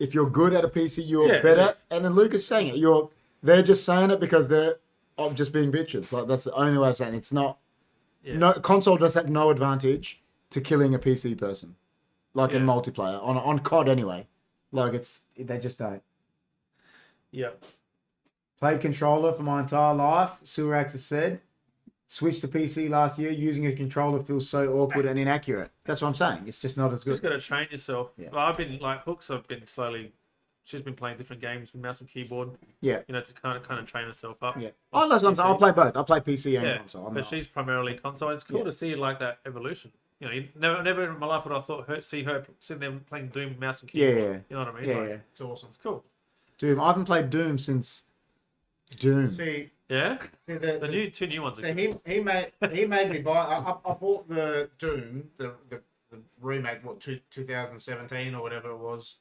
if you're good at a PC. You're better. And then Luke is saying it. They're just saying it because they're just being bitches. Like that's the only way of saying it. It's not. Yeah. No console does have no advantage to killing a PC person, like in multiplayer on COD anyway. Like they just don't. Yeah. Played controller for my entire life. Surax has said. Switched to PC last year. Using a controller feels so awkward and inaccurate. That's what I'm saying. It's just not as good. Just got to train yourself. Yeah. Well, I've been like Hooks. I've been slowly. She's been playing different games with mouse and keyboard. Yeah. You know, to kind of train herself up. Yeah. Oh, that's what I'm saying. I'll play both. I'll play PC and console. But she's primarily console. It's cool to see like that evolution. You know, never in my life would I thought see her sitting there playing Doom with mouse and keyboard. Yeah. You know what I mean? Yeah. Like, it's awesome. It's cool. Doom. I haven't played Doom since Doom. See, Yeah. the two new ones. So he made me buy. I bought the Doom, the remake, 2017 or whatever it was.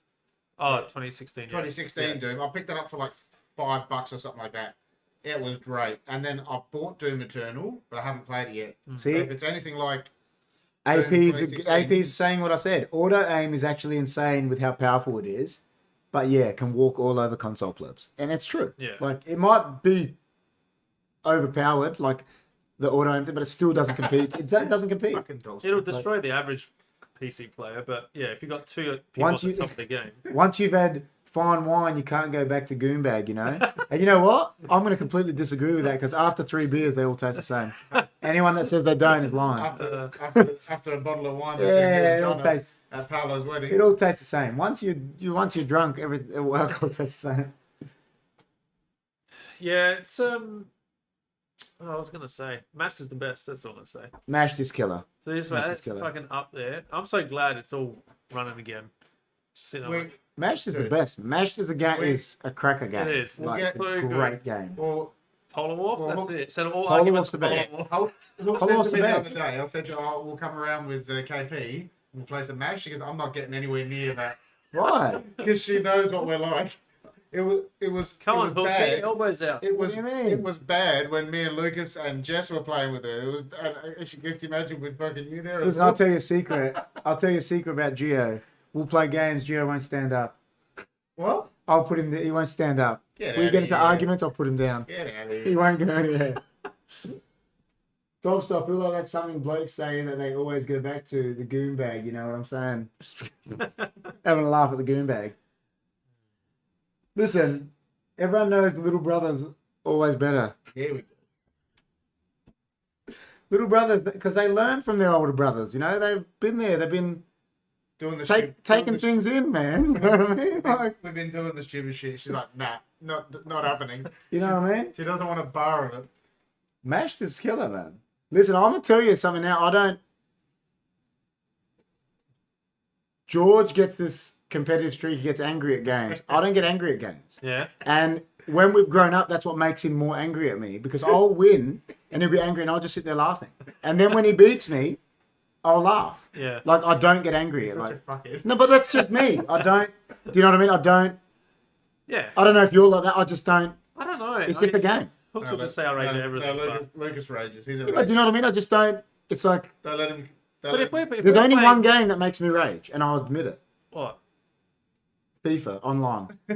Oh, 2016. 2016 Doom. I picked it up for like $5 or something like that. It was great. And then I bought Doom Eternal, but I haven't played it yet. See, so if it's anything like AP's saying what I said. Auto aim is actually insane with how powerful it is, but can walk all over console plebs, and it's true. Yeah. Like it might be overpowered, like the auto aim thing, but it still doesn't compete. It doesn't compete. It'll destroy the average PC player, but if you've got two people at the top of the game. Once you've had fine wine, you can't go back to Goombag, you know? And you know what? I'm going to completely disagree with that because after 3 beers, they all taste the same. Anyone that says they don't is lying. After a bottle of wine, it all tastes at Paolo's wedding. It all tastes the same. Once you're drunk, alcohol tastes the same. Yeah, it's I was gonna say, Mashed is the best. That's all I'm gonna say. Mashed is killer. So it's fucking up there. I'm so glad it's all running again. Mashed is the best. Mashed is a cracker game. It is. Like a great game. Or Polar Wolf. That's it. So all Polar arguments Wolf's the best. Polar Wolf's the best. The other day, I said, we'll come around with KP and we'll play some Mash. She goes, I'm not getting anywhere near that. Why? Because she knows what we're like. It was Come on, Hook, get your elbows out. It was What do you mean? It was bad when me and Lucas and Jess were playing with her. It was bad. Can you imagine with fucking you there? Listen, I'll tell you a secret. I'll tell you a secret about Gio. We'll play games. Gio won't stand up. What? I'll put him. He won't stand up. Get We out get of into here. arguments. I'll put him down. Get out of here. He won't go anywhere. Dog stuff. I feel like that's something blokes say that they always go back to the goon bag. You know what I'm saying? Having a laugh at the goon bag. Listen, everyone knows the little brother's always better. Here we go. Little brothers, because they learn from their older brothers. You know, they've been there. They've been Doing the taking things in, man. You know what I mean? Like, We've been doing the stupid shit. She's like, nah, not happening. you know what I mean? She doesn't want a bar of it. Mashed is killer, man. Listen, I'm gonna tell you something now. George gets this competitive streak. He gets angry at games. I don't get angry at games. Yeah. And when we've grown up, that's what makes him more angry at me because I'll win and he'll be angry and I'll just sit there laughing. And then when he beats me, I'll laugh. Yeah. Like I don't get angry. Such Like a fuckhead. no, but that's just me. I don't. Do you know what I mean? I don't. Yeah. I don't know if you're like that. I just don't. I don't know. It's just a game. Hooks will just say I rage at everything. No, Lucas rages. He's a Do rage. you know what I mean? I just don't. It's like Don't let him. But if there's only one game that makes me rage, and I'll admit it. What? FIFA online. Oh,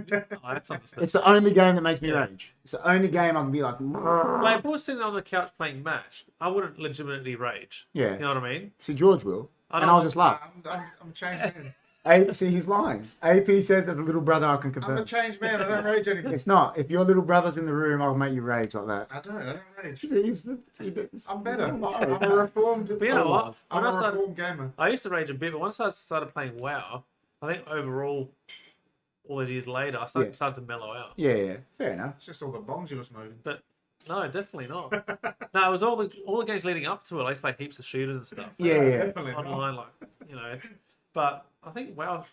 that's understandable. It's the only game that makes me Yeah. rage. It's the only game I can be like, Like, if I was sitting on the couch playing MASH, I wouldn't legitimately rage. yeah. You know what I mean? See, George will, I and don't- I'll just laugh. I'm a changed man. See, he's lying. AP says as a little brother, I can I'm a confirm. changed man. I don't rage anymore. It's not. If your little brother's in the room, I'll make you rage like that. I don't rage. I'm I'm better. I'm a reformed. But you know what? I'm When I a started, reformed gamer. I used to rage a bit, but once I started playing WoW, I think overall, all those years later, I started to mellow out. Yeah, fair enough. It's just all the bombs you were smoking. But no, definitely not. No, it was all the games leading up to it. I used to play heaps of shooters and stuff. Yeah. Definitely not. Online, like, you know. But I think WoW.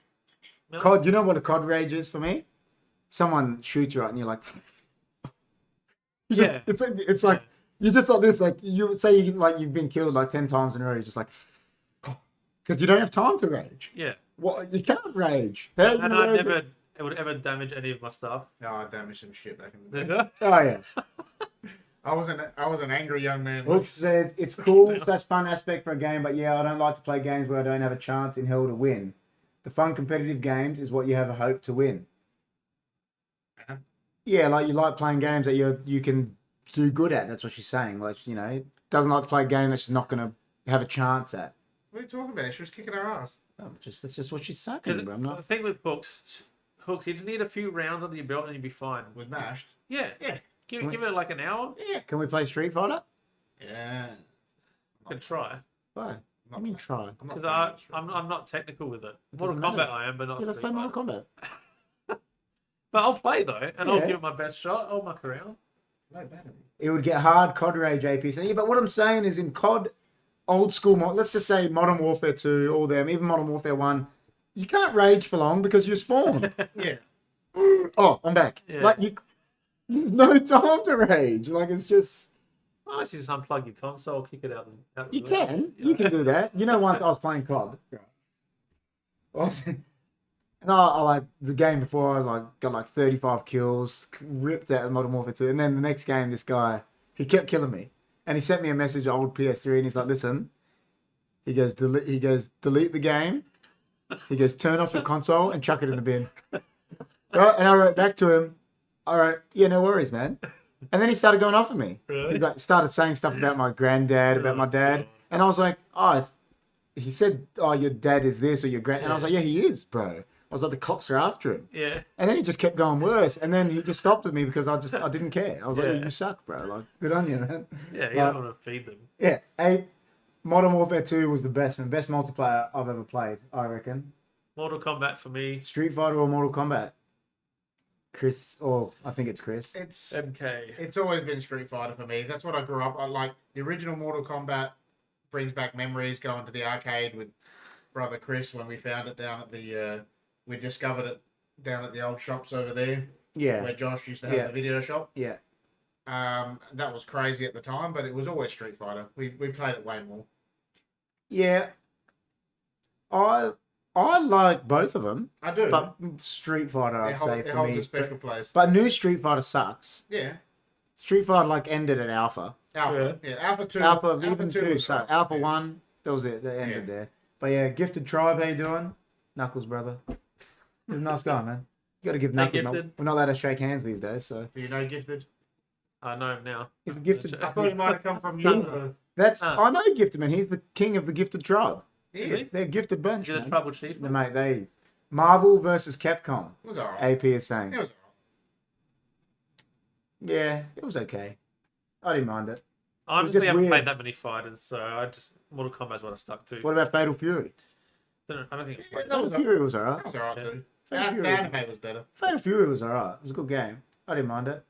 COD, you know what a COD rage is for me? Someone shoots you out and you're like, Yeah. It's like you just like this, like you say you've been killed like 10 times in a row. You're just like, because you don't have time to rage. Yeah. What you can't rage. How you And I rage? never it would ever damage any of my stuff. No, I damaged some shit back in the day. Yeah. Oh yeah. I was an angry young man. Hooks says it's cool, such fun aspect for a game, but yeah, I don't like to play games where I don't have a chance in hell to win. The fun competitive games is what you have a hope to win. Uh-huh. Yeah, like you like playing games that you can do good at. That's what she's saying. Like, you know, doesn't like to play a game that she's not going to have a chance at. What are you talking about? She was kicking our ass. Oh, that's just what she's saying. Because Bro. I'm the not. thing with hooks, you just need a few rounds under your belt and you'll be fine. With mashed. Yeah. Yeah. Give it like an hour. Yeah. Can we play Street Fighter? Yeah. You can try. Why? I mean, try. Because I'm not technical with it. Mortal doesn't Kombat matter. I am, but not Yeah, let's Street play Mortal Fighter. Kombat. But I'll play though, and I'll Yeah. give it my best shot. I'll muck around. No battery. It would get hard COD rage, AP. So, yeah, but what I'm saying is in COD, old school, let's just say Modern Warfare 2, all them, even Modern Warfare 1, you can't rage for long because you spawn. Yeah. Oh, I'm back. Yeah. Like, there's no time to rage. Like, it's just, Why don't you just unplug your console, kick it out the you door, can. you You can do that. You know, once I was playing COD. And I like the game before, I got like 35 kills, ripped out of Modern Warfare 2. And then the next game, this guy, he kept killing me. And he sent me a message, old PS3, and he's like, listen, he goes, delete the game. He goes, turn off your console and chuck it in the bin. Right? And I wrote back to him, all right, yeah, no worries, man. And then he started going off at me. Really? He started saying stuff about my granddad, about my dad. And I was like, he said, oh, your dad is this or your grand. And I was like, yeah, he is, bro. I was like, the cops are after him. Yeah. And then he just kept going worse. And then he just stopped with me because I didn't care. I was like, Yeah. you suck, bro. Like, good on you, man. Yeah, you don't want to feed them. Yeah, Modern Warfare 2 was the best, man. Best multiplayer I've ever played, I reckon. Mortal Kombat for me. Street Fighter or Mortal Kombat? Chris, or I think it's Chris. It's MK. it's always been Street Fighter for me. That's what I grew up. I like the original Mortal Kombat. Brings back memories going to the arcade with brother Chris when we found it down at the. We discovered it down at the old shops over there Yeah, where Josh used to have Yeah. the video shop. yeah. That was crazy at the time, but it was always Street Fighter. We played it way more. Yeah. I like both of them, I do. but Street Fighter, I'd say, it for holds me. a special place. But new Street Fighter sucks. Yeah. Street Fighter, like, ended at Alpha. Alpha. Yeah. Alpha 2. Alpha, even 2 was sucked. right. Alpha Yeah. 1, that was it. That ended Yeah. there. But yeah, Gifted Tribe, how you doing? Knuckles, brother. He's a nice guy, man. You got to give Hey, Knuckles. Gifted. We're not allowed to shake hands these days, so. Do you know Gifted? I know him now. He's a gifted. I thought he might have come from King. you. That's Ah. I know Gifted, man. He's the king of the Gifted Tribe. Yeah. They're a gifted bunch, Is it a man. Tribal Chief? Mate, Marvel versus Capcom. It was alright. AP is saying. It was Yeah, it was okay. I didn't mind it. Honestly, just I haven't weird. played that many fighters, so Mortal Kombat's what I stuck to. What about Fatal Fury? I don't think I've alright. played That Fatal was Fury was alright. That was alright Yeah. too. Fatal The Fury. anime was better. Fatal Fury was alright. It was a good game. I didn't mind it.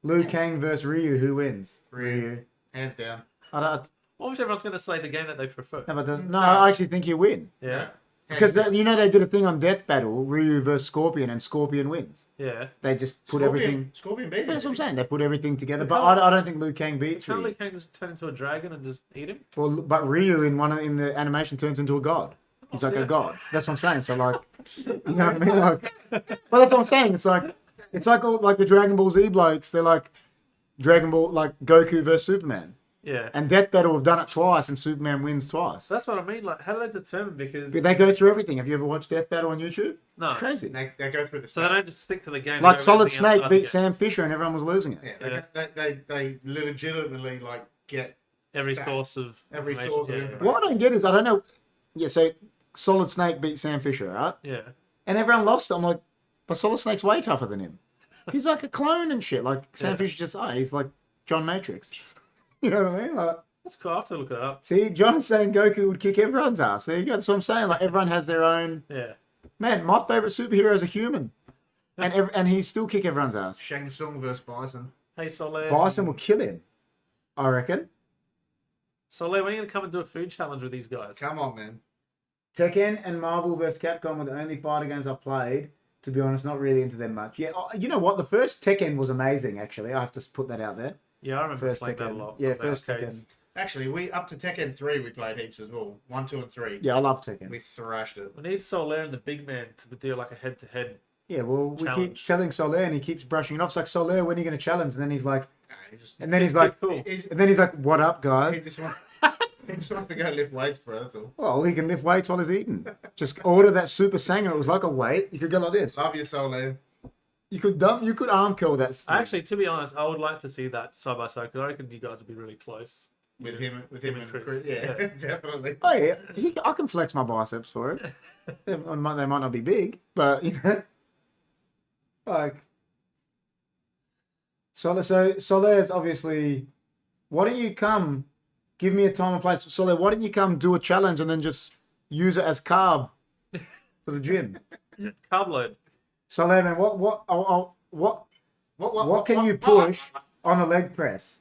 Liu Kang versus Ryu. Who wins? Ryu. Hands down. I don't. What was everyone's going to say the game that they prefer? No, but no, I actually think you win Yeah, Hands because down. you know they did a thing on Death Battle, Ryu versus Scorpion, and Scorpion wins. yeah. They just put everything. Scorpion beat him. That's what I'm saying. They put everything together, But but I don't think Liu Kang beats Can't Ryu. Liu Kang just turn into a dragon and just eat him? Well, but Ryu in the animation turns into a god. He's like a god. That's what I'm saying. So like, you know what I mean? Like, well, that's what I'm saying. It's like all like the Dragon Ball Z blokes. They're like Dragon Ball, like Goku versus Superman. Yeah. And Death Battle have done it twice, and Superman wins twice. That's what I mean. Like, how do they determine? Because They go through everything. Have you ever watched Death Battle on YouTube? no, It's crazy. They go through the so they stats. don't just stick to the game. Like they go Solid everything Snake outside the beat game. Sam Fisher, and everyone was losing it. Yeah, they legitimately like get Every stats. source of Every information, source of yeah. information. What I don't get is I don't know. Yeah, so Solid Snake beat Sam Fisher, right? Yeah. And everyone lost. I'm like, but Solid Snake's way tougher than him. He's like a clone and shit. Like Sam Yeah. Fisher just, he's like John Matrix. You know what I mean? Like, That's cool. I have to look it up. see, John's saying Goku would kick everyone's ass. There you go. That's what I'm saying. Like everyone has their own. Yeah. Man, my favorite superhero is a human, and he still kick everyone's ass. Shang Tsung versus Bison. Hey, Soler. Bison will kill him, I reckon. Soler, when are you going to come and do a food challenge with these guys? Come on, man. Tekken and Marvel vs. Capcom were the only fighter games I played. To be honest, not really into them much. Yeah, you know what? The first Tekken was amazing, actually. I have to put that out there. Yeah, I remember First playing that a Tekken. lot. Yeah, on the first arcades. Tekken. Actually, we up to Tekken 3 we played heaps as well. 1, 2, and 3. Yeah, I love Tekken. We thrashed it. We need Soler and the big man to do like a head-to-head. Yeah, well, we keep Challenge. telling Soler and he keeps brushing it off. It's like, Soler, when are you going to challenge? And then he's like, Cool. what up, He guys? just wants to go lift weights, bro. That's all. Well, he can lift weights while he's eating. Just order that Super Sanger. It was like a weight. You could go like this. Love your soul, man. You could arm curl that. Actually, to be honest, I would like to see that side by side because I reckon you guys would be really close. With him and Chris. Chris. Yeah, Yeah. definitely. Oh yeah, I can flex my biceps for it. They might not be big, but you know, like Soler's obviously. Why don't you come? Give me a time and place, Soler. Why don't you come do a challenge and then just use it as carb for the gym? Carb load. Soler, man, what can you push on a leg press?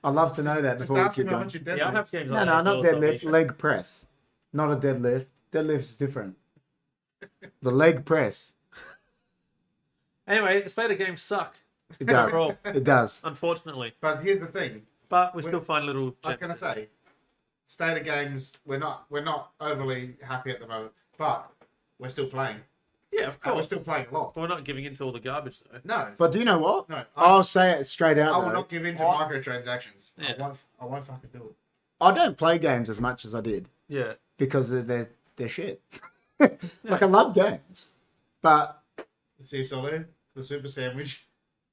I'd love to know that Just before we ask keep him how going. much you Yeah, I have deadlift. games No, like no, that not as well, deadlift. so- Leg press, not a deadlift. Deadlift is different. The leg press. Anyway, the state of games suck. It does. Overall, It does. unfortunately. But here's the thing. But we still find little. I was gems. going to say, state of games, we're not overly happy at the moment, but we're still playing. Yeah, of And we're course. still playing a lot. But we're not giving into all the garbage though. No, But do you know what? no. I'll say it straight out. I will though. not give in to I- microtransactions. Yeah. I won't fucking do it. I don't play games as much as I did Yeah. because they're shit. Like I love games, but See, Solu, the super sandwich.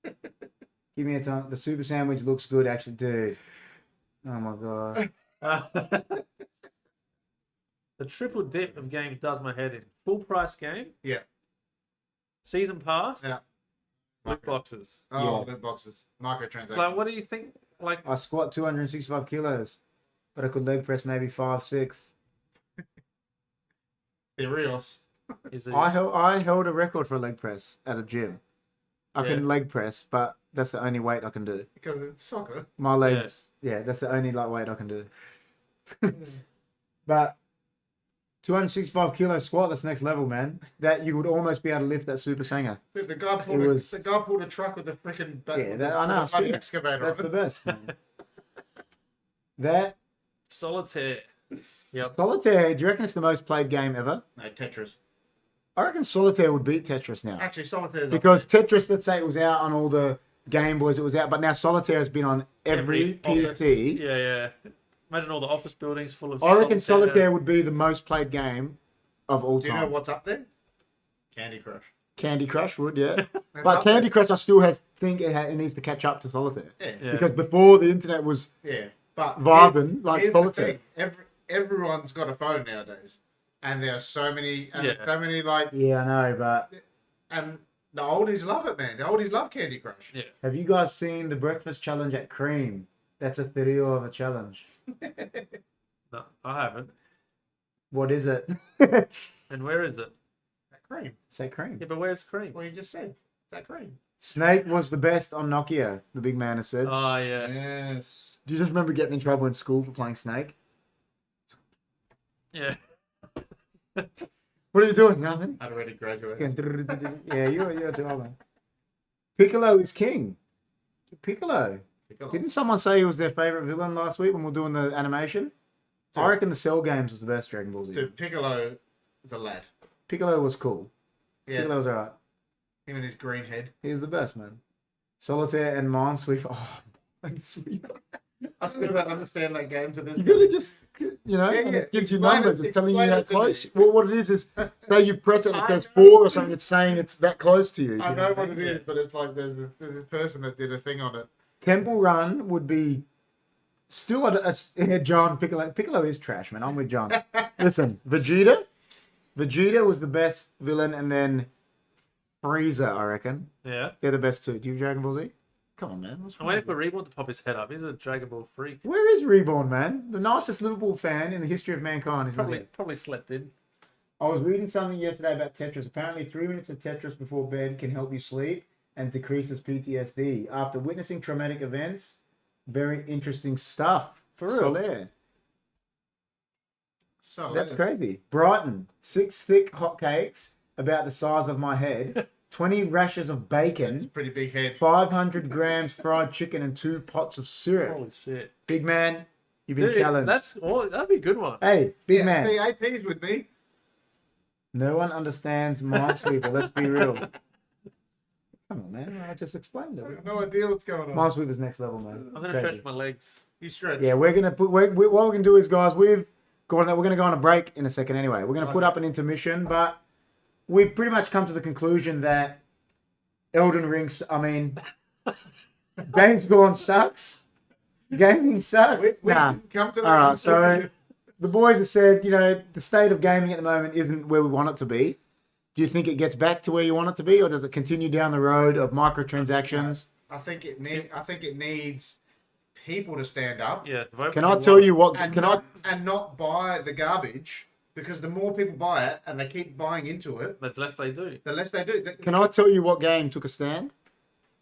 give me a time. The super sandwich looks good, actually, dude. Oh my god. The triple dip of games does my head in. Full price game. Yeah. Season pass. Yeah. Loot boxes. Oh, Yeah. loot boxes. Microtransactions. Like, what do you think? Like, I squat 265 kilos, but I could leg press maybe 5, 6. Serious. is it? I held a record for a leg press at a gym. I Yeah. can leg press, but that's the only weight I can do. Because it's soccer. My legs, yeah, that's the only light weight I can do. But 265 kilo squat, that's next level, man. That you would almost be able to lift that super sanger. The guy pulled a truck with a freaking I know, I've seen it. excavator That's on the it. best. Man. That Solitaire. Yep. Solitaire, do you reckon it's the most played game ever? No, Tetris. I reckon Solitaire would beat Tetris now. Actually, Solitaire. Because Tetris, let's say it was out on all the Game Boys, it was out, but now Solitaire has been on every office. PC. Yeah, yeah. Imagine all the office buildings full of. I reckon Solitaire would be the most played game of all Do you know time. what's up there? Candy Crush. Candy Crush would, yeah. That's But up Candy Crush, I still think it needs to catch up to Solitaire. there. Yeah. Because before the internet was Yeah. But vibing like here's the Solitaire. thing. Everyone's got a phone nowadays, and there are so many, like, Yeah, I know, but and the oldies love it, man. The oldies love Candy Crush. Yeah. have you guys seen the breakfast challenge at Cream? That's a video of a challenge. No, I haven't. What is it? And where is it? That cream. Say Cream. Yeah, but where's Cream? Well, you just said that cream. Snake was the best on Nokia, the big man has said. Oh yeah. Yes. Do you just remember getting in trouble in school for playing Snake? Yeah. What are you doing? Nothing. I'd already graduated. Yeah, you're too old, man. Piccolo is king. Piccolo. Didn't someone say he was their favorite villain last week when we were doing the animation? I Dude. reckon the Cell games was the best Dragon Ball Z. Dude, Piccolo is a lad. Piccolo was cool. Yeah. Piccolo was alright. Him and his green head. He was the best, man. Solitaire and Minesweeper. Oh, and sweeper. I still don't understand that game to this You day. gotta just, Yeah, and yeah. it gives you Explain numbers. it- It's telling you explain how it to me. close. Well, what it is say you press it and it I says know. 4 or something. It's saying it's that close to you. I you know what what it is, but it's like there's a person that did a thing on it. Temple Run would be still John Piccolo. Piccolo is trash, man. I'm with John. Listen, Vegeta was the best villain, and then Frieza, I reckon. Yeah. They're the best two. Do you Dragon Ball Z? Come on, man. What's I'm wrong waiting with for Reborn to pop his head up. He's a Dragon Ball freak. you? Where is Reborn, man? The nicest Liverpool fan in the history of mankind is not here. Probably slept in. I was reading something yesterday about Tetris. Apparently, 3 minutes of Tetris before bed can help you sleep and decreases PTSD. After witnessing traumatic events, very interesting stuff. For Still real? there. So That's crazy. Brighton, 6 thick hotcakes about the size of my head, 20 rashers of It's a bacon, pretty big head. 500 grams fried chicken, and 2 pots of syrup. Holy shit. Big man, you've been Dude, challenged. that'd be a good one. Hey, big Yeah, man. see, AP's with me. No one understands Minesweeper. Let's be real. Come on, man. I just explained I it. have no idea what's going on. Minesweeper's next level, man. I'm gonna Crazy. stretch my legs. You stretch. Yeah, we're gonna put. What we're gonna do is, guys, we're gonna go on a break in a second. Anyway, we're gonna put up an intermission, but we've pretty much come to the conclusion that Elden Ring's. I mean, Days Gone sucks. Gaming sucks. We Nah. didn't come to that. All right, so the boys have said, the state of gaming at the moment isn't where we want it to be. Do you think it gets back to where you want it to be, or does it continue down the road of microtransactions? I think it needs people to stand up Yeah. Vote Can for I the tell one. you what? and not buy the garbage, because the more people buy it and they keep buying into it, The less they do. the less they do. Can I tell you what game took a stand?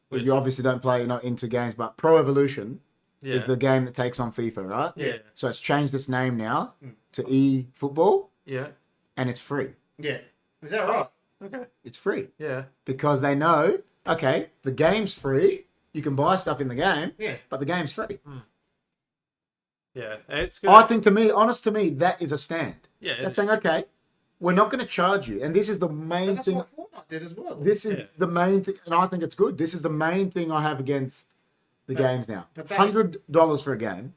Well, you obviously don't play, you're not into games, but Pro Evolution Yeah. is the game that takes on FIFA, right? Yeah. So it's changed its name now to eFootball, Yeah. and it's free. Yeah, is that right? Okay. It's free Yeah. because they know, okay, the game's free. You can buy stuff in the game, Yeah. but the game's free. Yeah. It's good. I think, honest to me, that is a stand. Yeah. That's saying, okay, we're not going to charge you, and this is the But main that's thing. what Fortnite did as well. This is Yeah. the main thing, and I think it's good. This is the main thing I have against the games now. but they- $100 for a game,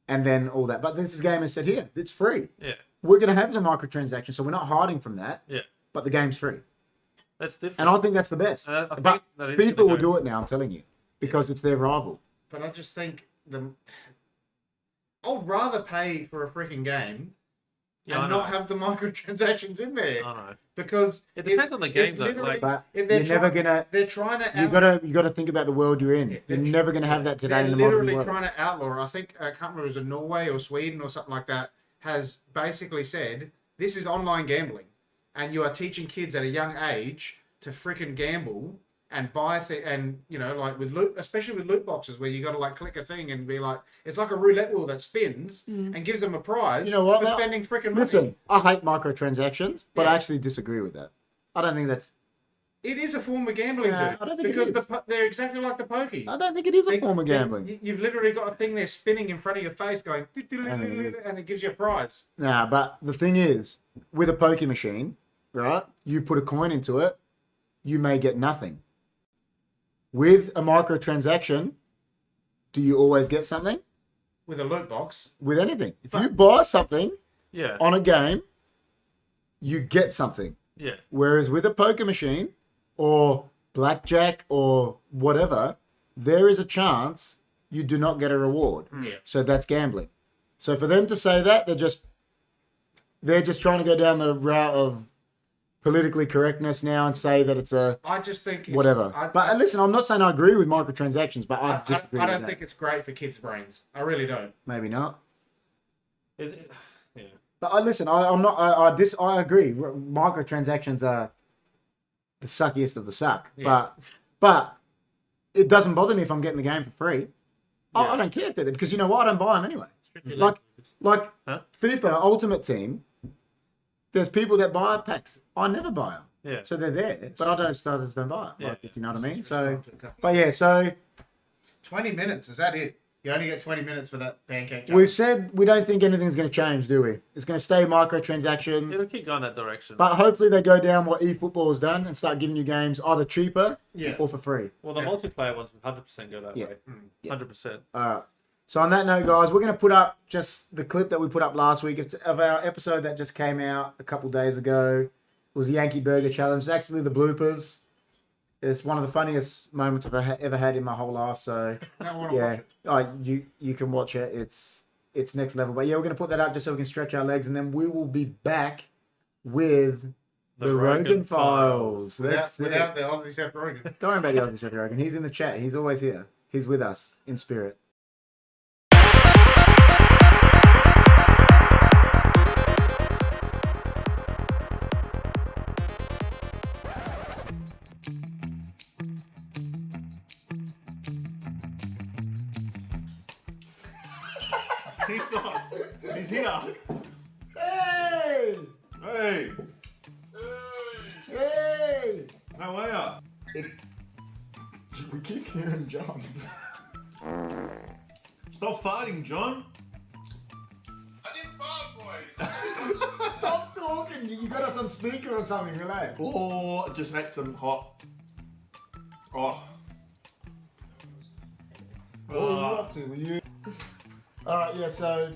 and then all that. But this game has said here, it's free. Yeah. We're going to have the microtransactions, so we're not hiding from that. Yeah. But the game's free, That's different. and I think that's the best. I think But that is FIFA gonna will go- do it now. I'm telling you, because it's their rival. But I just think I would rather pay for a freaking game Yeah, I and know. not have the microtransactions in there, I know. because It depends it's- on the game, it's though, literally- like- But they're you're never trying- gonna. They're trying to. You gotta think about the world you're in. You're never gonna have that today They're in the modern literally world. trying to outlaw. I think I can't remember, it was in Norway or Sweden or something like that. Has basically said this is online gambling, and you are teaching kids at a young age to freaking gamble and buy and like with loot, especially with loot boxes where you got to like click a thing and be like, it's like a roulette wheel that spins and gives them a prize. You know what, for now- spending freaking money. Listen, I hate microtransactions, but I Yeah. actually disagree with that. I don't think that's. It is a form of gambling, Nah, dude. I don't think it because is. they're exactly like the pokies. I don't think it is a form of gambling. You've literally got a thing there spinning in front of your face going, and it gives you a prize. Nah, but the thing is, with a pokie machine, right? You put a coin into it, you may get nothing. With a microtransaction, do you always get something? With a loot box. With anything. If you buy something Yeah. on a game, you get something. Yeah. Whereas with a poker machine or blackjack or whatever, there is a chance you do not get a reward. Yeah. So that's gambling. So for them to say that, they're just trying to go down the route of politically correctness now and say that it's a I just think it's, whatever. But listen, I'm not saying I agree with microtransactions, but I disagree I with don't that. think it's great for kids' brains. I really don't. Maybe not. Is it? Yeah. But I'm not. I agree. Microtransactions are the suckiest of the suck. Yeah. But it doesn't bother me if I'm getting the game for free. Yeah. I don't care if they're there because you know what? I don't buy them anyway. Strictly Like legal. Huh? FIFA Ultimate Team. There's people that buy packs. I never buy them. Yeah. So they're there, but I just don't buy them. Yeah. Like, you know what I mean? So, but yeah. So 20 minutes, is that it? You only get 20 minutes for that pancake jump. We've said we don't think anything's going to change, do we? It's going to stay microtransactions. It'll keep going that direction. But hopefully they go down what eFootball has done and start giving you games either cheaper or for free. Well, the multiplayer ones will 100% go that way. 100%. All right. So on that note, guys, we're going to put up just the clip that we put up last week of our episode that just came out a couple days ago. It was the Yankee Burger Challenge. It's actually the bloopers. It's one of the funniest moments I've ever had in my whole life. So you can watch it. It's next level. But yeah, we're going to put that up just so we can stretch our legs, and then we will be back with the ROGEN Files. Without the Aussie Seth Rogen. Don't worry about the Aussie Seth Rogen. He's in the chat. He's always here. He's with us in spirit. He's not. He's here. Hey! Hey. Hey! How are ya? We keep hearing John. Stop farting, John. I didn't fart, boys. Stop talking. You got us on speaker or something, relax. Oh, just had some hot. Oh. What were you up to? Were you... Alright, yeah, so...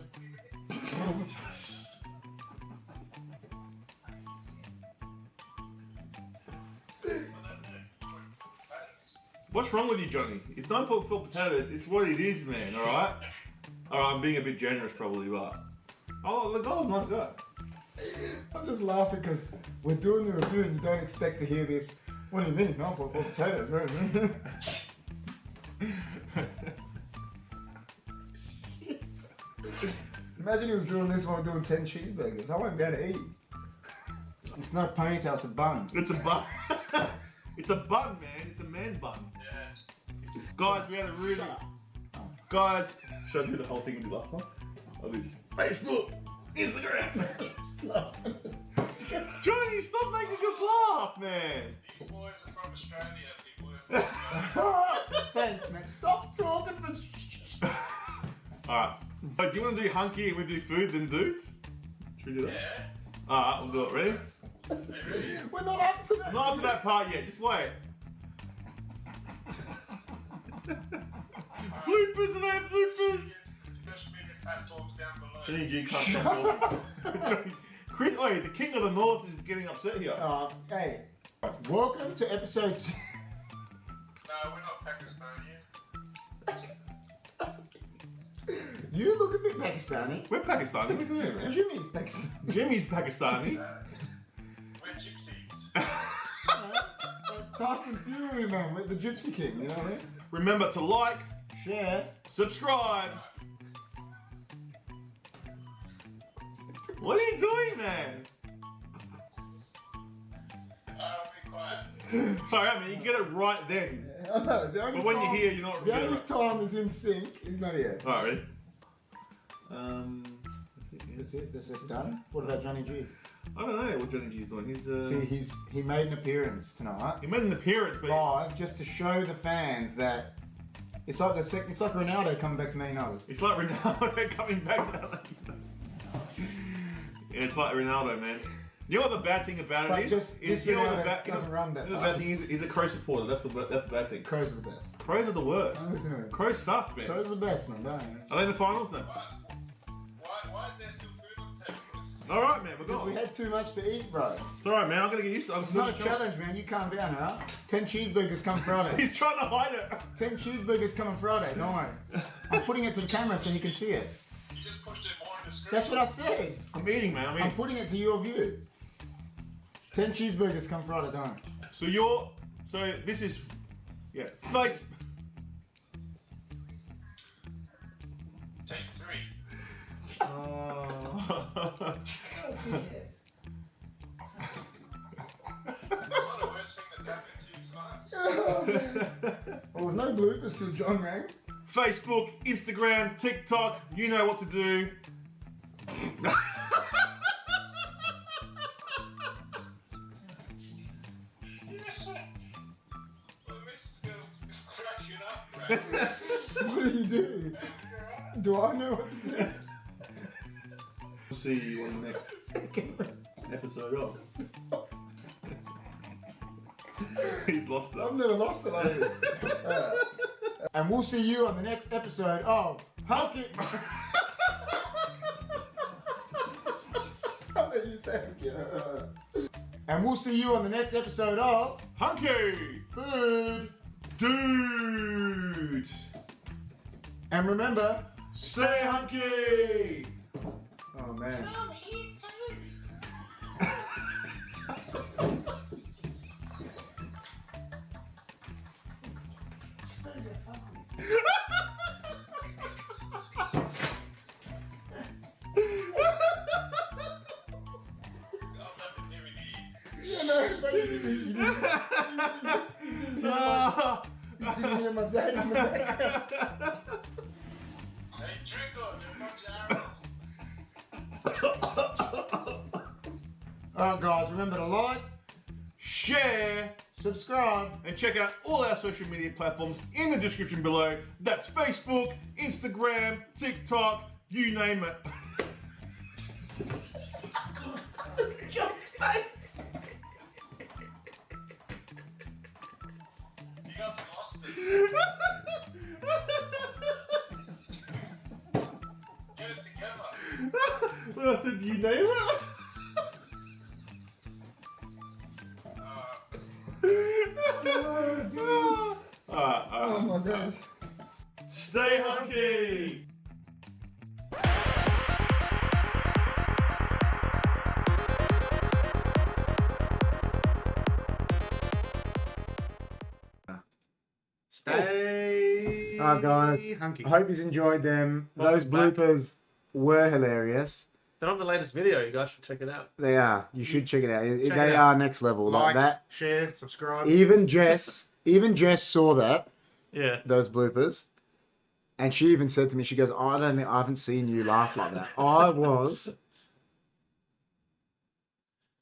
What's wrong with you, Johnny? It's not for potatoes. It's what it is, man. All right. All right. I'm being a bit generous, probably, but the guy was a nice guy. I'm just laughing because we're doing the review and you don't expect to hear this. What do you mean? No, for potatoes, right? Imagine he was doing this while doing 10 cheeseburgers. I won't be able to eat. It's not a ponytail, it's a bun. It's a bun. It's a bun, man. It's a man bun. Yeah. Guys, we had a really... Guys... Should I do the whole thing with the last one? I'll do Facebook, Instagram. Johnny, stop making us laugh, man. You boys are from Australia. You boys are from Thanks, man. Stop talking for... Alright. But do you want to do hunky and we do food, then dudes? Should we do that? Yeah. Alright, we'll do it. Ready? We're not up to that. Not up to that part yet, just wait. Bloopers and I have bloopers! Just minute fat talks down below. Johnny G can't stop talking. Chris, oi, the King of the North is getting upset here. Hey, welcome to episode... No, we're not Pakistani. You look a bit Pakistani. We're Pakistani, what are you doing, man? Jimmy's Pakistani. Jimmy's Pakistani. We're gypsies. Tyson Fury, man, with the Gypsy King, you know what I mean? Remember to like, Share. subscribe. What are you doing, man? Be quiet. Alright, man, you get it right then. I know, the only But when time, you're here, you're not the only really. time he's in sync is not here. Alright, ready? That's it. That's just done. What about Johnny G? I don't know what Johnny G's doing. See, he made an appearance tonight He made an appearance, but live just to show the fans that it's like it's like Ronaldo coming back to Man United. it's like Ronaldo coming back to LA. Yeah, it's like Ronaldo, man. You know what the bad thing about But it is? just this you know what Ronaldo the bad, doesn't run that you know the bad fast. thing is, he's a Crow supporter. That's the bad thing. Crows are the best. Crows are the worst. Listen to him. Crows suck, man. Crows are the best, man. Don't Are they in the finals now? Why is there still food on the table? All right, man. We're Because we going. had too much to eat, bro. It's all right, man. I'm gonna get used to it. It's not a challenge, man. You calm down, huh? 10 cheeseburgers come Friday. He's trying to hide it. 10 cheeseburgers coming Friday. Don't worry. I'm putting it to the camera so you can see it. You just pushed it more in the screen. That's what I said. I'm eating, man. I'm putting it to your view. 10 cheeseburgers come Friday, don't worry. So this is, yeah. Like, Take 3. What the worst thing that's happened to you tonight? Well, with no bloopers till John rang. Facebook, Instagram, TikTok. You know what to do. Well, this is cracking up, right? What do you do? Do I know what to do? We'll see you on the next episode of. He's lost I've that. never lost it like this. And we'll see you on the next episode of Hunky. I'll let you say it again. And we'll see you on the next episode of Hunky Food. Dudes. And remember, Stay hunky. oh man. I'm here too. You know, but you didn't hear my dad in the background. Hey, Trickle, you Alright guys, remember to like, Share subscribe, and check out all our social media platforms in the description below. That's Facebook, Instagram, TikTok, you name it. John's face. guys lost it. Get it together. I said, you name it. Oh my goodness. Stay hunky. Stay. Alright guys, Hunky. I hope you enjoyed them. Those Welcome back. bloopers were hilarious. They're on the latest video. You guys should check it out. They are. You should check it out. Check They it are out. next level. Like, Like that. share, subscribe. Even Jess saw that, Yeah. those bloopers. And she even said to me, she goes, I haven't seen you laugh like that. I was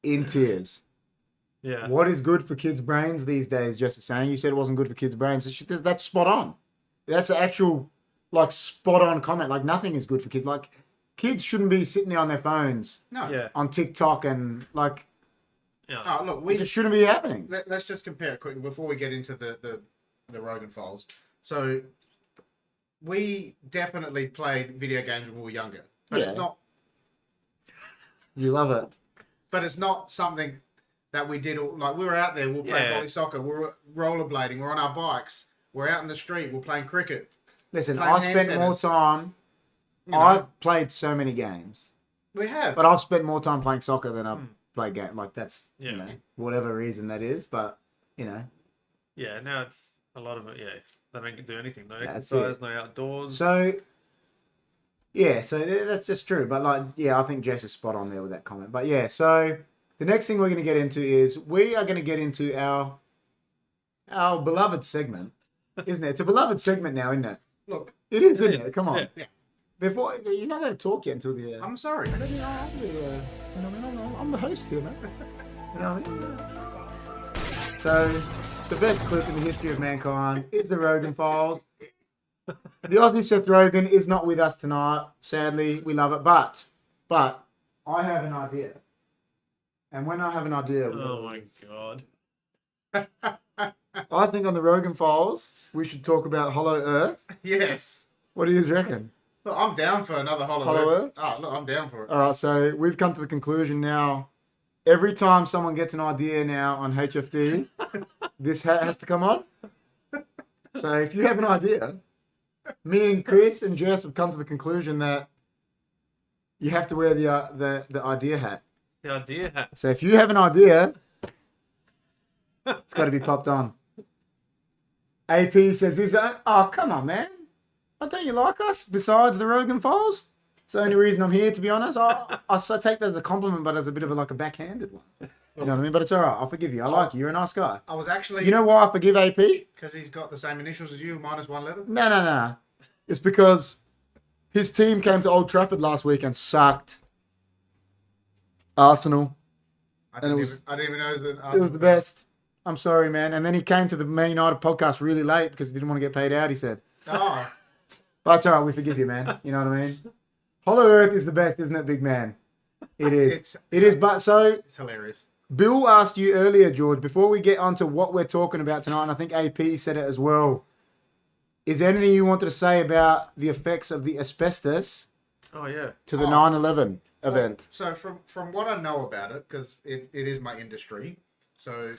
in tears. Yeah. What is good for kids' brains these days? Jess is saying. You said it wasn't good for kids' brains. That's spot on. That's the actual, like, spot on comment. Like, nothing is good for kids. Like, kids shouldn't be sitting there on their phones No. Yeah. on TikTok and, like, Yeah. Oh, look, it just shouldn't be happening. let's just compare it quickly before we get into the Rogan files. So, we definitely played video games when we were younger, but Yeah. it's not. You love it. But it's not something that we did. Like, we were out there, we were playing Yeah. volley soccer, we were rollerblading, we're on our bikes, we're out in the street, we're playing cricket. Listen, Playing I spent hand more tennis. time. You know, I've played so many games, we have. but I've spent more time playing soccer than I've played game. Like that's Yeah. you know whatever reason that is, but you know. Yeah. Now it's a lot of it. Yeah. They don't do anything. No That's exercise. it. No outdoors. So yeah, so that's just true. But like, yeah, I think Jess is spot on there with that comment. But yeah, so the next thing we're going to get into is we are going to get into our beloved segment, isn't it? It's a beloved segment now, isn't it? Look, It is, It isn't is. it? Come on. Yeah. Before you're not going to talk yet until the. I'm sorry. I'm the host here, man. You know what I mean? So, the best clip in the history of mankind is the Rogan Files. The Aussie Seth Rogen is not with us tonight. Sadly, we love it, but I have an idea. And when I have an idea, Oh my god. I think on the Rogan Files we should talk about Hollow Earth. Yes. What do you reckon? Look, I'm down for another Hollow Hollow Earth. Earth? Oh, look, I'm down for it. All right, so we've come to the conclusion now. Every time someone gets an idea now on HFD, this has to come on. So if you have an idea, me and Chris and Jess have come to the conclusion that you have to wear the idea hat. The idea hat. So if you have an idea, it's got to be popped on. AP says this. Oh, come on, man. Oh, don't you like us? Besides the Rogan Files? It's the only reason I'm here, to be honest. I take that as a compliment, but as a bit of a backhanded one. You know what I mean? But it's all right. I'll forgive you. I like you. You're a nice guy. I was actually. You know why I forgive AP? Because he's got the same initials as you, minus one letter. No. It's because his team came to Old Trafford last week and sucked. Arsenal. I And didn't, it was- even, I didn't even know that. It was the best. I'm sorry, man. And then he came to the Man United podcast really late because he didn't want to get paid out, he said. Oh, But it's all right. We forgive you, man. You know what I mean? Hollow Earth is the best, isn't it, big man? It is. It is. But so It's hilarious. Bill asked you earlier, George, before we get on to what we're talking about tonight, and I think AP said it as well. Is there anything you wanted to say about the effects of the asbestos Oh yeah. to the 9/11 event? So from what I know about it, because it is my industry. So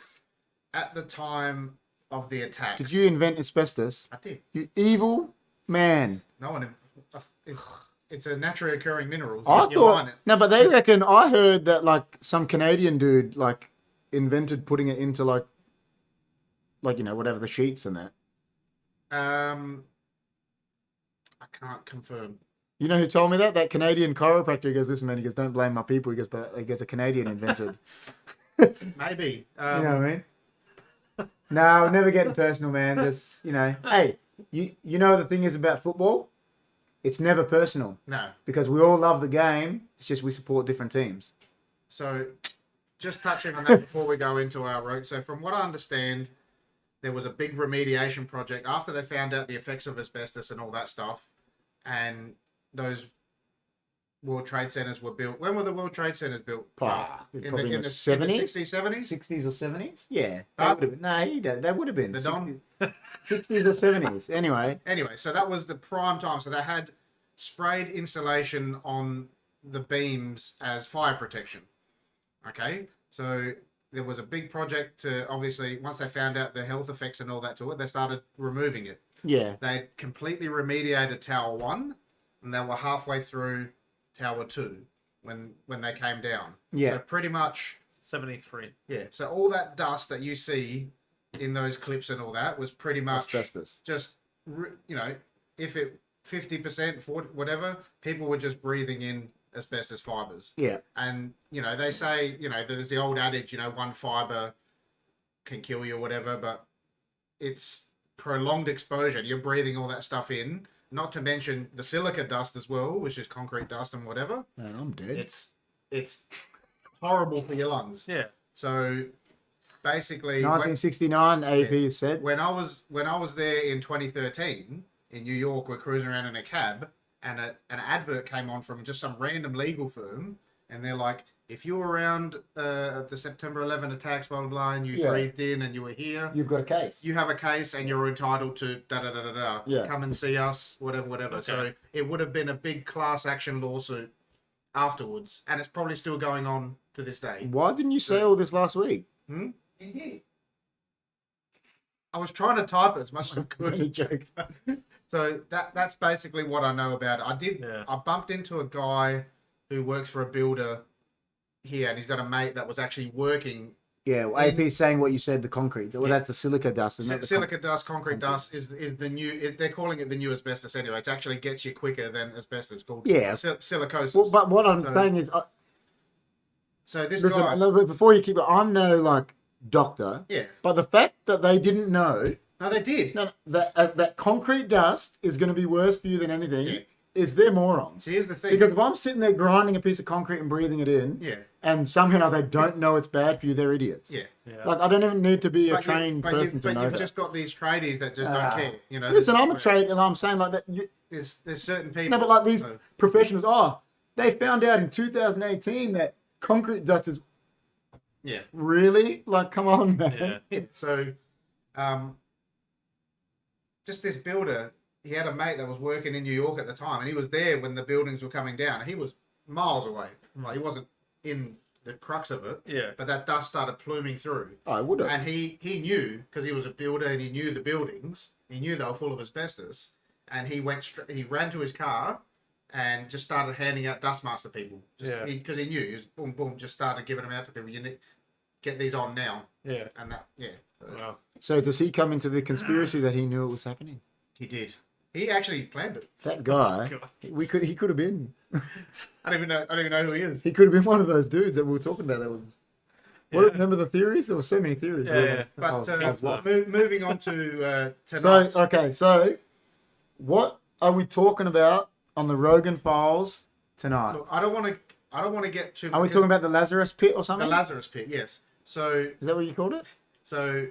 at the time of the attacks, Did you invent asbestos? I did. You evil man. No one. It's a naturally occurring mineral. I You mine thought it. no, but they reckon I heard that like some Canadian dude like invented putting it into like you know whatever the sheets and that. I can't confirm. You know who told me that? That Canadian chiropractor. He goes, listen, man. He goes, don't blame my people. He goes, but he goes, a Canadian invented. Maybe. You know what I mean? No, never getting personal, man. Just you know, hey, you know the thing is about football, it's never personal No. because we all love the game. It's just we support different teams. So, just touching on that before we go into our road. So, from what I understand, there was a big remediation project after they found out the effects of asbestos and all that stuff, and those World Trade Centers were built. When were the World Trade Centers built? Probably in the 70s? 60s, 70s? 60s or 70s? Yeah. Huh? That would have been. The 60s, 60s or 70s. Anyway. Anyway, so that was the prime time. So they had sprayed insulation on the beams as fire protection. Okay, so there was a big project to obviously once they found out the health effects and all that to it, they started removing it. Yeah. They completely remediated Tower 1, and they were halfway through Tower 2 when they came down. Yeah. So pretty much, 73. yeah. So all that dust that you see in those clips and all that was pretty much Asbestos. just, you know, if it 50%, 40, whatever, people were just breathing in asbestos fibers. Yeah. And, you know, they say, you know, there's the old adage, you know, one fiber can kill you or whatever, but it's prolonged exposure. You're breathing all that stuff in, not to mention the silica dust as well, which is concrete dust and whatever. Man, I'm dead. It's horrible for your lungs. Yeah. So basically, 1969, AP has said. when I was there in 2013 in New York, we're cruising around in a cab, and an advert came on from just some random legal firm, and they're like, if you were around the September 11 attacks, blah blah blah, and you breathed in and you were here, You've got a case. you have a case and you're entitled to da da da da da. Yeah. Come and see us, whatever. Okay. So it would have been a big class action lawsuit afterwards, and it's probably still going on to this day. Why didn't you say all this last week? I was trying to type it as much as I could. Only joke. So that's basically what I know about it. Yeah. I bumped into a guy who works for a builder here, and he's got a mate that was actually working. Yeah, well, AP's saying what you said, the concrete. Well, that's the silica dust, isn't it? The Silica dust, concrete dust is the new. They're calling it the new asbestos anyway. It actually gets you quicker than asbestos. Called silicosis. Well, but what I'm So- saying is, So this listen, guy, a little bit before you keep it, I'm no like doctor, yeah, but the fact that they didn't know no, they did. that concrete dust is going to be worse for you than anything Yeah. is they're morons. Here's the thing. Because if I'm sitting there grinding a piece of concrete and breathing it in, Yeah. and somehow they don't know it's bad for you, they're idiots. Yeah. Yeah. Like I don't even need to be a But you- trained person to but know you've that. just got these tradies that just don't care. You know. Listen, I'm a trade, and I'm saying like that. There's certain people. No, but like these So- professionals, they found out in 2018 that concrete dust is yeah. really like, come on, man. Yeah. So, just this builder, he had a mate that was working in New York at the time, and he was there when the buildings were coming down. He was miles away. Like, he wasn't in the crux of it, Yeah. but that dust started pluming through. I would have. And he knew, because he was a builder and he knew the buildings, he knew they were full of asbestos, and he he ran to his car and just started handing out dust masks to people. Yeah. Because he knew, he was boom, boom, just started giving them out to people. You need get these on now. Yeah. And that, yeah. So Wow. So does he come into the conspiracy that he knew it was happening? he did. He actually planned it. That guy, God. he could have been. I don't even know who he is. He could have been one of those dudes that we were talking about. That was. What, Yeah. remember the theories? There were so many theories. Yeah, weren't yeah. there? But I was lost. moving on to So tonight. okay, so what are we talking about on the Rogan Files tonight? Look, I don't want to get too. Are we talking about the Lazarus Pit or the something? Lazarus Pit? Yes. So Is that what you called it? So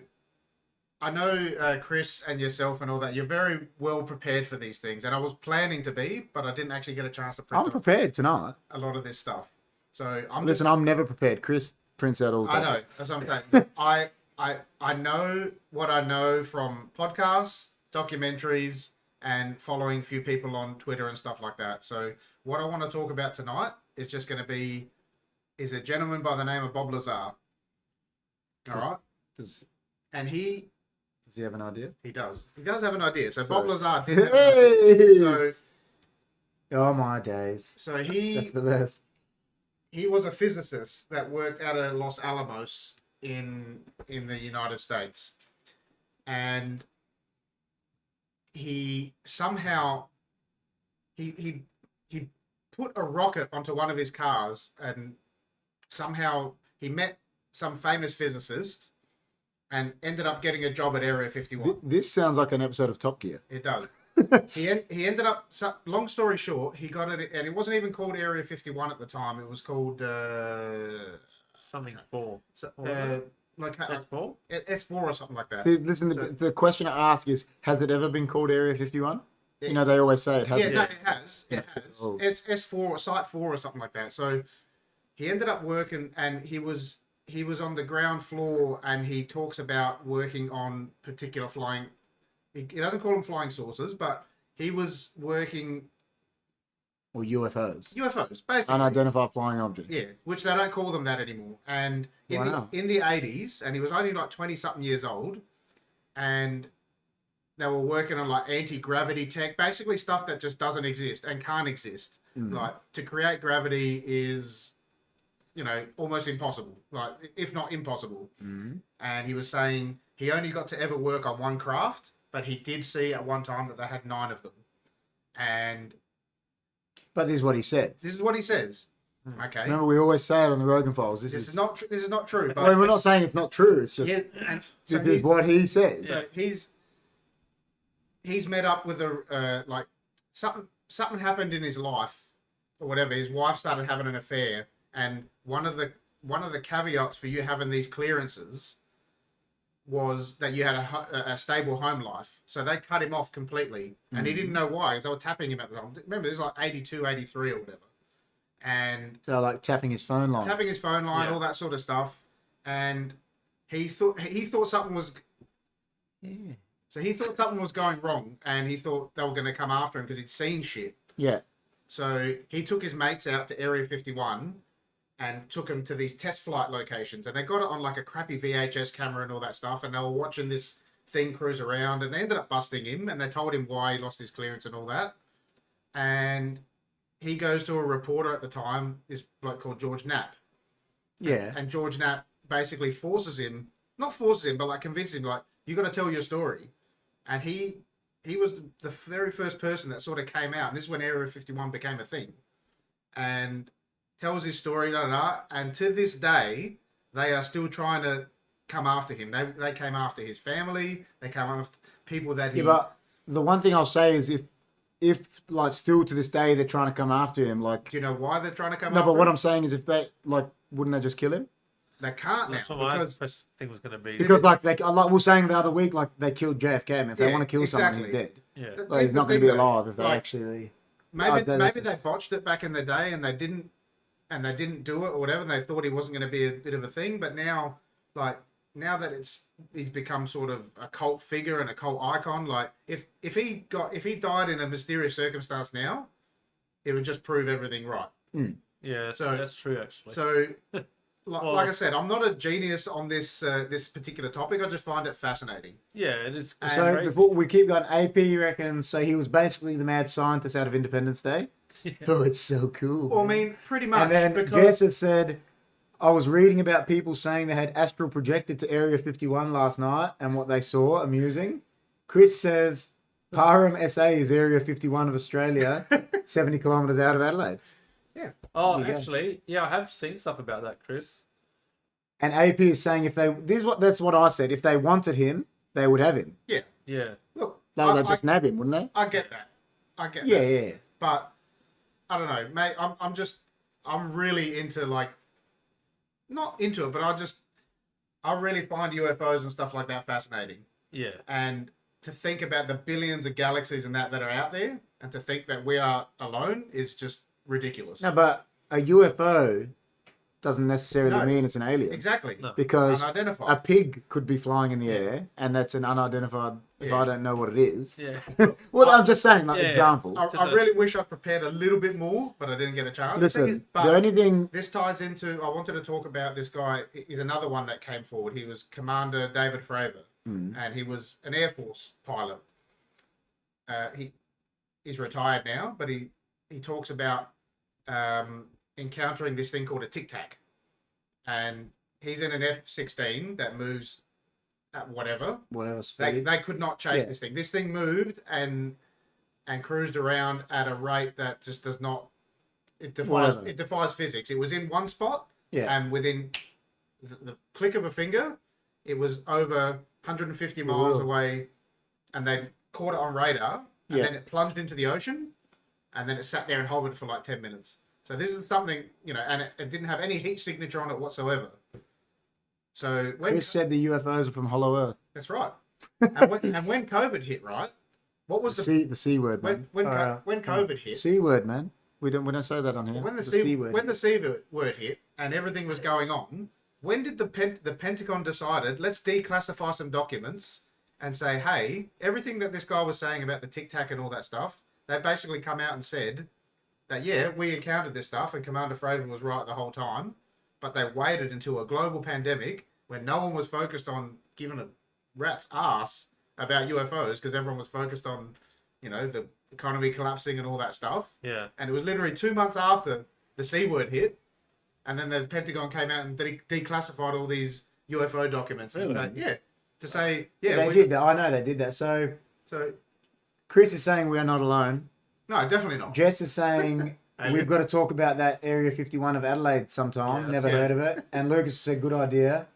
I know Chris and yourself and all that. You're very well prepared for these things, and I was planning to be, but I didn't actually get a chance to print I'm off prepared tonight. a lot of this stuff. So I'm Listen, I'm never prepared. Chris prints out all the I know. papers. That's what I'm saying. I know what I know from podcasts, documentaries, and following a few people on Twitter and stuff like that. So what I want to talk about tonight is just going to be a gentleman by the name of Bob Lazar. All right, Does and he he have an idea? does. He does have an idea. So So- Bob Lazar did. Have an Hey! idea. Oh my days. So he That's the best. he was a physicist that worked out of Los Alamos in the United States, and he somehow he put a rocket onto one of his cars, and somehow he met some famous physicist and ended up getting a job at Area 51. This sounds like an episode of Top Gear. It does. He ended up. Long story short, he got it, and it wasn't even called Area 51 at the time. It was called Something 4. like S4? S4 or something like that. See, listen, So- the question I ask is, has it ever been called Area 51? You know, they always say it Yeah, hasn't. no, it has. It Yeah. has. Oh. S4 or Site 4 or something like that. So he ended up working, and he was on the ground floor, and he talks about working on particular flying. He doesn't call them flying saucers, but he was working Or UFOs. UFOs, basically. Unidentified flying objects. Yeah, which they don't call them that anymore. And in Wow. the 80s, and he was only like 20 something years old, and they were working on like anti-gravity tech, basically stuff that just doesn't exist and can't exist. Like to create gravity is, almost impossible, like if not impossible. And he was saying he only got to ever work on one craft, but he did see at one time that they had 9 of them. And But this is what he says. this is what he says. Okay. Remember, we always say it on the ROGEN Files. This is not this is not true, but I mean, we're not saying it's not true. It's just yeah, and so this is what he says. So he's met up with a like something happened in his life or whatever. His wife started having an affair, and one of the caveats for you having these clearances was that you had a stable home life. So they cut him off completely, and he didn't know why, because they were tapping him at the time. Remember, this was like 82, 83 or whatever, and So like tapping his phone line. tapping his phone line, Yeah. all that sort of stuff, and he thought something was. Yeah. So he thought something was going wrong, and he thought they were going to come after him because he'd seen shit. Yeah. So he took his mates out to Area 51 and took them to these test flight locations. And they got it on like a crappy VHS camera and all that stuff. And they were watching this thing cruise around, and they ended up busting him, and they told him why he lost his clearance and all that. And he goes to a reporter at the time, this bloke called George Knapp. Yeah. And George Knapp basically not forces him, but like convinces him, like, you got to tell your story. And he was the very first person that sort of came out. And this is when Area 51 became a thing. And tells his story, and to this day, they are still trying to come after him. They came after his family. They came after people that he... Yeah, but the one thing I'll say is if like still to this day they're trying to come after him, like Do you know why they're trying to come no, after but what him? I'm saying is if they like, wouldn't they just kill him? They can't That's now. what my Because first thing was going to be. Because like we were saying the other week, like they killed JFK. And if they Yeah, want to kill someone, he's exactly. dead. Yeah. Like he's not going to be alive if they actually. Maybe that's they botched it back in the day, and they didn't do it or whatever. And they thought he wasn't going to be a bit of a thing, but now that he's become sort of a cult figure and a cult icon. Like if he died in a mysterious circumstance now, it would just prove everything right. Yeah, So- that's true, actually. So, Well- like I said, I'm not a genius on this particular topic. I just find it fascinating. yeah, it is. It's So crazy. before we keep going, AP reckons so he was basically the mad scientist out of Independence Day. Yeah. Oh, it's so cool. Well, I man. mean, pretty much. And then because Jess has said, I was reading about people saying they had astral projected to Area 51 last night and what they saw, amusing. Chris says, Parham, SA is Area 51 of Australia, 70 kilometres out of Adelaide. Oh, There you go. actually, yeah, I have seen stuff about that, Chris. And AP is saying that's what I said. If they wanted him, they would have him. Yeah. look, They would just nab him, wouldn't they? I get that. I get Yeah, that. yeah. But I don't know, mate. I'm really into not into it, but I really find UFOs and stuff like that fascinating. Yeah. And to think about the billions of galaxies and that are out there, and to think that we are alone is just ridiculous. No, but a UFO doesn't necessarily No. mean it's an alien. Exactly. No. Because Unidentified. a pig could be flying in the air, and that's an unidentified. If Yeah. I don't know what it is, Yeah. well, I'm just saying, like Yeah. example. I really wish I prepared a little bit more, but I didn't get a chance. Listen, But the only thing. this ties into. I wanted to talk about this guy. He's another one that came forward. He was Commander David Fravor, and he was an Air Force pilot. He's retired now, but he talks about encountering this thing called a Tic Tac, and he's in an F-16 that moves at whatever. Whatever speed. They could not chase Yeah. this thing. This thing moved and cruised around at a rate that just does not. Whatever. It defies physics. It was in one spot, Yeah. and within the click of a finger, it was over 150 miles Wow. away, and they caught it on radar, and Yeah. then it plunged into the ocean, and then it sat there and hovered for like 10 minutes. So this is something, and it didn't have any heat signature on it whatsoever. So when Chris said the UFOs are from Hollow Earth. that's right, and when COVID hit, right? What was The C word, man. when COVID hit? C word, man. We don't say that on here. When the C C word. when the C word hit and everything was going on, when did the Pentagon decided let's declassify some documents and say, hey, everything that this guy was saying about the Tic Tac and all that stuff, they basically come out and said that we encountered this stuff and Commander Fravor was right the whole time, but they waited until a global pandemic when no one was focused on giving a rat's ass about UFOs because everyone was focused on, the economy collapsing and all that stuff. Yeah. And it was literally 2 months after the C word hit, and then the Pentagon came out and declassified all these UFO documents. Really? To say, They did that. I know they did that. So So, Chris is saying we are not alone. no, definitely not. Jess is saying we've got to talk about that Area 51 of Adelaide sometime. Yeah, Never yeah. heard of it. And Lucas said, good idea.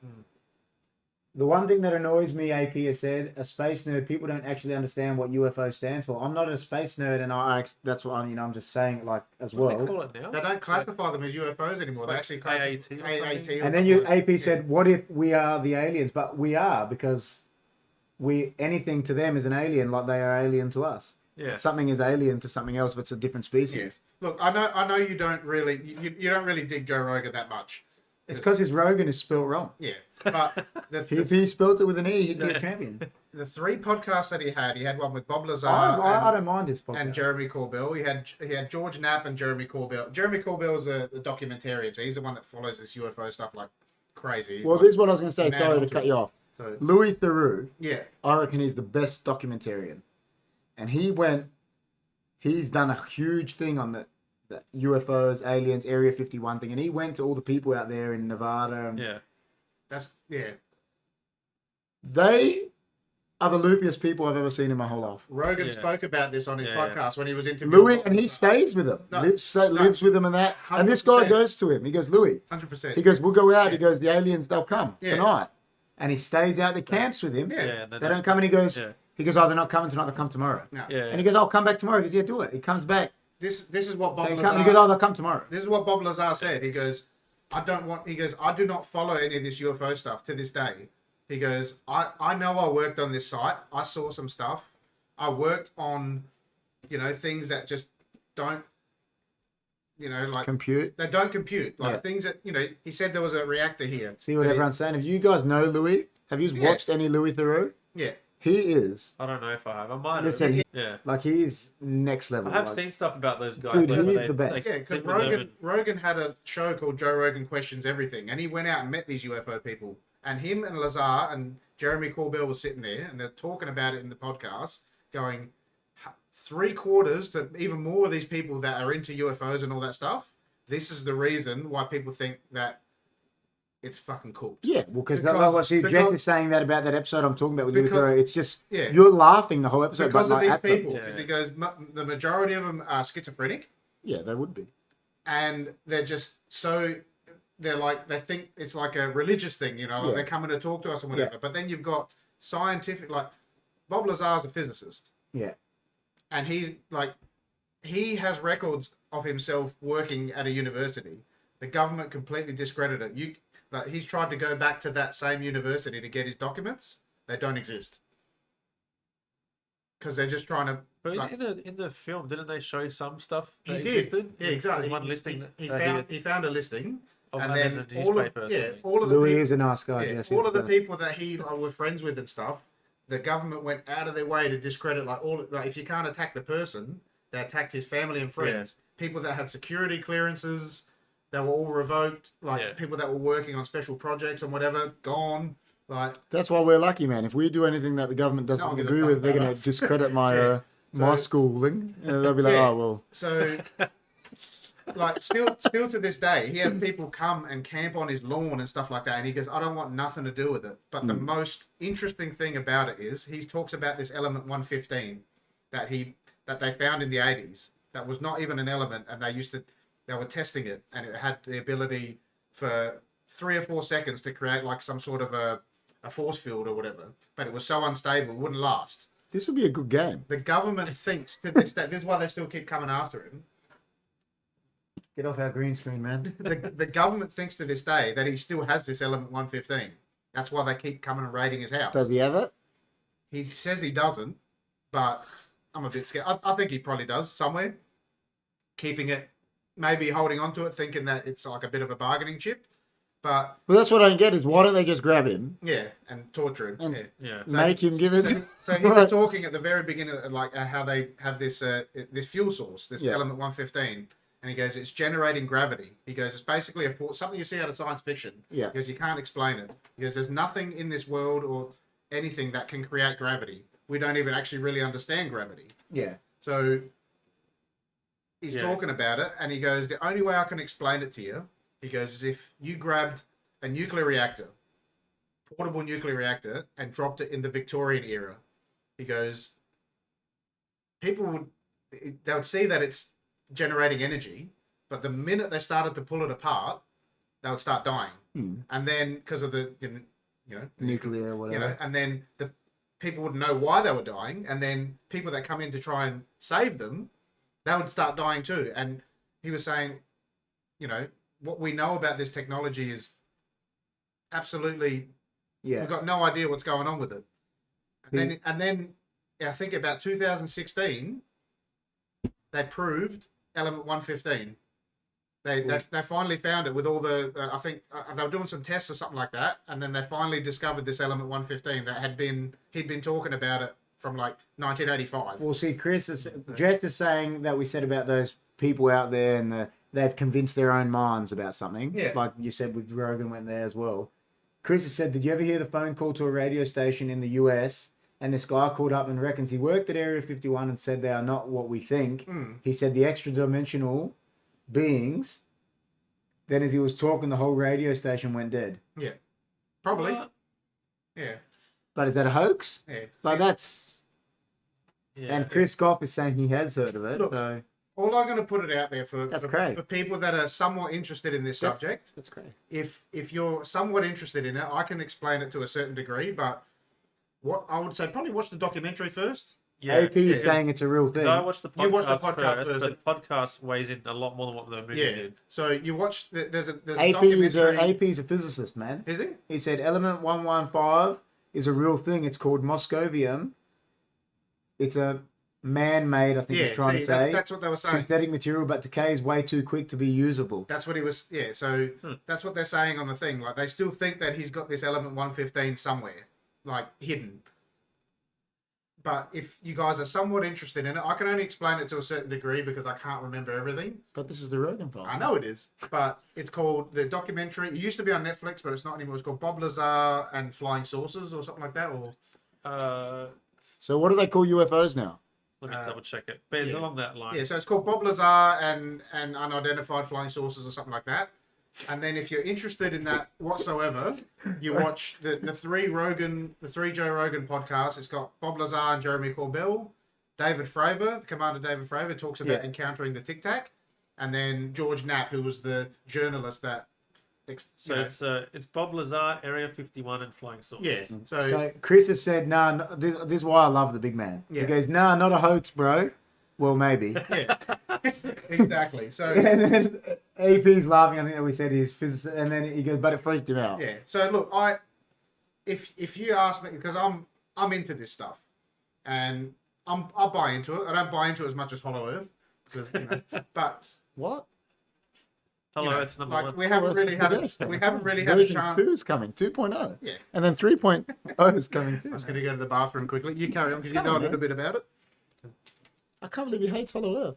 The one thing that annoys me, AP has said, a space nerd, people don't actually understand what UFO stands for. I'm not a space nerd, and that's what I'm just saying it like as What do they well. call it now? They don't classify them as UFOs anymore. They like actually AAT classify or AAT. something? or And then something. AP said, what if we are the aliens? But we are, because anything to them is an alien, like they are alien to us. Yeah. Something is alien to something else if it's a different species. Yes. Look, I know you don't really you don't really dig Joe Rogan that much. It's because his Rogan is spelt wrong. Yeah, but If he spelt it with an E, he'd be a champion. the 3 podcasts that he had one with Bob Lazar I don't mind his podcast. and Jeremy Corbell. He had George Knapp and Jeremy Corbell. Jeremy Corbell's a documentarian, so he's the one that follows this UFO stuff like crazy. He's Well, like- this is what I was going to say. Man Sorry to onto cut it. you off. so, Louis Theroux, yeah, I reckon he's the best documentarian. And he's done a huge thing on the UFOs, aliens, Area 51 thing. And he went to all the people out there in Nevada. And Yeah. they are the loopiest people I've ever seen in my whole life. Rogan Yeah. spoke about this on his Yeah, podcast when he was interviewed. Louis, and he stays with them, No, lives with them and that. And this guy 100%. goes to him. He goes, Louis. 100%. He goes, we'll go out. He goes, the aliens, they'll come Yeah. tonight. And he stays out the camps with him. Yeah. Yeah. They don't come, and he goes, Yeah. oh, they're not coming tonight, they'll come tomorrow. No. Yeah. And he goes, I'll come back tomorrow. He goes, yeah, do it. He comes back. This is what Bob They Lazar. come, and he goes, oh, they'll come tomorrow. This is what Bob Lazar said. He goes, I do not follow any of this UFO stuff to this day. He goes, I know I worked on this site. I saw some stuff. I worked on, things that just don't, like Compute. they don't compute. Like Yeah. things that, he said there was a reactor here. See what But everyone's saying? If you guys know Louis, have you Yeah. watched any Louis Theroux? Yeah. He is, I don't know if I have. I might have. listen, Yeah. like he is next level. I have like, seen stuff about those guys. Dude, where he is they- the best. they Yeah, because sit with them Rogan had a show called Joe Rogan Questions Everything, and he went out and met these UFO people. And him and Lazar and Jeremy Corbell were sitting there, and they're talking about it in the podcast, going 3/4 to even more of these people that are into UFOs and all that stuff. This is the reason why people think that it's fucking cool. Yeah, well, because Jess because- is saying that about that episode I'm talking about with Louis Because- Theroux. It's just, Yeah. you're laughing the whole episode, Because but of like these at them. people, Yeah. because he goes, the majority of them are schizophrenic, Yeah, they would be. and they're just so they think it's like a religious thing, like Yeah. they're coming to talk to us and whatever. Yeah. But then you've got scientific, like Bob Lazar's a physicist, Yeah. and he has records of himself working at a university. The government completely discredited it. He's tried to go back to that same university to get his documents. They don't exist. because they're just trying to. But like, in the film, didn't they show some stuff that he did. existed? Yeah, There exactly. was one He- listing he that found had he found a listing, of and land then in a all of newspaper or yeah, something. all of the Louis people, is a nice guy, yeah, Jesse. all of the people that he were friends with and stuff, the government went out of their way to discredit like if you can't attack the person, they attacked his family and friends. People that had security clearances, they were all revoked. Like people that were working on special projects and whatever, gone. Like That's why we're lucky, man. If we do anything that the government doesn't one gives a agree fuck with, they're about going to us. discredit my Yeah. my So- schooling. And they'll be like, Yeah. oh, well. so. Like still to this day, he has people come and camp on his lawn and stuff like that, and he goes, "I don't want nothing to do with it." But the most interesting thing about it is he talks about this element 115 that they found in the 80s. That was not even an element, and they were testing it, and it had the ability for 3 or 4 seconds to create like some sort of a force field or whatever. But it was so unstable, it wouldn't last. This would be a good game. The government thinks to this day, this is why they still keep coming after him. Get off our green screen, man. The government thinks to this day that he still has this element 115. That's why they keep coming and raiding his house. Does he have it? He says he doesn't, but I'm a bit scared. I think he probably does somewhere. Keeping it, maybe holding on to it, thinking that it's like a bit of a bargaining chip. But Well, that's what I don't get is why don't they just grab him, yeah, and torture him. And- Yeah. Yeah. make him give it? So he was talking at the very beginning, like how they have this fuel source, this Yeah. element 115, and he goes, it's generating gravity. He goes, it's basically something you see out of science fiction. Yeah. Because you can't explain it. He goes, there's nothing in this world or anything that can create gravity. We don't even actually really understand gravity. Yeah. So he's talking about it, and he goes, the only way I can explain it to you, he goes, is if you grabbed a nuclear reactor, portable nuclear reactor, and dropped it in the Victorian era. He goes, they would see that it's generating energy, but the minute they started to pull it apart, they would start dying. And then, because of the, Nuclear or whatever. and then the people wouldn't know why they were dying, and then people that come in to try and save them, they would start dying too. And he was saying, what we know about this technology is absolutely, Yeah. we've got no idea what's going on with it. And then I think about 2016, they proved element 115. They finally found it with all the, I think they were doing some tests or something like that, and then they finally discovered this element 115 that he'd been talking about it from like 1985. Well, see, Jess is saying that we said about those people out there and they've convinced their own minds about something. Yeah. Like you said with Rogan went there as well. Chris has said, did you ever hear the phone call to a radio station in the US? And this guy called up and reckons he worked at Area 51 and said they are not what we think. He said the extra dimensional beings. Then as he was talking, the whole radio station went dead. Yeah, probably. What? Yeah, But is that a hoax? yeah. Like that's... Yeah. And Chris Goff is saying he has heard of it. Look, so All I'm going to put it out there for That's great. for people that are somewhat interested in this subject. That's great. If you're somewhat interested in it, I can explain it to a certain degree. But what I would say, probably watch the documentary first. Yeah. AP is saying it's a real thing. So I watched the podcast, You watched the podcast first, first. but the podcast weighs in a lot more than what the movie Yeah. did. So you watch. There's a AP is documentary. a physicist, man. Is he? He said element 115 is a real thing. It's called moscovium. It's a man-made, I think he's trying to say. That's what they were saying. Synthetic material, but decays way too quick to be usable. That's what he was. Yeah. So that's what they're saying on the thing. Like they still think that he's got this element 115 somewhere, like hidden. But if you guys are somewhat interested in it, I can only explain it to a certain degree because I can't remember everything. But this is the Rogan Files. I know it is, but it's called the documentary. It used to be on Netflix, but it's not anymore. It's called Bob Lazar and Flying Saucers or something like that. Or So what do they call UFOs now? Let me double check it. But it's yeah. along that line. yeah, so it's called Bob Lazar and Unidentified Flying Saucers or something like that. And then if you're interested in that whatsoever, you watch the three Joe Rogan podcasts. It's got Bob Lazar and Jeremy Corbell, David Fravor, Commander David Fravor talks about encountering the Tic Tac, and then George Knapp, who was the journalist that. It's Bob Lazar, Area 51, and Flying Saucers. Yeah. So Chris has said, nah, this is why I love the big man. Yeah. He goes, nah, not a hoax, bro. Well, maybe. Yeah. Exactly. So. And then AP's laughing. I think that we said he's physicist, and then he goes, but it freaked him out. Yeah. So look, if you ask me, because I'm into this stuff, and I'll buy into it. I don't buy into it as much as Hollow Earth, because, but What? Hello, you know, Earth's number like one. we haven't really had a Version chance. 2 is coming, 2.0. Yeah. And then 3.0 is coming too. I was going to go to the bathroom quickly. You carry on because you Come know on, a little man. bit about it. I can't believe he hates Hollow Earth.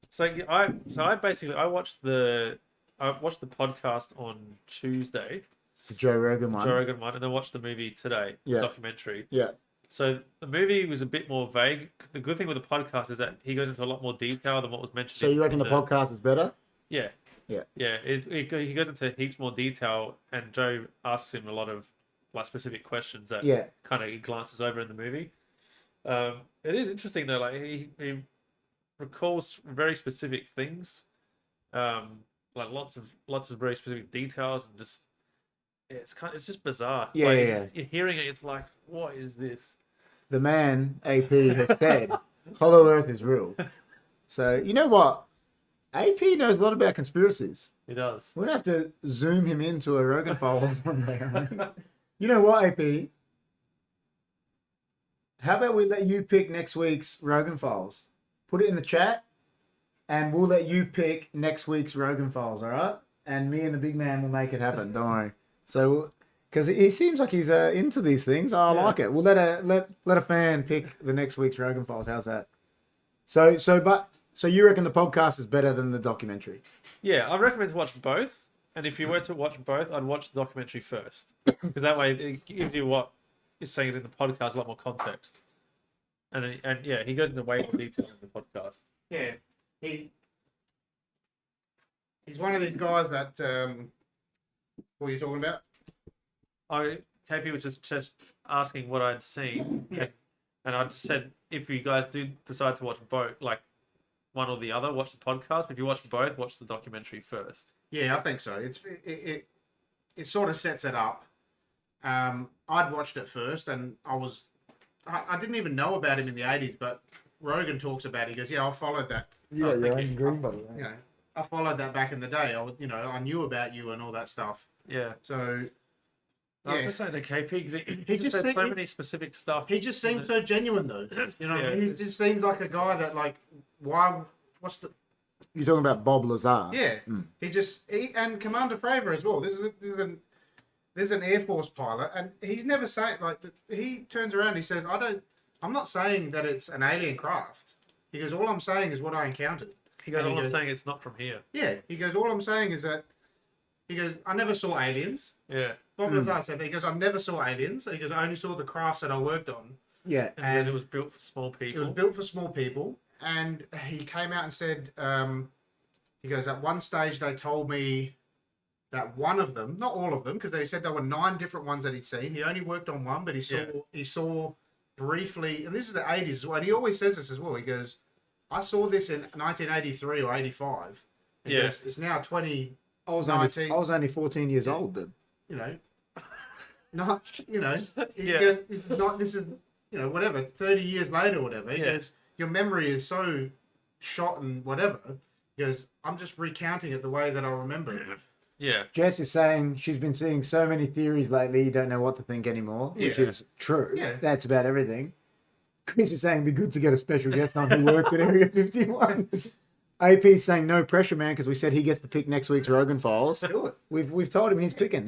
So I basically watched the podcast on Tuesday, The Joe Rogan one. Joe Rogan one, and then watched the movie today, Yeah. documentary. Yeah. So the movie was a bit more vague. The good thing with the podcast is that he goes into a lot more detail than what was mentioned. So you reckon the podcast is better? Yeah. Yeah. Yeah. He goes into heaps more detail, and Joe asks him a lot of like specific questions that Yeah. kind of he glances over in the movie. It is interesting though. Like he recalls very specific things, like lots of very specific details, and just it's just bizarre. Yeah, Like, yeah. You're hearing it, it's like, what is this? The man, AP, has said Hollow Earth is real. So, you know what? AP knows a lot about conspiracies. He does. We're going to have to zoom him into a Rogan Files one day. Right? You know what, AP? How about we let you pick next week's Rogan Files? Put it in the chat, and we'll let you pick next week's Rogan Files, all right? And me and the big man will make it happen. Don't worry. So, because he seems like he's into these things, I like it. We'll let a fan pick the next week's Rogan Files. How's that? So you reckon the podcast is better than the documentary? Yeah, I recommend to watch both. And if you were to watch both, I'd watch the documentary first, because that way it gives you what is saying in the podcast a lot more context. And he goes into way more detail in the podcast. Yeah, he's one of these guys that. What are you talking about? KP was just asking what I'd seen, Yeah. and I just said if you guys do decide to watch both, like one or the other, watch the podcast. But if you watch both, watch the documentary first. Yeah, I think so. It sort of sets it up. I'd watched it first, and I didn't even know about him in the 80s, but Rogan talks about it. He goes, "Yeah, I followed that. Yeah, Oh, thank in you. green bottle. You know, I followed that back in the day. I knew about you and all that stuff. Yeah. So I was Yeah. just saying to KP because he He just just said said- so many specific stuff. he just seems so genuine, though. You know, what I mean? Yeah. He just seems like a guy that, like, what's the You're talking about Bob Lazar. Yeah, Mm. he and Commander Fravor as well. There's an Air Force pilot, and he's never saying he turns around and he says, I'm not saying that it's an alien craft. He goes, all I'm saying is what I encountered. He goes, And all I'm saying it's not from here. Yeah, he goes, all I'm saying is that he goes, I never saw aliens. Yeah. Bob Lazar said that. He goes, I never saw aliens. He goes, I only saw the crafts that I worked on. Yeah. And, And it was built for small It people. was built for small people, and he came out and said, he goes, at one stage they told me that one of them, not all of them, because they said there were 9 different ones that he'd seen. He only worked on one, but he saw briefly, and this is the 80s as well, and he always says this as well. He goes, I saw this in 1983 or 85. He Yeah. goes, it's now 20, I was 19. only 14 years old then. you know, not, he Yeah. goes, it's not, this is, whatever, 30 years later or whatever. He Yeah. goes, your memory is so shot and whatever. He goes, I'm just recounting it the way that I remember it. Yeah. Jess is saying she's been seeing so many theories lately, you don't know what to think anymore, which Yeah. is true. Yeah. That's about everything. Chris is saying it'd be good to get a special guest on who worked at Area 51. AP's saying no pressure, man, because we said he gets to pick next week's Rogan Files. Do it. We've told him he's picking.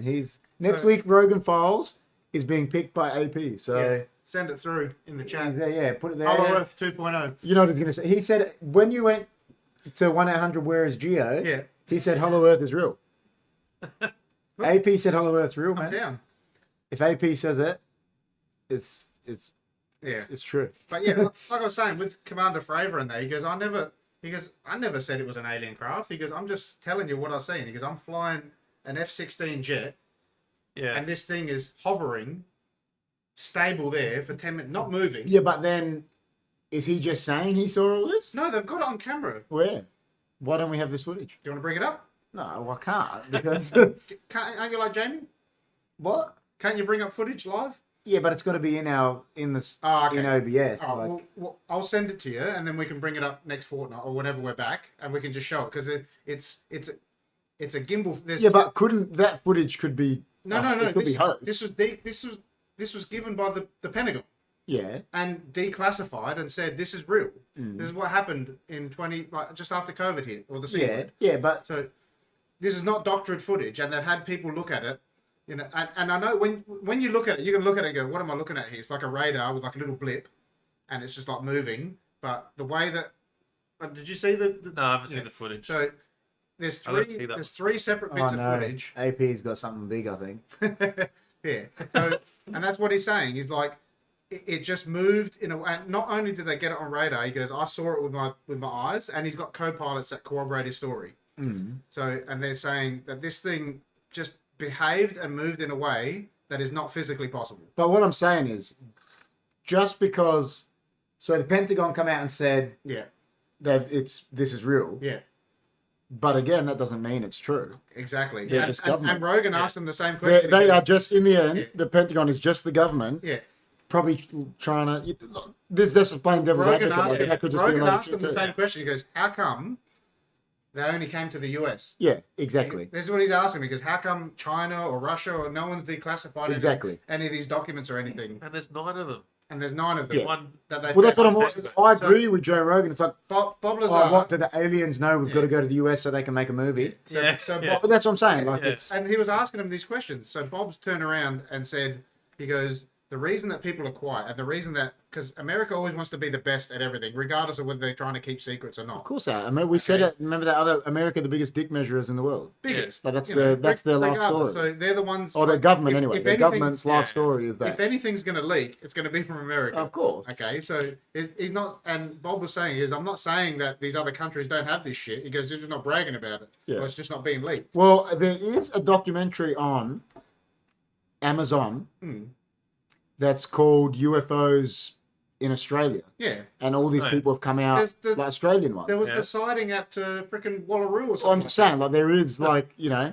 Next week Rogan Files is being picked by AP. So Yeah. Send it through in the he's chat. there, yeah, put it there. Hollow Earth 2.0. You know what he's gonna say? He said when you went to 1-800 Where is Geo? Yeah. He said Hollow Earth is real. AP said Hollow Earth's real, I'm man. down. If AP says it, it's Yeah. true. But yeah, like I was saying, with Commander Fravor in there, he goes, I never said it was an alien craft. He goes, I'm just telling you what I've seen. He goes, I'm flying an F-16 jet, Yeah. and this thing is hovering, stable there for 10 minutes, not moving. Yeah, but then is he just saying he saw all this? No, they've got it on camera. Where? Why don't we have this footage? Do you want to bring it up? No, I can't because Aren't you like Jamie? what? Can't you bring up footage live? Yeah, but it's got to be in OBS. Oh, okay. In OBS. Oh, like- well, I'll send it to you, and then we can bring it up next fortnight or whenever we're back, and we can just show it because it's a gimbal. yeah, but that footage could be no. It could be hoax. This was given by the Pentagon. Yeah. and declassified and said this is real. Mm. This is what happened in just after COVID hit or the C Yeah. word. Yeah, but So this is not doctored footage, and they've had people look at it. And I know when you look at it, you can look at it and go, "What am I looking at here?" It's like a radar with like a little blip, and it's just like moving. But the way that did you see the No, I haven't seen the footage. So there's I don't three see that there's one. three separate bits of footage. AP's got something big, I think. Yeah. So, and that's what he's saying. He's like, it just moved in a way. Not only did they get it on radar, he goes, I saw it with my eyes, and he's got co-pilots that corroborate his story. Mm. So, and they're saying that this thing just behaved and moved in a way that is not physically possible. But what I'm saying is, just because, so the Pentagon come out and said Yeah. that this is real, Yeah. but again, that doesn't mean it's true. Exactly. They're and, just and- government. And Rogan asked them the same They, question. they He are goes, just, in the end, Yeah. the Pentagon is just the government, Yeah. probably trying to, this is playing devil's Rogan advocate, like, that could just be a Rogan lot of asked shit them the too. same question. He goes, how come they only came to the US? Yeah, exactly. This is what he's asking me, because how come China or Russia or no one's declassified Exactly. any of these documents or anything? And there's 9 of them. And there's 9 of them. Yeah. One. That they Well, that's what found. I agree with Joe Rogan. It's like, Bob Lazar. oh, what do the aliens know? We've got to go to the US so they can make a movie. So, Yeah, so yeah. But that's what I'm saying. Like, Yeah. it's And he was asking him these questions. So Bob's turned around and said, he goes, the reason that people are quiet and the reason that, because America always wants to be the best at everything, regardless of whether they're trying to keep secrets or of not. course that. I mean, we said it. Remember that other America, the biggest dick measurers in the world. Biggest. But that's you know, that's their life regardless. story. So they're the ones. Or the government, if- anyway. if The anything- government's life yeah. story is If that. anything's going to leak, it's going to be from America. Of course. Okay, so he's not, and Bob was saying is, I'm not saying that these other countries don't have this shit. He goes, they're just not bragging about it. Yeah. Or it's just not being leaked. Well, there is a documentary on Amazon Mm. that's called UFOs in Australia. Yeah. And all these Right. people have come out, There's the- like Australian ones. There was Yeah. the sighting at frickin' Wallaroo or something. Well, I'm like just saying, like, there is, like, Yeah.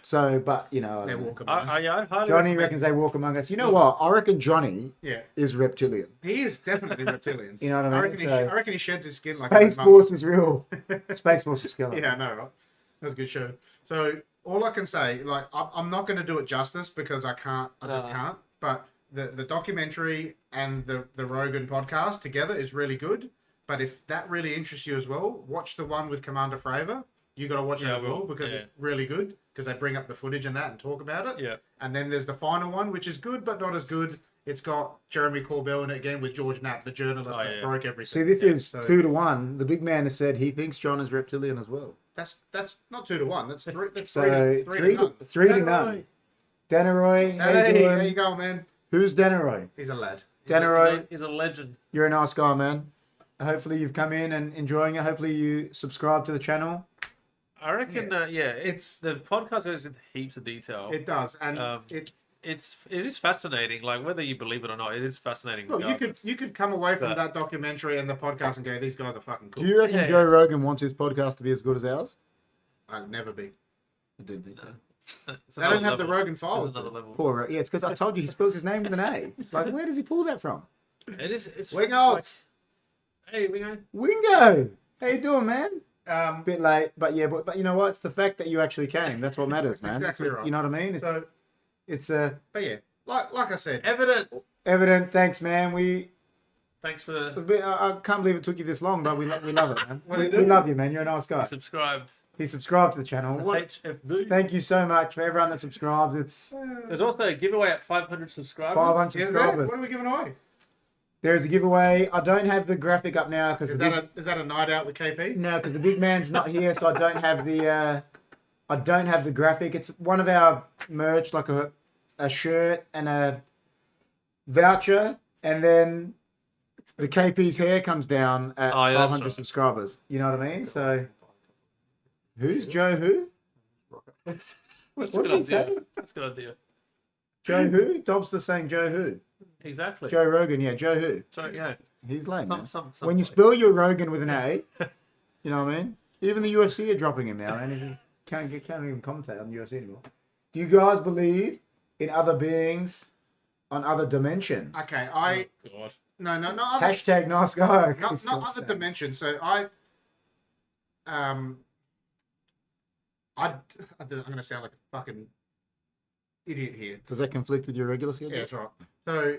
so, but, I that. don't They know. walk about. I highly Johnny recommend- reckons they walk among us. You know what? I reckon Johnny Yeah. is reptilian. He is definitely reptilian. You know what I mean? I reckon he sheds his skin like Space a monk. Force is real. Space Force is killer. Yeah, I know, right? That was a good show. So all I can say, like, I'm not going to do it justice because I can't. I just No. can't. But the documentary and the Rogan podcast together is really good. But if that really interests you as well, watch the one with Commander Fravor. You got to watch it Yeah, I as well will. because Yeah. it's really good because they bring up the footage and that and talk about it. Yeah. And then there's the final one, which is good but not as good. It's got Jeremy Corbell in it again with George Knapp, the journalist Oh, that yeah. broke See, everything. this is So 2-1. The big man has said he thinks John is reptilian as well. that's not 2-1. That's three. That's So three to none. three to Hey, none. Roy. Danaroy, how you Hey, doing? there you go, man. Who's Danaroy? He's a lad. Danaroy, He's a legend. you're a nice guy, man. Hopefully you've come in and enjoying it. Hopefully you subscribe to the channel. I reckon. It's the podcast goes into heaps of detail. It does, and It is fascinating. Like whether you believe it or not, it is fascinating. Look, regardless. you could come away from But- that documentary and the podcast and go, these guys are fucking cool. Do you reckon Yeah, Joe Rogan wants his podcast to be as good as ours? I'd never be. I did think so. It's They don't another have the level. Rogan It's files. another level. Poor Ro- yeah, it's because I told you he spells his name with an A. Like, where does he pull that from? It is. It's Wingos. Hey, Wingo. Wingo! How you doing, man? Um, Bit late, but yeah, but you know what? It's the fact that you actually came. That's what matters, That's man. exactly It's- right. You know what I mean? so, It's but yeah, like I said, Evident. evident. Thanks, man. Thanks for I can't believe it took you this long, but we love it, man. What do you we do? love you, man. You're a nice guy. subscribed. He subscribed to the channel. What? HFD. Thank you so much for everyone that subscribes. It's There's also a giveaway at 500 subscribers. 500 yeah, subscribers. what are we giving away? There's a giveaway. I don't have the graphic up now because Is that a night out with KP? no, because the big man's not here, so I don't have the graphic. It's one of our merch, like a shirt and a voucher, and then the KP's hair comes down at Oh, yeah, that's 500 right. subscribers. You know what I mean? So, who's Joe? Who? That's What a good did he say? idea. That's a good idea. Joe who? Dobster's saying Joe who? Exactly. Joe Rogan, yeah, Joe who? So yeah. He's lame. man. Some When you spell your Rogan with an A, you know what I mean? Even the UFC are dropping him now, and he can't even commentate on the UFC anymore. Do you guys believe in other beings on other dimensions? Okay, God. no, not other, Hashtag nice guy. not other dimensions. So I'm gonna sound like a fucking idiot here. Does that conflict with your regular schedule? Yeah, that's right. So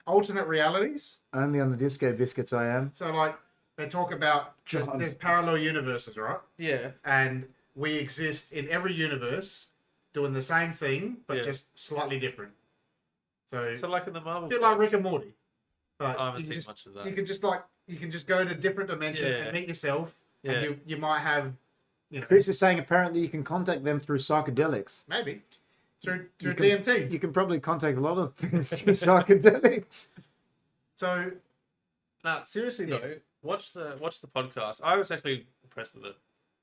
alternate realities. Only on the Disco Biscuits I am. So like they talk about John. there's parallel universes, right? Yeah. And we exist in every universe doing the same thing, but Yeah. just slightly different. So, So like in the Marvel a bit stuff, like Rick and Morty. But I haven't you seen can just, much of that. you can just go to a different dimension Yeah. and meet yourself. Yeah. And you might have, Chris is saying apparently you can contact them through psychedelics. maybe through You DMT. You can probably contact a lot of things through psychedelics. So Nah, seriously Yeah. though, watch the podcast. I was actually impressed with it.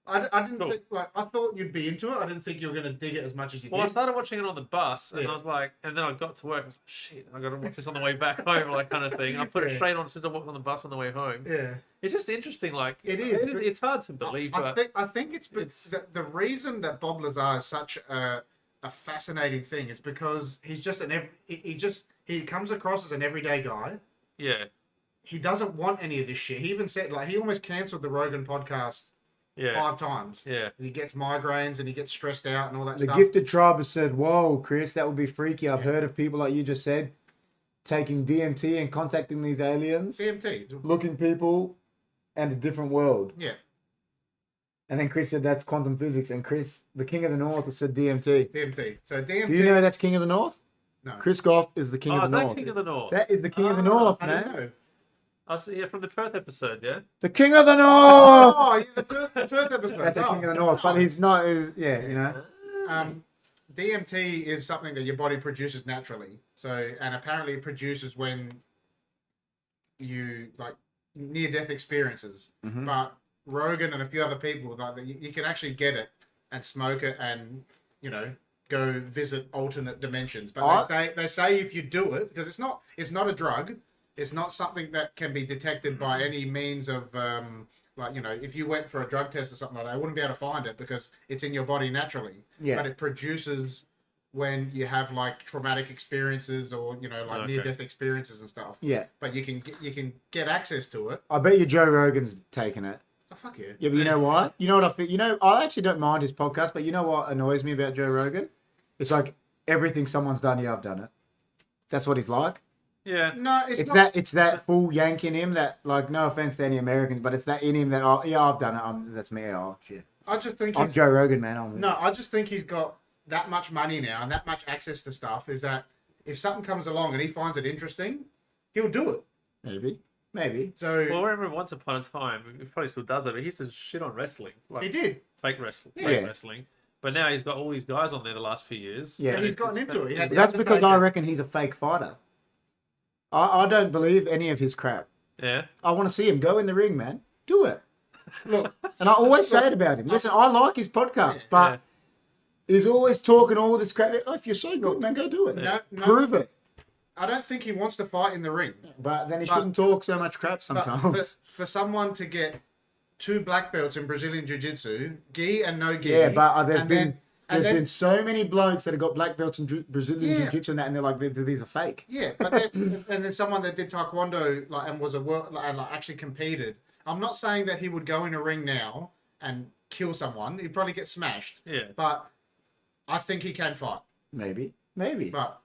I didn't Cool. think I thought you'd be into it. I didn't think you were going to dig it as much as you Well, I did. started watching it on the bus, and Yeah. I was like, and then I got to work. I was like, shit, I got to watch this on the way back home, like kind of thing. And I put it Yeah. straight on since I walked on the bus on the way home. Yeah. It's just interesting. Like It is. It's hard to believe, but I think it's the reason that Bob Lazar is such a fascinating thing is because he's just he comes across as an everyday guy. yeah, He doesn't want any of this shit. He even said he almost cancelled the Rogan podcast yeah, 5 times. yeah. He gets migraines and he gets stressed out and all that The stuff. gifted tribe has said, whoa, Chris, that would be freaky. I've heard of people like you just said taking DMT and contacting these aliens, DMT. looking people and a different world. Yeah. And then Chris said that's quantum physics. And Chris, the King of the North, has said DMT. DMT. So DMT. Do you know that's King of the North? No. Chris Goff is the King Oh, of is the that North. King of the North? That is the King of the Oh, North, I man. didn't know. I was from the Perth episode, yeah. The King of the North! Oh, yeah, the first episode. That's the King of the North. But he's not, DMT is something that your body produces naturally. So, and apparently it produces when you like near-death experiences. Mhm. But Rogan and a few other people like you can actually get it and smoke it and go visit alternate dimensions. But they say if you do it, because it's not a drug. It's not something that can be detected by any means of if you went for a drug test or something like that, I wouldn't be able to find it because it's in your body naturally. Yeah. But it produces when you have like traumatic experiences or Okay. near-death experiences and stuff. Yeah. But you can get access to it. I bet you Joe Rogan's taking it. Oh, fuck yeah. Yeah, but you know what? You know what I feel? I actually don't mind his podcast, but you know what annoys me about Joe Rogan? It's like everything someone's done, yeah, I've done it. That's what he's like. Yeah. No, it's not. It's that full yank in him that, like, no offense to any Americans, but it's that in him that, oh, yeah, I've done it. That's me. Oh, shit. I just think I'm he's, Joe Rogan, man. I just think he's got that much money now and that much access to stuff. Is that if something comes along and he finds it interesting, he'll do it. Maybe. So Well, I remember once upon a time, he probably still does it, but he used to shit on wrestling, like he did. fake wrestling, Yeah. wrestling. But now he's got all these guys on there the last few years. Yeah. And he's it's- gotten into it. He has- That's because I reckon he's a fake fighter. I don't believe any of his crap. Yeah. I want to see him go in the ring, man. Do it. Look, And I always say it about him. Listen, I like his podcast, but Yeah. he's always talking all this crap. Oh, if you're so good, man, go do it. no, Prove it. I don't think he wants to fight in the ring. But then he shouldn't talk so much crap But sometimes. for someone to get 2 black belts in Brazilian Jiu-Jitsu, gi and no gi. Yeah, but there's and been then- been so many blokes that have got black belts in Brazilian Yeah. Jiu-Jitsu and that, and they're like, these are fake. Yeah, but then, and then someone that did taekwondo and was actually competed. I'm not saying that he would go in a ring now and kill someone. He'd probably get smashed. Yeah. But I think he can fight. Maybe. But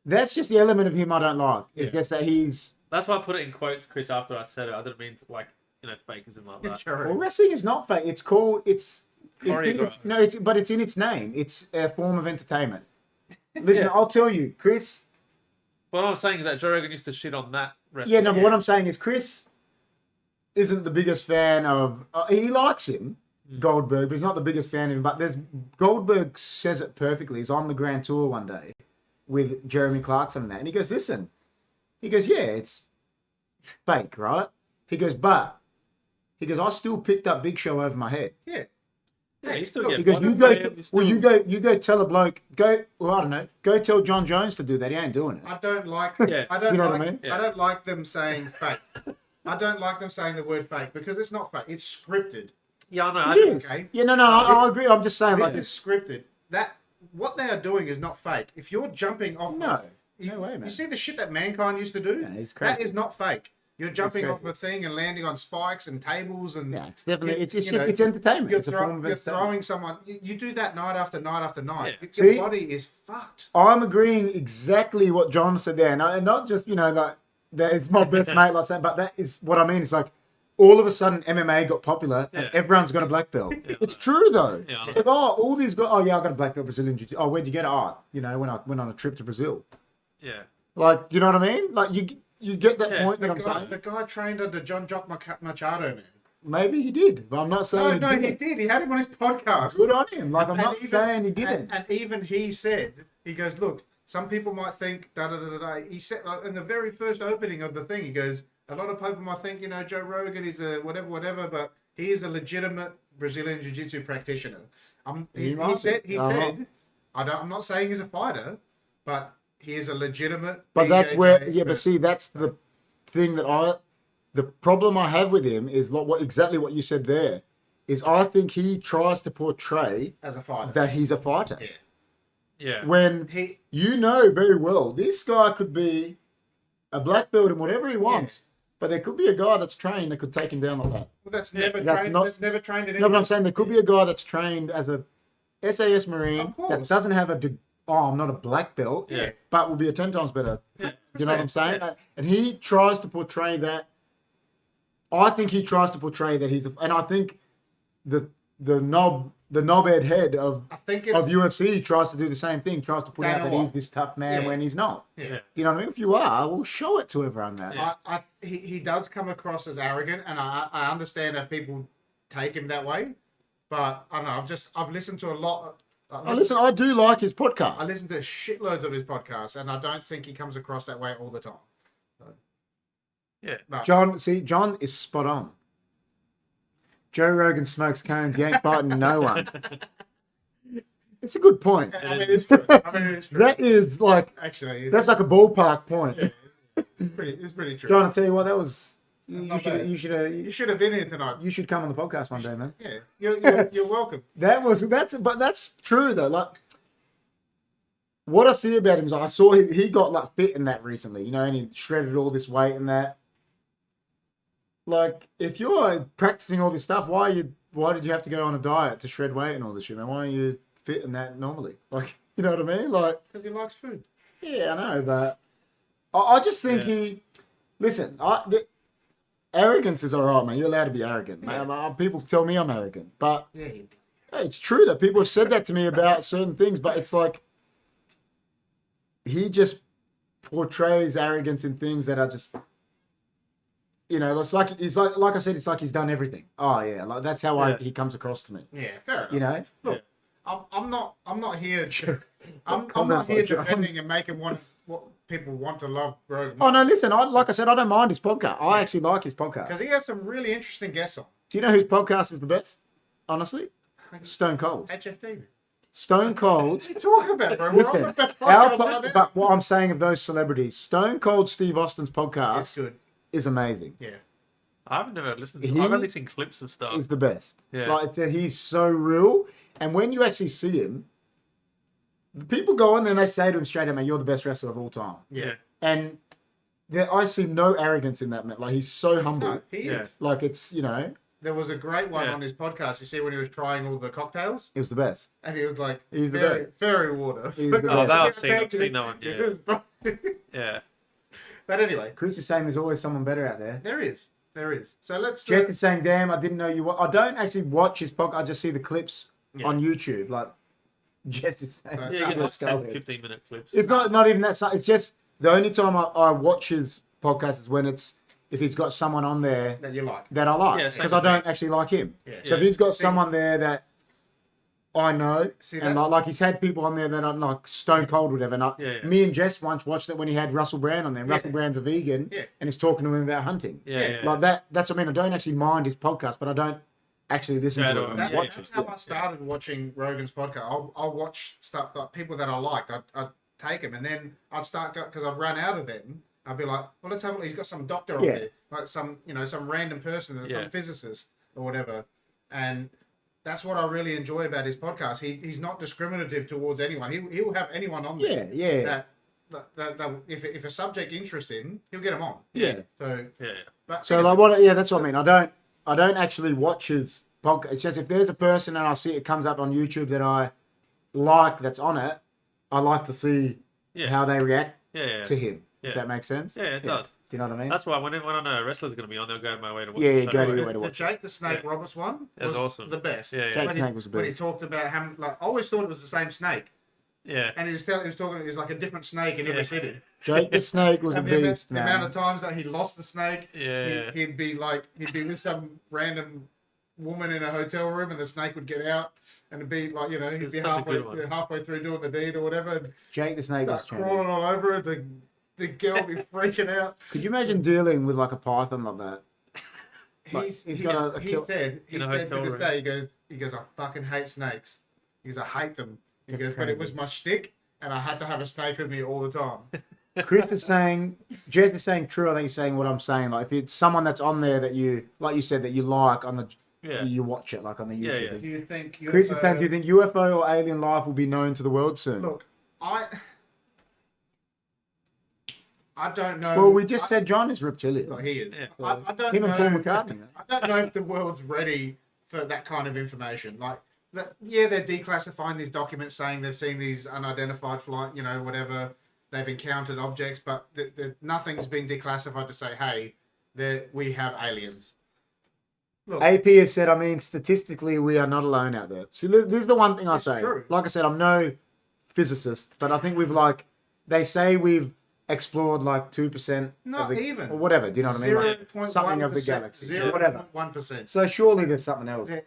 That's just the element of him I don't like. It's Yeah. just that he's... That's why I put it in quotes, Chris, after I said it. I didn't mean to, like, fakism like that. Well, wrestling is not fake. It's called... Choreographed. But it's in its name. It's a form of entertainment. Listen, I'll tell you, Chris... What I'm saying is that Joe Rogan used to shit on that wrestling. Yeah, no, but what I'm saying is Chris isn't the biggest fan of... he likes him, Goldberg, but he's not the biggest fan of him. But Goldberg says it perfectly. He's on the Grand Tour one day with Jeremy Clarkson and that. And he goes, listen. He goes, yeah, it's fake, right? He goes, I still picked up Big Show over my head. yeah. Yeah, you still Look, get He goes, bottom you go, fame, you still- you go tell a bloke, I don't know, go tell John Jones to do that. He ain't doing it. I don't like. Yeah. I don't You know like. what I mean? Yeah. I don't like them saying fake. I don't like them saying the word fake because it's not fake. It's scripted. Yeah, I know. It I is. okay. Yeah, no, I agree. I'm just saying, like, It's scripted. That what they are doing is not fake. If you're jumping off, No. you, No way, man. You see the shit that Mankind used to do. Yeah, he's That crazy. is not fake. You're jumping great. off a thing and landing on spikes and tables and Yeah, it's definitely it's you know, it's entertainment. you're, It's a form of you're entertainment. throwing someone. You do that night after night after night. Yeah. Your See? body is fucked. I'm agreeing exactly what John said there, and not just like that. It's my best mate, like saying, but that is what I mean. It's like all of a sudden MMA got popular and Yeah. everyone's got a black belt. It's true though. Yeah, I know. It's like, all these guys. Oh yeah, I got a black belt Brazilian Jiu-Jitsu. Oh, where'd you get it? Oh, when I went on a trip to Brazil. Yeah. Like, do you know what I mean? Like you get that Yeah. point that I'm saying. The guy trained under John Jock Machado, man. Maybe he did, but I'm not saying No, he he didn't. did. He had him on his podcast. Good on him. Like, I'm And not even- saying he didn't. And even he said, he goes, look, some people might think da da da da da. He said like, in the very first opening of the thing, he goes, a lot of people might think, Joe Rogan is a whatever, but he is a legitimate Brazilian Jiu-Jitsu practitioner. He said, I'm not saying he's a fighter, but he is a legitimate. But that's BJJ where, but person. see, that's the thing the problem I have with him is exactly what you said there, is I think he tries to portray as a fighter. that he's a fighter. Yeah. Yeah. When He you know very well, this guy could be a black belt and whatever he wants, but there could be a guy that's trained that could take him down like that. well, that's Yeah, never that's trained. not- That's never trained in. No, but I'm saying there could be a guy that's trained as a SAS Marine Of course. that doesn't have I'm not a black belt, Yeah. but will be a 10 times better. Yeah. You know what I'm saying? And he tries to portray that. I think he tries to portray that and I think the knobhead head of I think it's UFC tries to do the same thing. Tries to put Dana out that White. he's this tough man Yeah. when he's not. yeah. You know what I mean? If you are, we'll show it to everyone, man. Yeah. He does come across as arrogant, and I understand that people take him that way, but I don't know. I've listened to a lot. Listen, I do like his I podcast. listen to shitloads of his podcasts, and I don't think he comes across that way all the time. Yeah. But John is spot on. Joe Rogan smokes cones. You ain't fighting no one. It's a good point. I mean, it's true. It's true. That is like Actually, that's like a ballpark point. it's pretty true. John, I tell you what, that was not bad. you You should have been here tonight. you should come on the podcast one day, man. Yeah, you're welcome. That's true though. Like what I see about him is I saw he got like fit in that recently, and he shredded all this weight and that. Like if you're practicing all this stuff, why did you have to go on a diet to shred weight and all this shit, man? Why aren't you fit in that normally? Like, you know what I mean? Like, Because he likes food. yeah, I know, but I just think arrogance is alright, man. You're allowed to be arrogant. Man. People tell me I'm arrogant, but Yeah. it's true that people have said that to me about certain things, but it's like he just portrays arrogance in things that are just, it's like I said, it's like he's done everything. Oh yeah, like that's how he comes across to me. Yeah, fair enough. Look, I'm not here. I'm Comment not here by John. defending and making what people want to love Rogan. oh no, listen, like I said, I don't mind his podcast. I actually like his podcast. Because he had some really interesting guests on. Do you know whose podcast is the best? Honestly, Stone Cold's. HFD. Stone Cold. What are you talking about, bro? We're on Listen, the best our podcast right now. but what I'm saying of those celebrities, Stone Cold Steve Austin's It's podcast good. is amazing. Yeah. I've never listened to He I've only seen clips of stuff. Is the best. Yeah. Like he's so real, and when you actually see him, people go on there and they say to him straight out, "Man, you're the best wrestler of all time." Yeah. And I see no arrogance in that man. Like he's so humble. No, he Yeah. is. Like it's There was a great one Yeah. on his podcast. You see when he was trying all the cocktails, it was the best. and he was like, He's the fairy, best. fairy water. He's the Oh, best. that I've seen that one. Yeah. Yeah. But anyway, Chris is saying there's always someone better out there. there is. So let's. Jess is saying, "Damn, I didn't know you." I don't actually watch his podcast. I just see the clips Yeah. on YouTube. Like Jess is saying, So Yeah, you get like 10, Skullhead. 15-minute clips. It's not even that. It's just the only time I watch his podcast is when if he's got someone on there that you like. that I like, Yeah, same because I with me. don't actually like him. Yeah. So if Yeah. he's got someone there that I know, See, and that's- like he's had people on there that are like Stone Cold, or whatever. And Yeah. me and Jess once watched it when he had Russell Brand on there. Yeah. Russell Brand's a vegan, Yeah. and he's talking to him about hunting. Yeah. Yeah, Yeah. Like that. That's what I mean. I don't actually mind his podcast, but I don't actually listen Yeah, to I it don't- and That, watch that's it. how I started watching Rogan's podcast. I'll watch stuff like people that I liked. I'd take them, and then I'd start because I've run out of them. I'd be like, well, let's have a look. He's got some doctor on Yeah. there, like some random person or Yeah. some physicist or whatever, and that's what I really enjoy about his podcast. He's not discriminative towards anyone. He'll have anyone on there Yeah, yeah. that if a subject interests him, he'll get him on. Yeah. So, Yeah. but So like what? Yeah, that's what I mean. I don't actually watch his podcast. It's just if there's a person and I see it comes up on YouTube that I like that's on it, I like to see Yeah. how they react Yeah. to him. Yeah. If that makes sense. Yeah, it does. Do you know what I mean? That's why when I know a wrestler's going to be on, they'll go to my way to watch Yeah, the yeah, show. go to Right? your way to the watch. Jake the Snake Yeah. Roberts one That was was awesome. the best. Yeah, yeah. Jake When Snake was the when he best. talked about how, like, I always thought it was the same snake, Yeah. and he was talking. It was like a different snake in every Yeah. city. Jake the Snake was a And the amount- beast, the amount man. of times that he lost the snake, Yeah. he'd be with some random woman in a hotel room, and the snake would get out, and it'd be like, he'd It's be such a good one. halfway through doing the deed or whatever, and Jake the Snake was start trendy. crawling all over it. The girl would be freaking out. Could you imagine dealing with like a python like that? Like, He got a he kill- said in a to hotel this room. day, he goes, I fucking hate snakes. He goes, I hate them. He That's goes, but it crazy. was my shtick, and I had to have a snake with me all the time. Chris is saying, Jeff is saying true. I think he's saying what I'm saying. Like if it's someone that's on there that you, like you said, that you like on the, Yeah. you watch it like on the Yeah, YouTube. yeah. Do you think? Chris is saying, do you think UFO or alien life will be known to the world soon? Look, I don't know. Well, we just said John is reptilian. Look, he is. Yeah. I don't Him know. and Paul McCartney. I don't know if the world's ready for that kind of information. Like, yeah, they're declassifying these documents, saying they've seen these unidentified flight, whatever. They've encountered objects, but nothing's been declassified to say, hey, we have aliens. Look, AP has said, I mean, statistically, we are not alone out there. See, this is the one thing I It's say. true. Like I said, I'm no physicist, but I think they say we've explored like 2% Not of the, even. or whatever. Do you know what I mean? Like, 0.1%, something of the galaxy, or whatever. 0.1%. So surely there's something else. Yeah,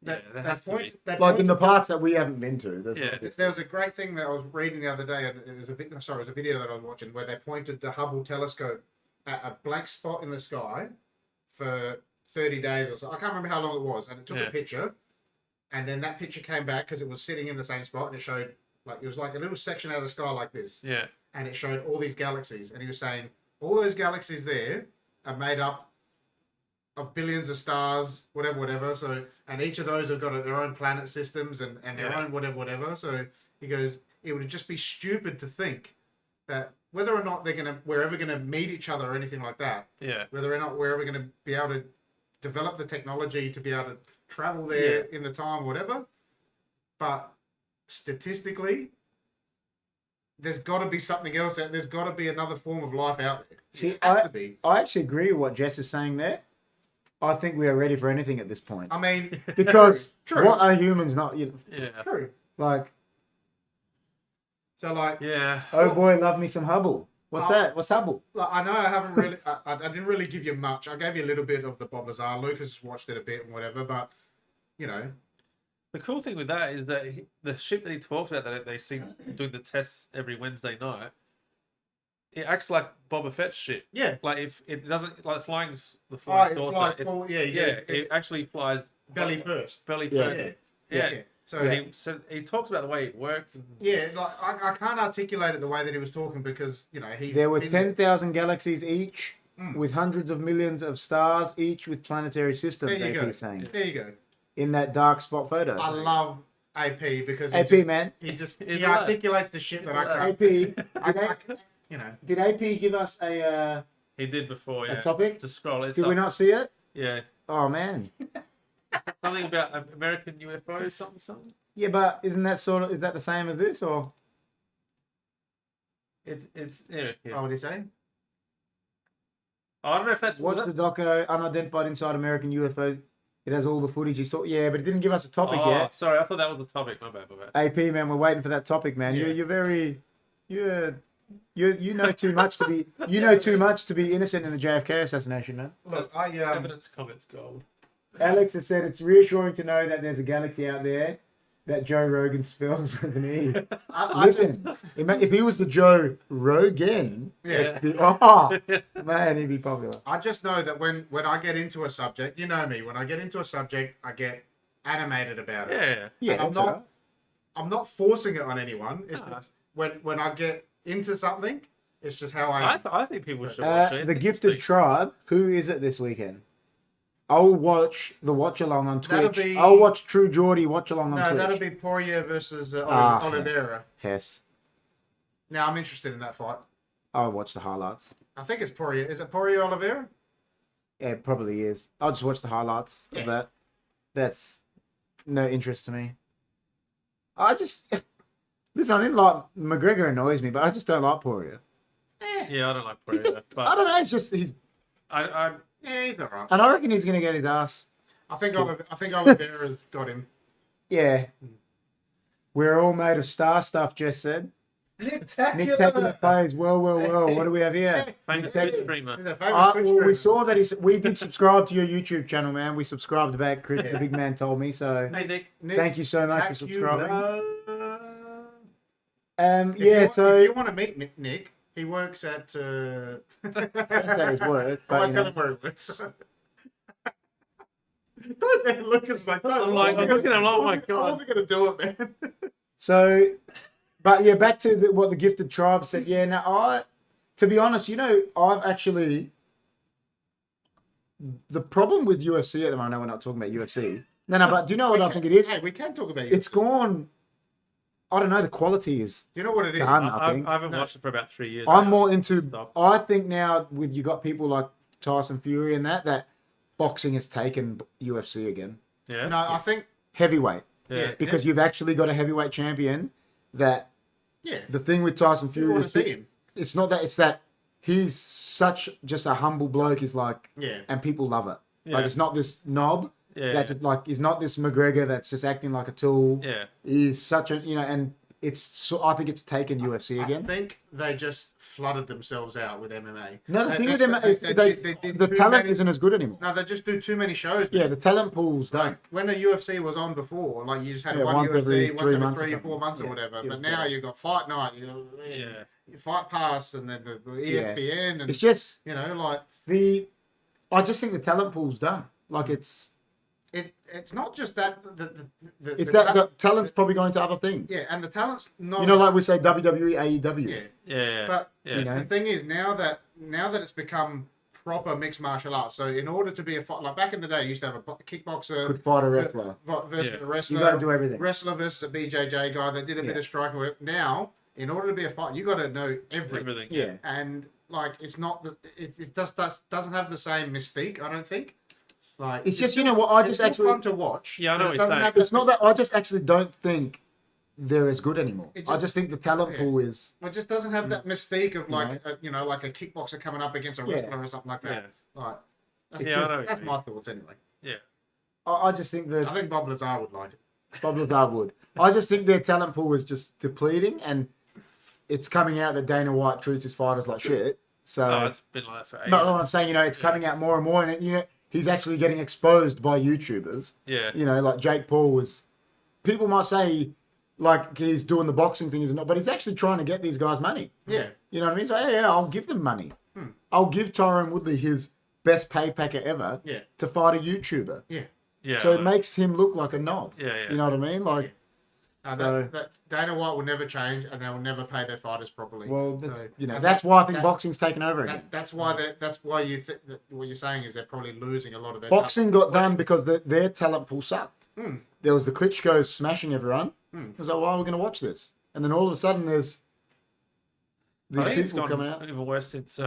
there has to be. Like in the parts that we haven't been to. There's Yeah. like this. There was a great thing that I was reading the other day, and it was a video that I was watching where they pointed the Hubble telescope at a blank spot in the sky for 30 days or so. I can't remember how long it was, and it took Yeah. a picture, and then that picture came back because it was sitting in the same spot, and it showed it was like a little section out of the sky like this, Yeah. and it showed all these galaxies, and he was saying all those galaxies there are made up of billions of stars, whatever. So, and each of those have got their own planet systems and their Yeah. own whatever. So he goes, it would just be stupid to think that whether or not we're ever gonna meet each other or anything like that, Yeah. whether or not we're ever gonna be able to develop the technology to be able to travel there in the time, whatever. But statistically, there's got to be something else. There's got to be another form of life out there. See, It has to be. I actually agree with what Jess is saying there. I think we are ready for anything at this point. I mean, Because True. what are humans not? Yeah. true. Like, So like, Yeah. oh boy, love me some Hubble. What's Oh. that? What's Hubble? I know I haven't really, I didn't really give you much. I gave you a little bit of the Bob Lazar. Lucas watched it a bit and whatever, but The cool thing with that is that the ship that he talks about that they see doing the tests every Wednesday night, it acts like Boba Fett's ship. yeah. Like if it doesn't like the flying It saucer, flies it's- forward, yeah, it actually flies belly first. belly Yeah. first. Yeah. Yeah. So So he talks about the way it worked. And, yeah, like I can't articulate it the way that he was talking because he. There were been 10,000 galaxies each, Mm. with hundreds of millions of stars, each with planetary systems. There you AP go. saying There you go. in that dark spot photo. I love AP because AP man. he just He's he alive. articulates the shit that I can't. AP. I, Did AP give us a he did before, yeah. topic? Just scroll it. Did we not see it? Yeah. Oh man. Something about American UFOs, something. Yeah, but isn't that is that the same as this or? It's yeah. what did he say? I don't know if that's Watch the doco Unidentified Inside American UFO. It has all the footage. He's yeah, but it didn't give us a topic yet. Sorry, I thought that was the topic. My bad. AP man, we're waiting for that topic, man. Yeah. You're very you know too much to be innocent in the JFK assassination, man. Look, Evidence, comments, gold. Alex has said it's reassuring to know that there's a galaxy out there that Joe Rogan spells with an E. Listen, if he was the Joe Rogan, man, he'd be popular. I just know that when I get into a subject, you know me. When I get into a subject, I get animated about it. Yeah. Yeah, And that's all right. I'm not forcing it on anyone. It's just when I get into something, it's just how I think people should watch it. The It's Gifted interesting. Tribe. Who is it this weekend? I'll watch the watch along on That'll Twitch. be- I'll watch True Geordie watch along on No, Twitch. that'll be Poirier versus Ah, Oliveira. Hess. Now I'm interested in that fight. I'll watch the highlights. I think it's Poirier. Is it Poirier Oliveira? Yeah, it probably is. I'll just watch the highlights of that. That's no interest to me. I just listen. I didn't like McGregor annoys me, but I just don't like Poirier. Yeah, I don't like Poirier. But I don't know. It's just he's, I Yeah, he's alright. and I reckon he's gonna get his ass. I think Oliveira's got him. Yeah, we're all made of star stuff. Jess said. Nick Tackler plays well. What do we have here? famous Nick Twitch streamer. He's a famous Well, Twitch we streamer. saw that we did subscribe to your YouTube channel, man. We subscribed back. Chris, the big man, told me. So Hey Nick. thank you so much for subscribing. If Yeah. you, So if you want to meet Nick, he works at. that is work, I but you tell know. him where he works. Don't Lucas like that. I'm like, I'm looking at him, oh my God. I wasn't gonna do it, man. So, but yeah, back to what the gifted tribe said. Yeah, now to be honest, I've actually the problem with UFC at the moment. I know we're not talking about UFC. No, but do you know what I think it is? Hey, we can talk about It's gone. I don't know. The quality is Do you know what it is? done. I I think haven't watched it for about 3 years. I'm now. more into. Stop. I think now with you got people like Tyson Fury and that boxing has taken UFC again. Yeah. No, I think Heavyweight. Yeah. Because you've actually got a heavyweight champion that yeah. the thing with Tyson You Fury want to is see him? it's not that, it's that he's such just a humble bloke. He's like, Yeah. and people love it. Yeah. Like, it's not this knob Yeah. that's like, he's not this McGregor that's just acting like a tool. Yeah. He's such a, and it's so, I think it's taken UFC I again. think they just flooded themselves out with MMA. No, the They- thing with they- them they- is they they, did the too talent many- isn't as good anymore. No, they just do too many shows. Yeah, the talent pools don't. Like when the UFC was on before, like you just had Yeah, one once UFC every once 3 every months or 3 or something. 4 months or Yeah, whatever. it was But now better. you've got Fight Night, Yeah. Fight Pass, and then the ESPN, and It's just like I just think the talent pool's done. Like it's not just that. it's that the talent's probably going to other things. yeah, and the talent's not. Like we say WWE, AEW. yeah. Yeah. But yeah. the thing is, now that it's become proper mixed martial arts, so in order to be a fight, like back in the day, you used to have a kickboxer Could fight a wrestler. versus Yeah. a wrestler. You got to do everything. Wrestler versus a BJJ guy that did a bit Yeah. of striking. Now, in order to be a fight, you got to know everything. Everything. Yeah. And like, it's not that it doesn't have the same mystique. I don't think. Like, It's just what I it's just still actually. fun to watch. Yeah, I know but what it you're doesn't saying. have It's that not that I just actually don't think they're as good anymore. It I just- just think the talent yeah. pool is. It just doesn't have that mystique of like You like a kickboxer coming up against a Yeah. wrestler or something like that. Like, that's, Yeah, I know what you that's mean. my thoughts anyway. Yeah. I just think that I think Bob Lazar would like it. Bob Lazar would. I just think their talent pool is just depleting, and it's coming out that Dana White treats his fighters like shit. So Oh, it's been like that for ages. no, what I'm saying, it's coming out more and more, and he's actually getting exposed by YouTubers. Yeah. Like Jake Paul was. People might say like he's doing the boxing thing, but he's actually trying to get these guys money. Yeah. You know what I mean? So yeah, I'll give them money. I'll give Tyrone Woodley his best pay packet ever Yeah. to fight a YouTuber. Yeah. Yeah. So it makes him look like a knob. Yeah. You know what I mean? Like, So- that Dana White will never change, and they will never pay their fighters properly. well, that's, So- that's and why I think that- boxing's taken over again. That's why you think that what you're saying is they're probably losing a lot of their Boxing got done because their talent pool sucked. Mm. There was the Klitschko smashing everyone. Mm. It was like, why are we going to watch this? And then all of a sudden, there's these I think it's people gone coming out. even worse since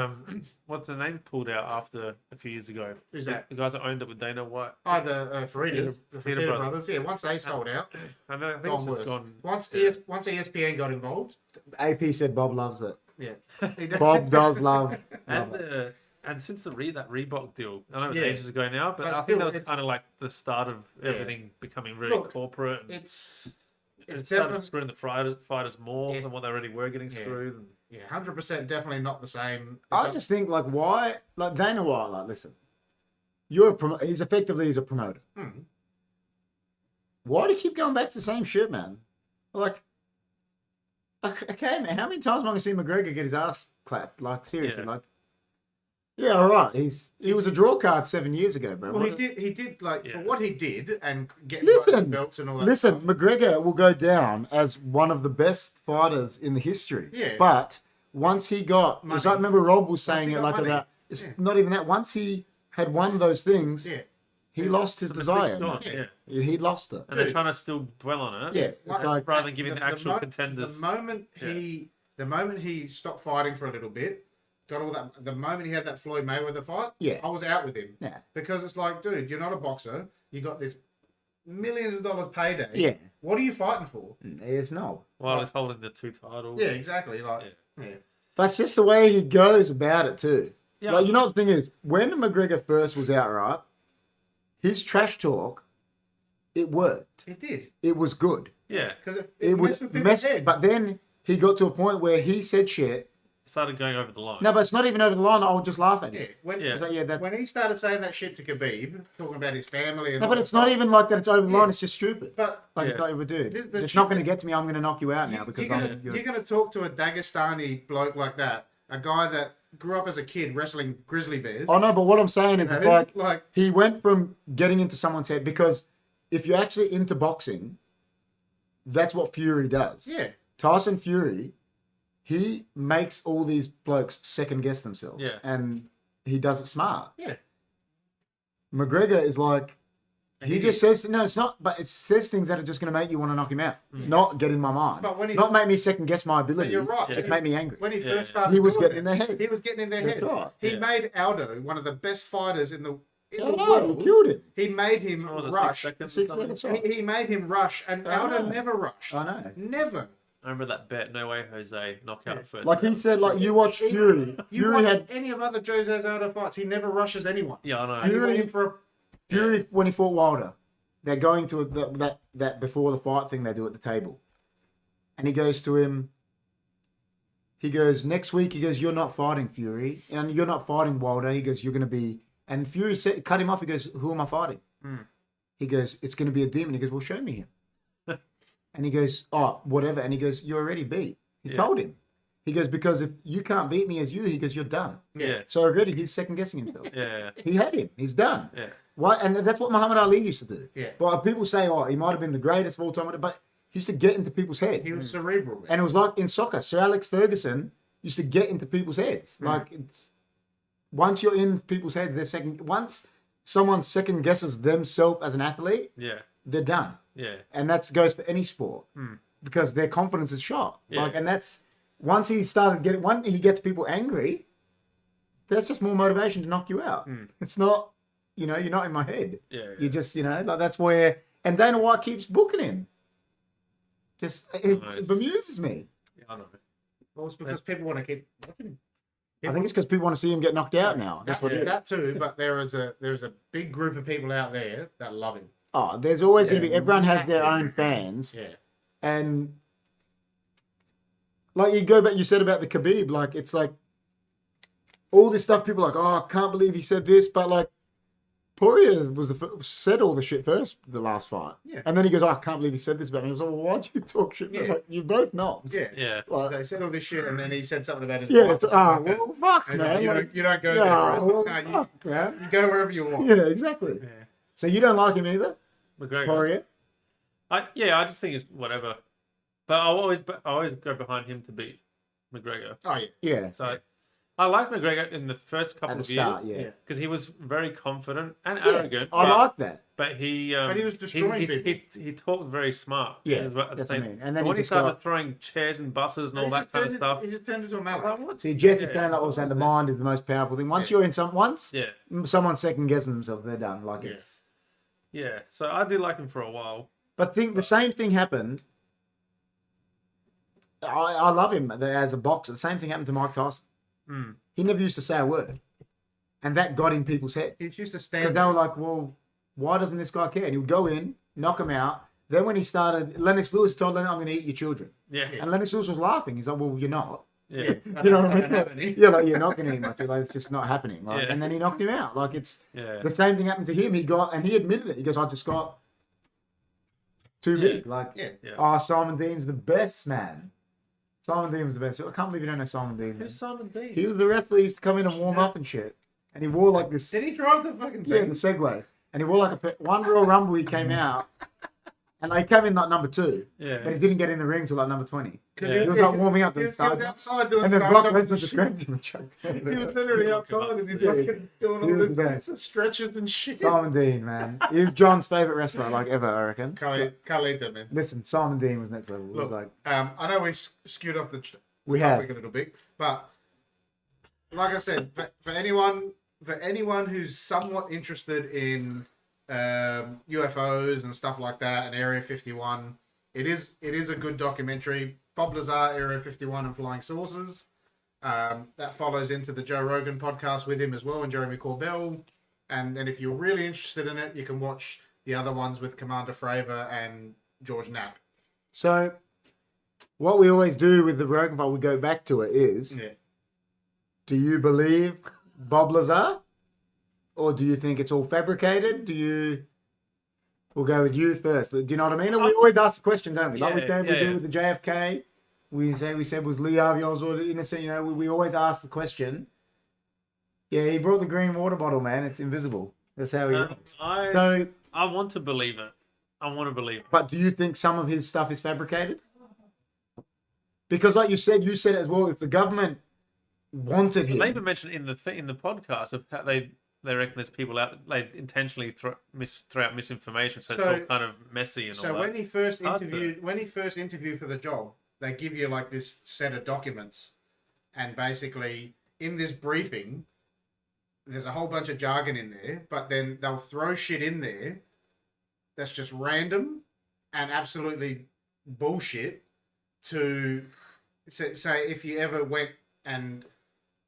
what's the name pulled out after a few years ago. Who's that? The guys that owned it with Dana White. Either Ferreira, the Ferreira Ferreira brothers. brothers. Yeah, once they sold out, And I think gone it's worse. just gone. Once Yeah. once ESPN got involved, AP said Bob loves it. yeah, Bob does love And it. and since that Reebok deal, I know it was Yeah. ages ago now, but But I think still, that was it's- kind of like the start of Yeah. everything becoming really Look, corporate. And it's it started definitely screwing the fighters more Yes. than what they already were getting Yeah. screwed. And, 100% definitely not the same. I just think, like, why? Like, Dana White, like, listen. He's effectively a promoter. Mm. Why do you keep going back to the same shit, man? Like, okay, man, how many times am I going to see McGregor get his ass clapped? Like, seriously, Yeah. like, yeah, all right. He was a draw card 7 years ago, bro. Well, What- he did like Yeah. for what he did and getting Listen, belts and all that. Listen, stuff. McGregor will go down as one of the best fighters in the history. Yeah. But once he got, Money. it's like, remember Rob was saying he it got like money. about, it's Yeah. not even that. Once he had won those things, Yeah, he lost his the desire. stick's gone, Yeah. yeah. He lost it. And they're trying to still dwell on it. Yeah, it's like, Rather than giving the actual mo- contenders. The moment Yeah. he The moment he stopped fighting for a little bit, got all that. The moment he had that Floyd Mayweather fight, Yeah. I was out with him. Yeah. Because it's like, dude, you're not a boxer. You got this millions of dollars payday. Yeah. What are you fighting for? It's no. While he's holding the 2 titles. Yeah, exactly. Like, yeah. That's just the way he goes about it too. Yeah. Like, you know, the thing is, when McGregor first was out, right, his trash talk, it worked. It did. It was good. Yeah. Because It messed would with people's mess, head. but then he got to a point where he said shit. Started going over the line. No, but it's not even over the line. I would just laugh at Yeah, him. when, Yeah. It's like, yeah, when he started saying that shit to Khabib, talking about his family and No, all but that it's not stuff, even like that. It's over the Yeah. line. It's just stupid. But Like, Yeah. it's not even, dude. This- the It's not shit going to that- get to me. I'm going to knock you out now because you're going to talk to a Dagestani bloke like that, a guy that grew up as a kid wrestling grizzly bears. Oh, no, but what I'm saying is, you it's know, like, he went from getting into someone's head because if you're actually into boxing, that's what Fury does. yeah, Tyson Fury, he makes all these blokes second guess themselves. Yeah. And he does it smart. yeah. McGregor is like, he He- just says, no, it's not, but it says things that are just going to make you want to knock him out. Not get in my mind. But when he- Not make me second guess my ability. But you're right. Just Yeah. make me angry. When he Yeah. first started, He was doing getting in their heads. He was getting in their That's head. right. He Yeah. made Aldo one of the best fighters in the I know, world. he killed him. He made him What was it, rush. 6 seconds or Six something? minutes, right. He made him rush, and I Aldo know. never rushed. I know. Never. I remember that bet. No way, Jose. Knockout Yeah. first. Like he said, like you watch Fury. You Fury watch had any of other Jose's Aldo fights, he never rushes anyone. Yeah, I know. And he went Fury- in for a Fury when he fought Wilder. They're going to that before the fight thing they do at the table, and he goes to him. He goes next week. He goes, "You're not fighting Fury, and you're not fighting Wilder." He goes, "You're going to be." And Fury cut him off. He goes, "Who am I fighting?" He goes, "It's going to be a demon." He goes, "Well, show me him." And he goes, "Oh, whatever." And he goes, "You're already beat." He Yeah. told him. He goes, "Because if you can't beat me as you," he goes, "You're done." Yeah. So already he's second guessing himself. Yeah. He had him. He's done. Yeah. Why? And that's what Muhammad Ali used to do. Yeah. But people say, "Oh, he might have been the greatest of all time," but he used to get into people's heads. he was cerebral. Man. And it was like in soccer. Sir Alex Ferguson used to get into people's heads. Like it's once you're in people's heads, they're second. Once someone second guesses themselves as an athlete, Yeah. they're done. Yeah. And that goes for any sport because their confidence is shot. Yeah. Like, and that's once he started getting. Once he gets people angry, that's just more motivation to knock you out. It's not. You're not in my head. Yeah. You just, like that's where, and Dana White keeps booking him. Just, it Nice. bemuses me. Yeah, I know. Well, it's because people want to keep watching him. I think it's because people want to see him get knocked out now. That's what it is. That too, but there's a big group of people out there that love him. Oh, there's always going to be, Yeah. everyone has their own fans. Yeah. And like you go back, you said about the Khabib, like it's like all this stuff, people are like, oh, I can't believe he said this. But like, Poirier said all the shit first, the last fight. Yeah. And then he goes, oh, I can't believe he said this about me. I was like, well, why'd you talk shit? Yeah. Like, you both knobs. Yeah. Yeah. Like, They said all this shit, and then he said something about his yeah, wife it's, or something like that. well, fuck, And man. you, Like, don't go yeah, there. well, Chris. No, fuck, man. you go wherever you want. Yeah, exactly. Yeah. So you don't like him either, McGregor. Poirier? I just think it's whatever. But I always go behind him to beat McGregor. Oh yeah. Yeah, So I liked McGregor in the first couple at the of start, years yeah. because he was very confident and Yeah, arrogant. I but, like that. but he But he was destroying people. he talked very smart. Yeah, as well at the that's what I same- mean. And then but when he he just started got- throwing chairs and buses and all He that just kind of turned stuff. He just turned into a I was like, mallet. what? See, Jesse's Yeah. saying like was saying the mind is the most powerful thing. Once you're in once Yeah, someone second guessing themselves, they're done. Like Yeah. it's. yeah. So I did like him for a while. But think the same thing happened. I love him as a boxer. The same thing happened to Mike Tyson. Mm. He never used to say a word, and that got in people's heads He used to because stand. they were like, "Well, why doesn't this guy care?" And he would go in, knock him out. Then when he started, Lennox Lewis told Lennox, "I'm going to eat your children," Yeah, and Lennox Lewis was laughing. He's like, "Well, you're not." yeah, You know what I don't have any. mean? Yeah, like you're not going to eat much. Like it's just not happening. Like, Yeah. and then he knocked him out. Like it's yeah. the same thing happened to him. He admitted it. He goes, "I just got too Yeah. big." Like, Yeah. Yeah. oh, Simon Dean's the best, man. Simon Dean was the best. I can't believe you don't know Simon Dean. Man. Who's Simon Dean? He was the wrestler who used to come in and warm up and shit. And he wore like this, Did he drive the fucking yeah, thing? the Segway. And he wore like one Royal Rumble he came out. And like, he came in like number 2. Yeah. But he didn't get in the ring till like number 20. Yeah. He was like warming up He and was started. outside doing And then stuff. Brock Lesnar just grabbed him and chucked him. He was literally outside and he's Yeah. fucking doing He was the all best. this stretches and shit. Simon Dean, man. He was John's favourite wrestler, like ever, I reckon. Carlito, man. Listen, Simon Dean was next level. He was Look, like, I know we skewed off We have. topic a little bit, but like I said, for anyone who's somewhat interested in UFOs and stuff like that, and Area 51, it is a good documentary. Bob Lazar, Area 51 and Flying Saucers. That follows into the Joe Rogan podcast with him as well, and Jeremy Corbell. And then if you're really interested in it, you can watch the other ones with Commander Fravor and George Knapp. So, what we always do with the Rogan file, we go back to it is, do you believe Bob Lazar? Or do you think it's all fabricated? We'll go with you first. Do you know what I mean? And we always ask the question, don't we? Like we do with the JFK. We said, was Lee Harvey Oswald innocent? You know, we always ask the question. Yeah, he brought the green water bottle, man. It's invisible. That's how he works. I want to believe it. I want to believe it. But do you think some of his stuff is fabricated? Because like you said it as well, if the government wanted him... They even mentioned in the podcast of how they reckon there's people out, they intentionally throw out misinformation, so it's all kind of messy and all that. So when he first interviewed for the job, they give you like this set of documents, and basically in this briefing, there's a whole bunch of jargon in there, but then they'll throw shit in there that's just random and absolutely bullshit to say if you ever went and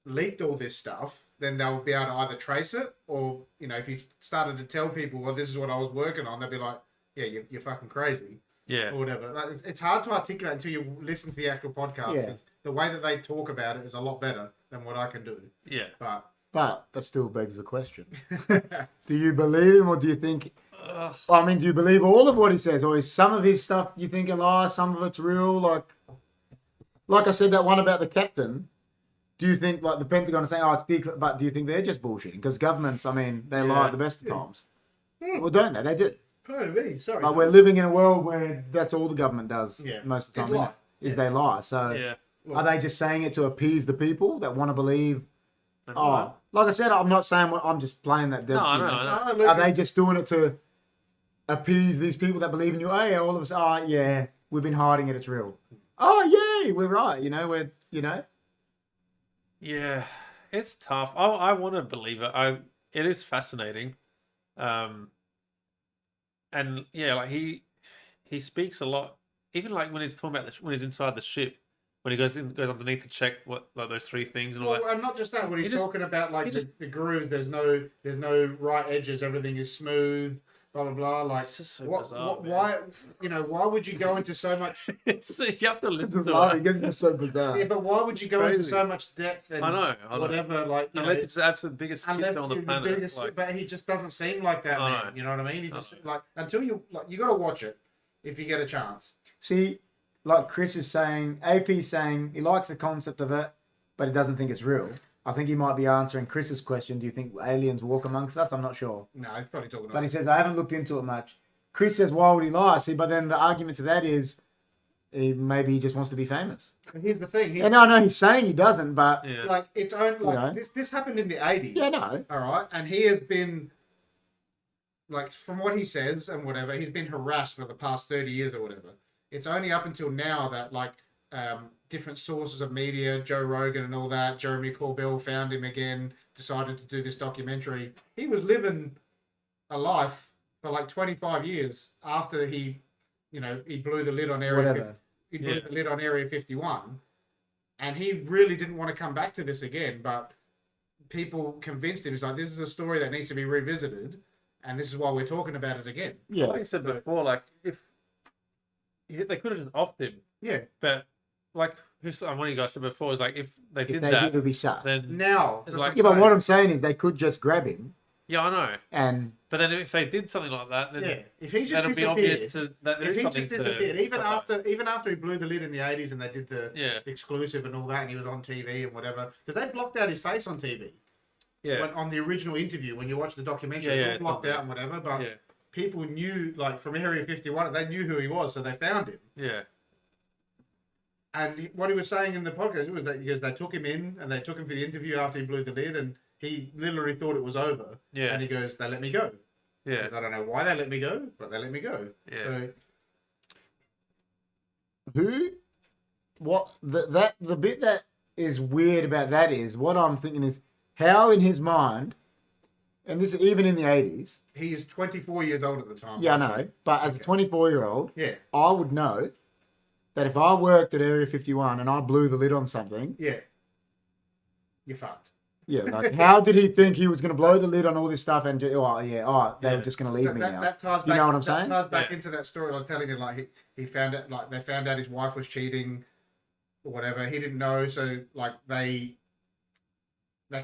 leaked all this stuff, then they'll be able to either trace it, or, you know, if you started to tell people, well, this is what I was working on, they'll be like, yeah, you're fucking crazy. Yeah. Or whatever. Like, it's hard to articulate until you listen to the actual podcast. Yeah. The way that they talk about it is a lot better than what I can do. Yeah. But that still begs the question. Do you believe him, or do you think... I mean, do you believe all of what he says? Or is some of his stuff you think a lie, some of it's real? Like I said, that one about the captain... Do you think, like, the Pentagon is saying, oh, it's big, but do you think they're just bullshitting? Because governments, I mean, they lie at the best of times. Well, don't they? They do. Oh, me, sorry. But we're living in a world where that's all the government does most of the time, is they lie. So are they just saying it to appease the people that want to believe? Like I said, I'm not saying I'm just playing that. No. Are they just doing it to appease these people that believe in you? Oh, yeah, all of us, we've been hiding it, it's real. Oh, yay, we're right. Yeah, it's tough. I want to believe it. It is fascinating, and yeah, like he speaks a lot. Even like when he's talking about when he's inside the ship, when he goes underneath to check what like those three things and all that. And not just that. When he's talking about like the groove, there's no right edges. Everything is smooth. Blah blah blah. Like, it's just so bizarre. Why would you go into so much? You have to listen to it. Because it's so bizarre. Yeah, but why would you go into so much depth and I know. whatever? Like, unless it's the absolute biggest skip on the planet. But he just doesn't seem like that, man. You know what I mean? He just until you got to watch it if you get a chance. See, like Chris is saying, AP's saying he likes the concept of it, but he doesn't think it's real. I think he might be answering Chris's question. Do you think aliens walk amongst us? I'm not sure. No, he's probably talking about. But he says, I haven't looked into it much. Chris says, why would he lie? See, but then the argument to that is maybe he just wants to be famous. And here's the thing. No, he's saying he doesn't, but... Yeah. Like, it's only... This happened in the 80s. Yeah, no. All right? And he has been... Like, from what he says and whatever, he's been harassed for the past 30 years or whatever. It's only up until now that, like... different sources of media, Joe Rogan and all that, Jeremy Corbell found him again, decided to do this documentary. He was living a life for like 25 years after he blew the lid on Area the lid on Area 51, and he really didn't want to come back to this again, but people convinced him. He's like, this is a story that needs to be revisited, and this is why we're talking about it again. Yeah, like I said before, like if they could have just offed him. Yeah, but like one of you guys said before is like if they did it would be sus. Then now it's like but what I'm saying is they could just grab him. Yeah, I know. But then if they did something like that, then if he just that'd be obvious that there is something disappeared, even after he blew the lid in the 80s and they did the exclusive and all that, and he was on TV and whatever, because they blocked out his face on TV. Yeah. On the original interview, when you watch the documentary, it's all blocked out and whatever, but people knew, like from Area 51, they knew who he was, so they found him. Yeah. And what he was saying in the podcast was that because they took him in and they took him for the interview after he blew the lid, and he literally thought it was over. Yeah. And he goes, they let me go. Yeah. Because I don't know why they let me go, but they let me go. Yeah. So, who the bit that is weird about that is what I'm thinking is how in his mind, and this is even in the 80s. He is 24 years old at the time. Yeah, I know. But as a 24-year-old, Yeah. I would know that if I worked at Area 51 and I blew the lid on something, Yeah. You're fucked. yeah, like how did he think he was going to blow the lid on all this stuff and they were just going to leave me now? That ties back, you know what I'm saying? That ties back into that story I was telling you. Like he found out, like they found out his wife was cheating, or whatever. He didn't know, so like they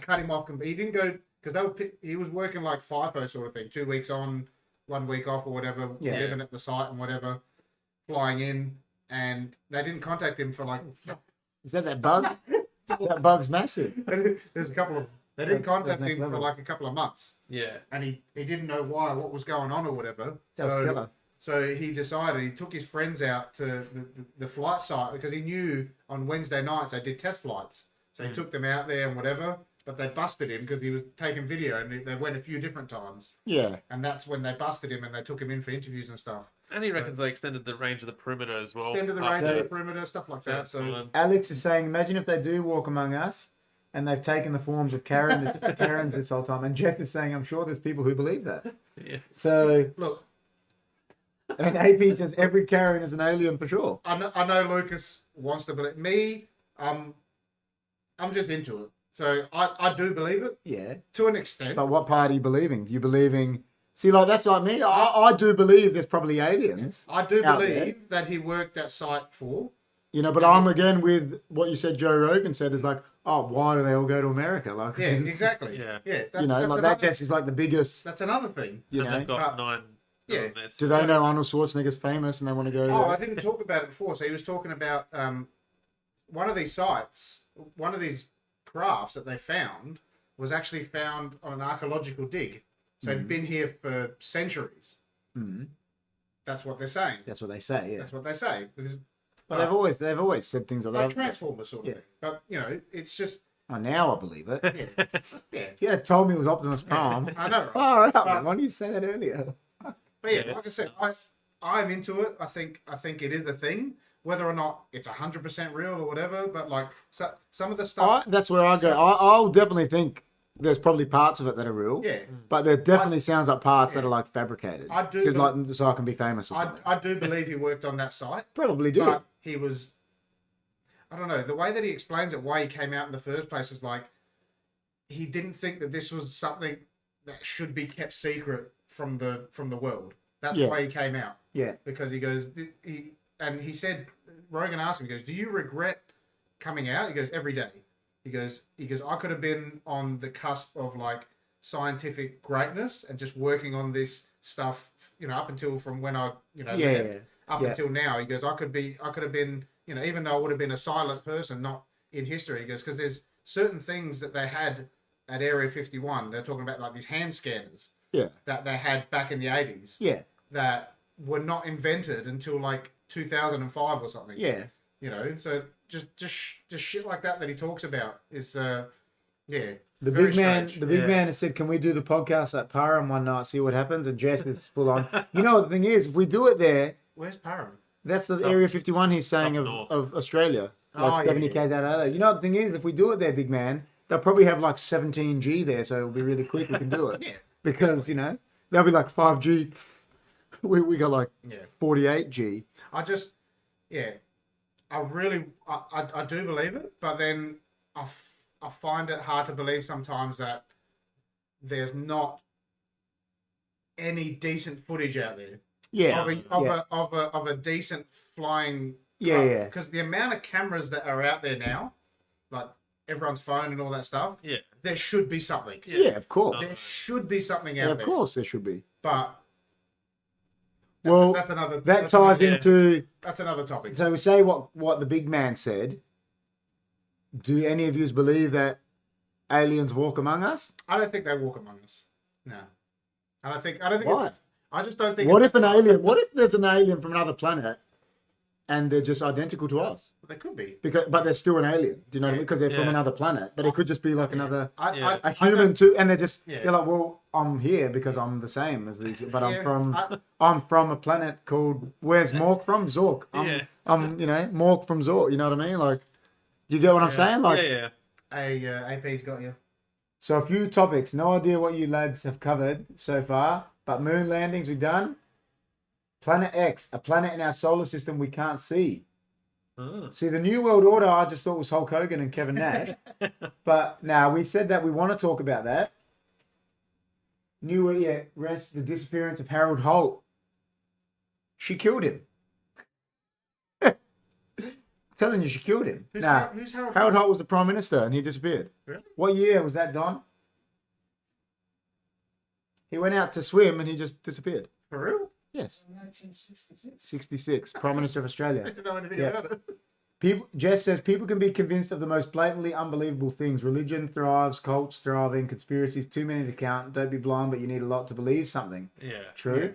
cut him off. He didn't go because he was working like FIFO sort of thing, 2 weeks on, 1 week off, or whatever. Yeah. Living at the site and whatever, flying in, and they didn't contact him for like. Is that bug? That bug's massive. There's a couple of. They didn't contact next him for level. like a couple of months, Yeah. and he didn't know why, what was going on, or whatever. That was killer. So he decided, he took his friends out to the flight site because he knew on Wednesday nights they did test flights. So he took them out there and whatever, but they busted him because he was taking video and they went a few different times. Yeah. And that's when they busted him and they took him in for interviews and stuff. And he reckons they extended the range of the perimeter as well. Extended the range of the perimeter, stuff like that. that's So fine. Alex is saying, imagine if they do walk among us and they've taken the forms of Karens this whole time. And Jeff is saying, I'm sure there's people who believe that. Yeah. So, look, and AP says every Karen is an alien for sure. I know Lucas wants to believe me. I'm just into it. So I do believe it Yeah. to an extent. But what part are you believing? You believing... See, like, that's like me. I do believe there's probably aliens. I do out believe there. that he worked that site for. You know, but I'm again with what you said Joe Rogan said is like, oh, why do they all go to America? Like, Yeah, exactly. Yeah. Yeah. you know, like that just is like the biggest, That's another thing. you And know. they've got but- 9 yeah. elements. Do they know Arnold Schwarzenegger's famous and they want to go Oh, there? I didn't talk about it before. So he was talking about one of these sites, one of these crafts that they found was actually found on an archaeological dig. So it'd been here for centuries. Mhm. That's what they're saying. That's what they say, yeah. That's what they say. But they've always said things like Like that. Transformers sort of Yeah. thing. But, you know, it's just, Oh, now I believe it. yeah. Yeah. If you had told me it was Optimus Prime, I know, right? all right, But- man. Why didn't you say that earlier? But yeah, Yeah, like I it's said, nuts. I'm into it. I think it is a thing. Whether or not it's 100% real or whatever, but like some of the stuff, That's where I go. I'll definitely think there's probably parts of it that are real. yeah, But there definitely sounds like parts that are like fabricated. I do 'Cause, bel- like, so I can be famous or something. I do believe he worked on that site, Probably did. but he was, I don't know, the way that he explains it, why he came out in the first place is like he didn't think that this was something that should be kept secret from the world. That's Yeah. why he came out. Yeah. Because he goes, he said, Rogan asked him, he goes, do you regret coming out? He goes, every day. He goes, I could have been on the cusp of like scientific greatness and just working on this stuff, you know, up until from when I, you know, Yeah. left, up Yeah. until now. He goes, I could have been, you know, even though I would have been a silent person, not in history. He goes, because there's certain things that they had at Area 51. They're talking about like these hand scanners Yeah. that they had back in the 80s Yeah. that were not invented until like 2005 or something. Yeah. You know, so just shit like that he talks about is yeah. The very big man, strange. the big Yeah. man has said, "Can we do the podcast at Parham one night, see what happens?" And Jess is full on. You know what the thing is, if we do it there, Where's Parham? that's the Area 51 he's saying up of, north. of Australia, Oh, like yeah, 70 yeah. k's out of there. You know what the thing is, if we do it there, big man, they'll probably have like 17G there, so it'll be really quick. We can do it Yeah. because you know they'll be like 5G. We got like Yeah. 48G. I just yeah. I do believe it, but then I find it hard to believe sometimes that there's not any decent footage out there Yeah, of a decent flying. Yeah. Because the amount of cameras that are out there now, like everyone's phone and all that stuff, Yeah. there should be something. yeah, of course. There should be something out Yeah, of there. course there should be. But Well, that's another. that that's ties another, into. That's another topic. So we say what the big man said. Do any of you believe that aliens walk among us? I don't think they walk among us. No, I don't think. Why? I just don't think. What if an alien? What if there's an alien from another planet, and they're just identical to us. They could be. But they're still an alien. Do you know what I mean? Because they're from Yeah. another planet. But it could just be like another Yeah. a human too, and they're just Yeah. they're like, well, I'm here because I'm the same as these, but Yeah. I'm from a planet called where's Mork from? Zork. Yeah. I'm Mork from Zork. You know what I mean? Like, do you get what I'm saying? Like, yeah. AP's got you. so a few topics. No idea what you lads have covered so far, but moon landings we've done. Planet X, a planet in our solar system we can't see. Oh. See, the New World Order, I just thought was Hulk Hogan and Kevin Nash. But now we said that we want to talk about that. New World, yeah, rest the disappearance of Harold Holt. She killed him. Telling you, she killed him. Who's Harold? Harold Holt was the Prime Minister and he disappeared. Really? What year was that, Don? He went out to swim and he just disappeared. For real? Yes. 1966. 66, Prime Minister of I Australia. didn't know anything Yeah. about it. Jess says people can be convinced of the most blatantly unbelievable things. Religion thrives, cults thriving, conspiracies too many to count. Don't be blind, but you need a lot to believe something. Yeah. True.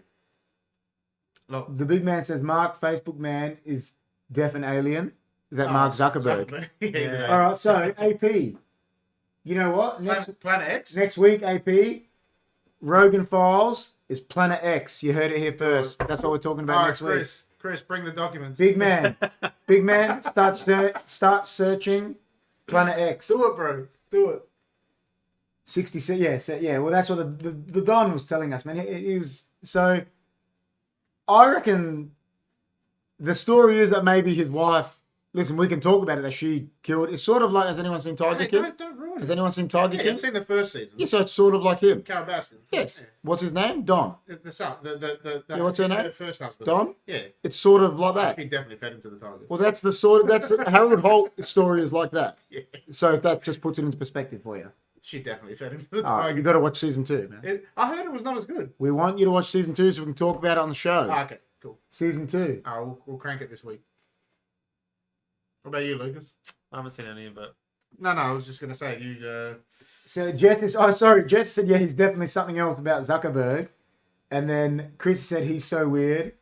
Look. The big man says Mark, Facebook man, is deaf and alien. Is that Mark Zuckerberg? Yeah, he's an Yeah. All right, so AP. You know what? Planet X. Next week, AP, ROGEN Files is Planet X. You heard it here first. That's what we're talking about All right, next week. Chris, bring the documents. Big man, start searching Planet X. Do it, bro. Do it. 66, yeah. Well, that's what the Don was telling us, man. He was so. I reckon the story is that maybe his wife. Listen, we can talk about it. That she killed. It's sort of like. Has anyone seen Tiger Hey, King? don't ruin Has it. anyone seen Tiger Yeah, King? I've seen the first season. Yeah, so it's sort of like him. Carol Baskin. Yes. Yeah. What's his name? Don. The son. The Yeah, what's her name? The first husband. Don. Yeah. It's sort of like that. He definitely fed him to the tigers. Well, that's the sort of Harold Holt's story is like that. Yeah. So if that just puts it into perspective for you, She definitely fed him to the you tigers. got to watch season 2, man. I heard it was not as good. We want you to watch season 2 so we can talk about it on the show. Okay, cool. Season 2. We'll crank it this week. What about you, Lucas? I haven't seen any of it. No, I was just gonna say you. So Jess said, yeah, he's definitely something else about Zuckerberg. And then Chris said he's so weird.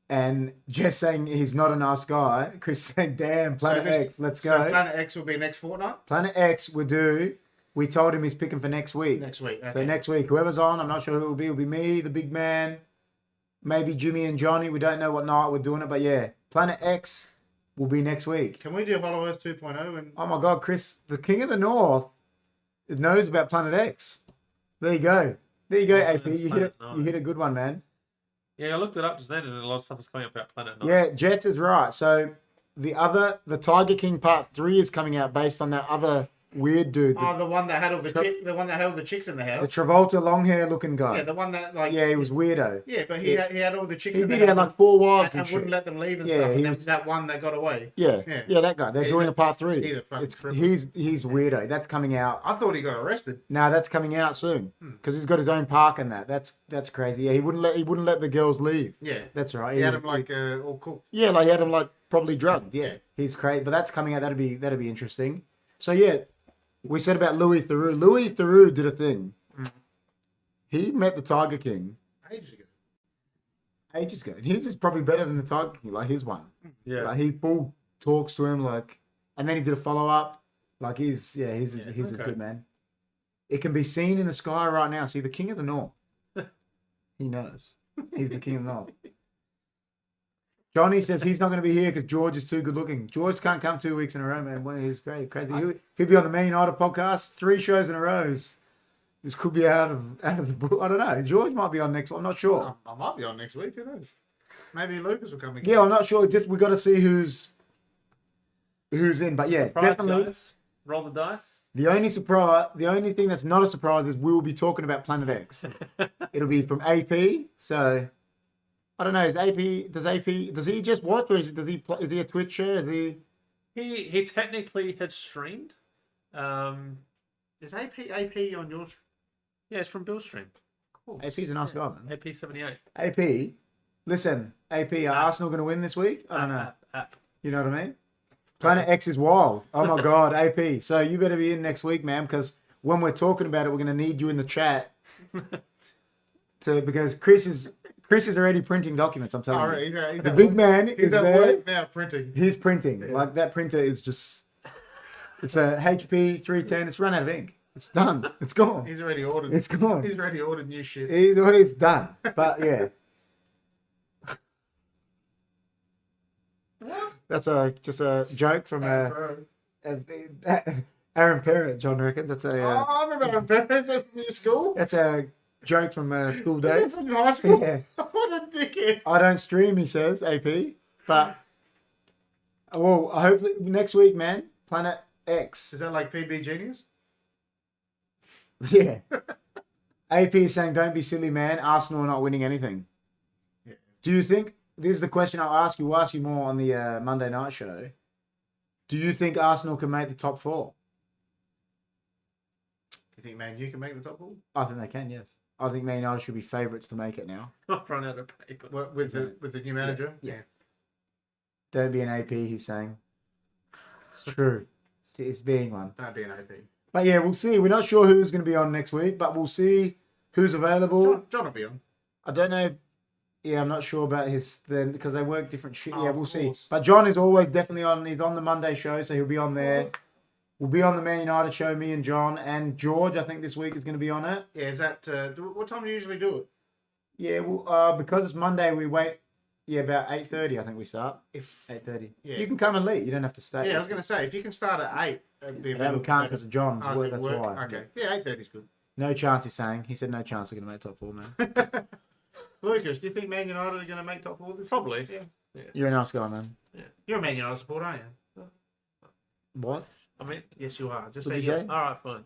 And Jess saying he's not a nice guy. Chris saying, damn, Planet X, let's go. So Planet X will be next fortnight. Planet X we do. We told him he's picking for next week. Next week. So Okay. next week, whoever's on, I'm not sure who it will be me, the big man, maybe Jimmy and Johnny. We don't know what night we're doing it, but yeah, Planet X will be next week. Can we do Hollow Earth 2.0 and? Oh my God, Chris, the King of the North, knows about Planet X. There you go. There you go, AP. You hit it. You hit a good one, man. Yeah, I looked it up just then, and a lot of stuff was coming up about Planet Nine. Yeah, Jets is right. So the Tiger King Part 3 is coming out based on that other weird dude, Oh, the one that had all the chicks in the the house. Travolta long hair looking guy. Yeah, the one that like. Yeah, he was weirdo. Yeah, but he had all the chicks He in the did. house. He had like 4 wives and and wouldn't shit. let them leave and Yeah, stuff. he And then was- that one that got away. Yeah, Yeah. that guy. They're He's doing a- a Part 3. he's a fucking criminal. He's weirdo. That's coming out. I thought he got arrested. No, that's coming out soon because he's got his own park and that. That's crazy. Yeah, he wouldn't let the girls leave. Yeah. That's right. He had him like all cooked. Yeah, like he had him like probably drugged. Yeah, he's crazy. But that's coming out. That'd be interesting. So yeah, we said about Louis Theroux. Louis Theroux did a thing. He met the Tiger King Ages ago. ages ago. And his is probably better than the Tiger King. Like his one. Yeah. Like he full talks to him like, and then he did a follow up. Like his is okay. good, man. It can be seen in the sky right now. See the King of the North. He knows. He's the King of the North. Johnny says he's not going to be here because George is too good looking. George can't come 2 weeks in a row, man. He's crazy. He'll be on the Man United podcast 3 shows in a row. This could be out of the book. I don't know. George might be on next one. I'm not sure. I might be on next week. Who knows? Maybe Lucas will come again. Yeah, I'm not sure. Just we got to see who's in. But yeah, Surprise, definitely. guys. Roll the dice. The only thing that's not a surprise is we will be talking about Planet X. It'll be from AP. So I don't know. Does he just watch or is he a Twitcher? Is he? He technically had streamed. Is AP on yours? Yeah, it's from Bill's stream. Cool. AP's a nice guy, man. AP 78. AP, listen, AP, are Arsenal going to win this week? I don't know. App. You know what I mean? Planet X is wild. Oh my God, AP. So you better be in next week, man, because when we're talking about it, we're going to need you in the chat. Because Chris Chris is already printing documents. I'm telling All you. right, he's The at big work. man He's is at there. work now printing. He's printing. Like that printer is just. It's a HP 310. It's run out of ink. It's done. It's gone. He's already ordered. It's gone. He's already ordered new shit. It's done. But yeah. What? That's just a joke from Bro. Aaron Parrott, John reckons. That's a Oh, I remember my parents from your school. that's a joke from school Is that days. from high school? Yeah. What a dickhead. I don't stream, he says, AP. But well, hopefully next week, man. Planet X. Is that like PB Genius? Yeah. AP is saying, "Don't be silly, man. Arsenal are not winning anything." Yeah. Do you think? This is the question I'll ask you. We'll ask you more on the Monday night show. Do you think Arsenal can make the top 4? You think Man U can make the top 4? I think they can. Yes. I think Man United should be favourites to make it now. I've run out of paper. What, with the new manager? Yeah. Don't be an AP. He's saying. It's true. It's being one. Don't be an AP. But yeah, we'll see. We're not sure who's going to be on next week, but we'll see who's available. John will be on. I don't know. Yeah, I'm not sure about his then because they work different shit. Oh, Yeah, of we'll see. course. But John is always definitely on. He's on the Monday show, so he'll be on there. We'll be on the Man United show, me and John and George. I think this week is going to be on it. Yeah, is that what time do you usually do it? Yeah, well, because it's Monday, we wait. Yeah, about 8:30. I think we start. If 8:30. Yeah. You can come and leave. You don't have to stay. yeah, I was gonna say if you can start at 8, it'd be a Yeah, we bit can't better. because of John's Oh, work. is it That's work? why. Okay. Yeah, 8:30 is good. No chance. He's saying. He said no chance. They're going to make top 4, man. Lucas, do you think Man United are going to make top 4 this Probably. Yeah. You're a nice guy, man. You're a Man United supporter, aren't you? What? I mean, Yes, you are. Just What'd say you yes. say? all right, fine.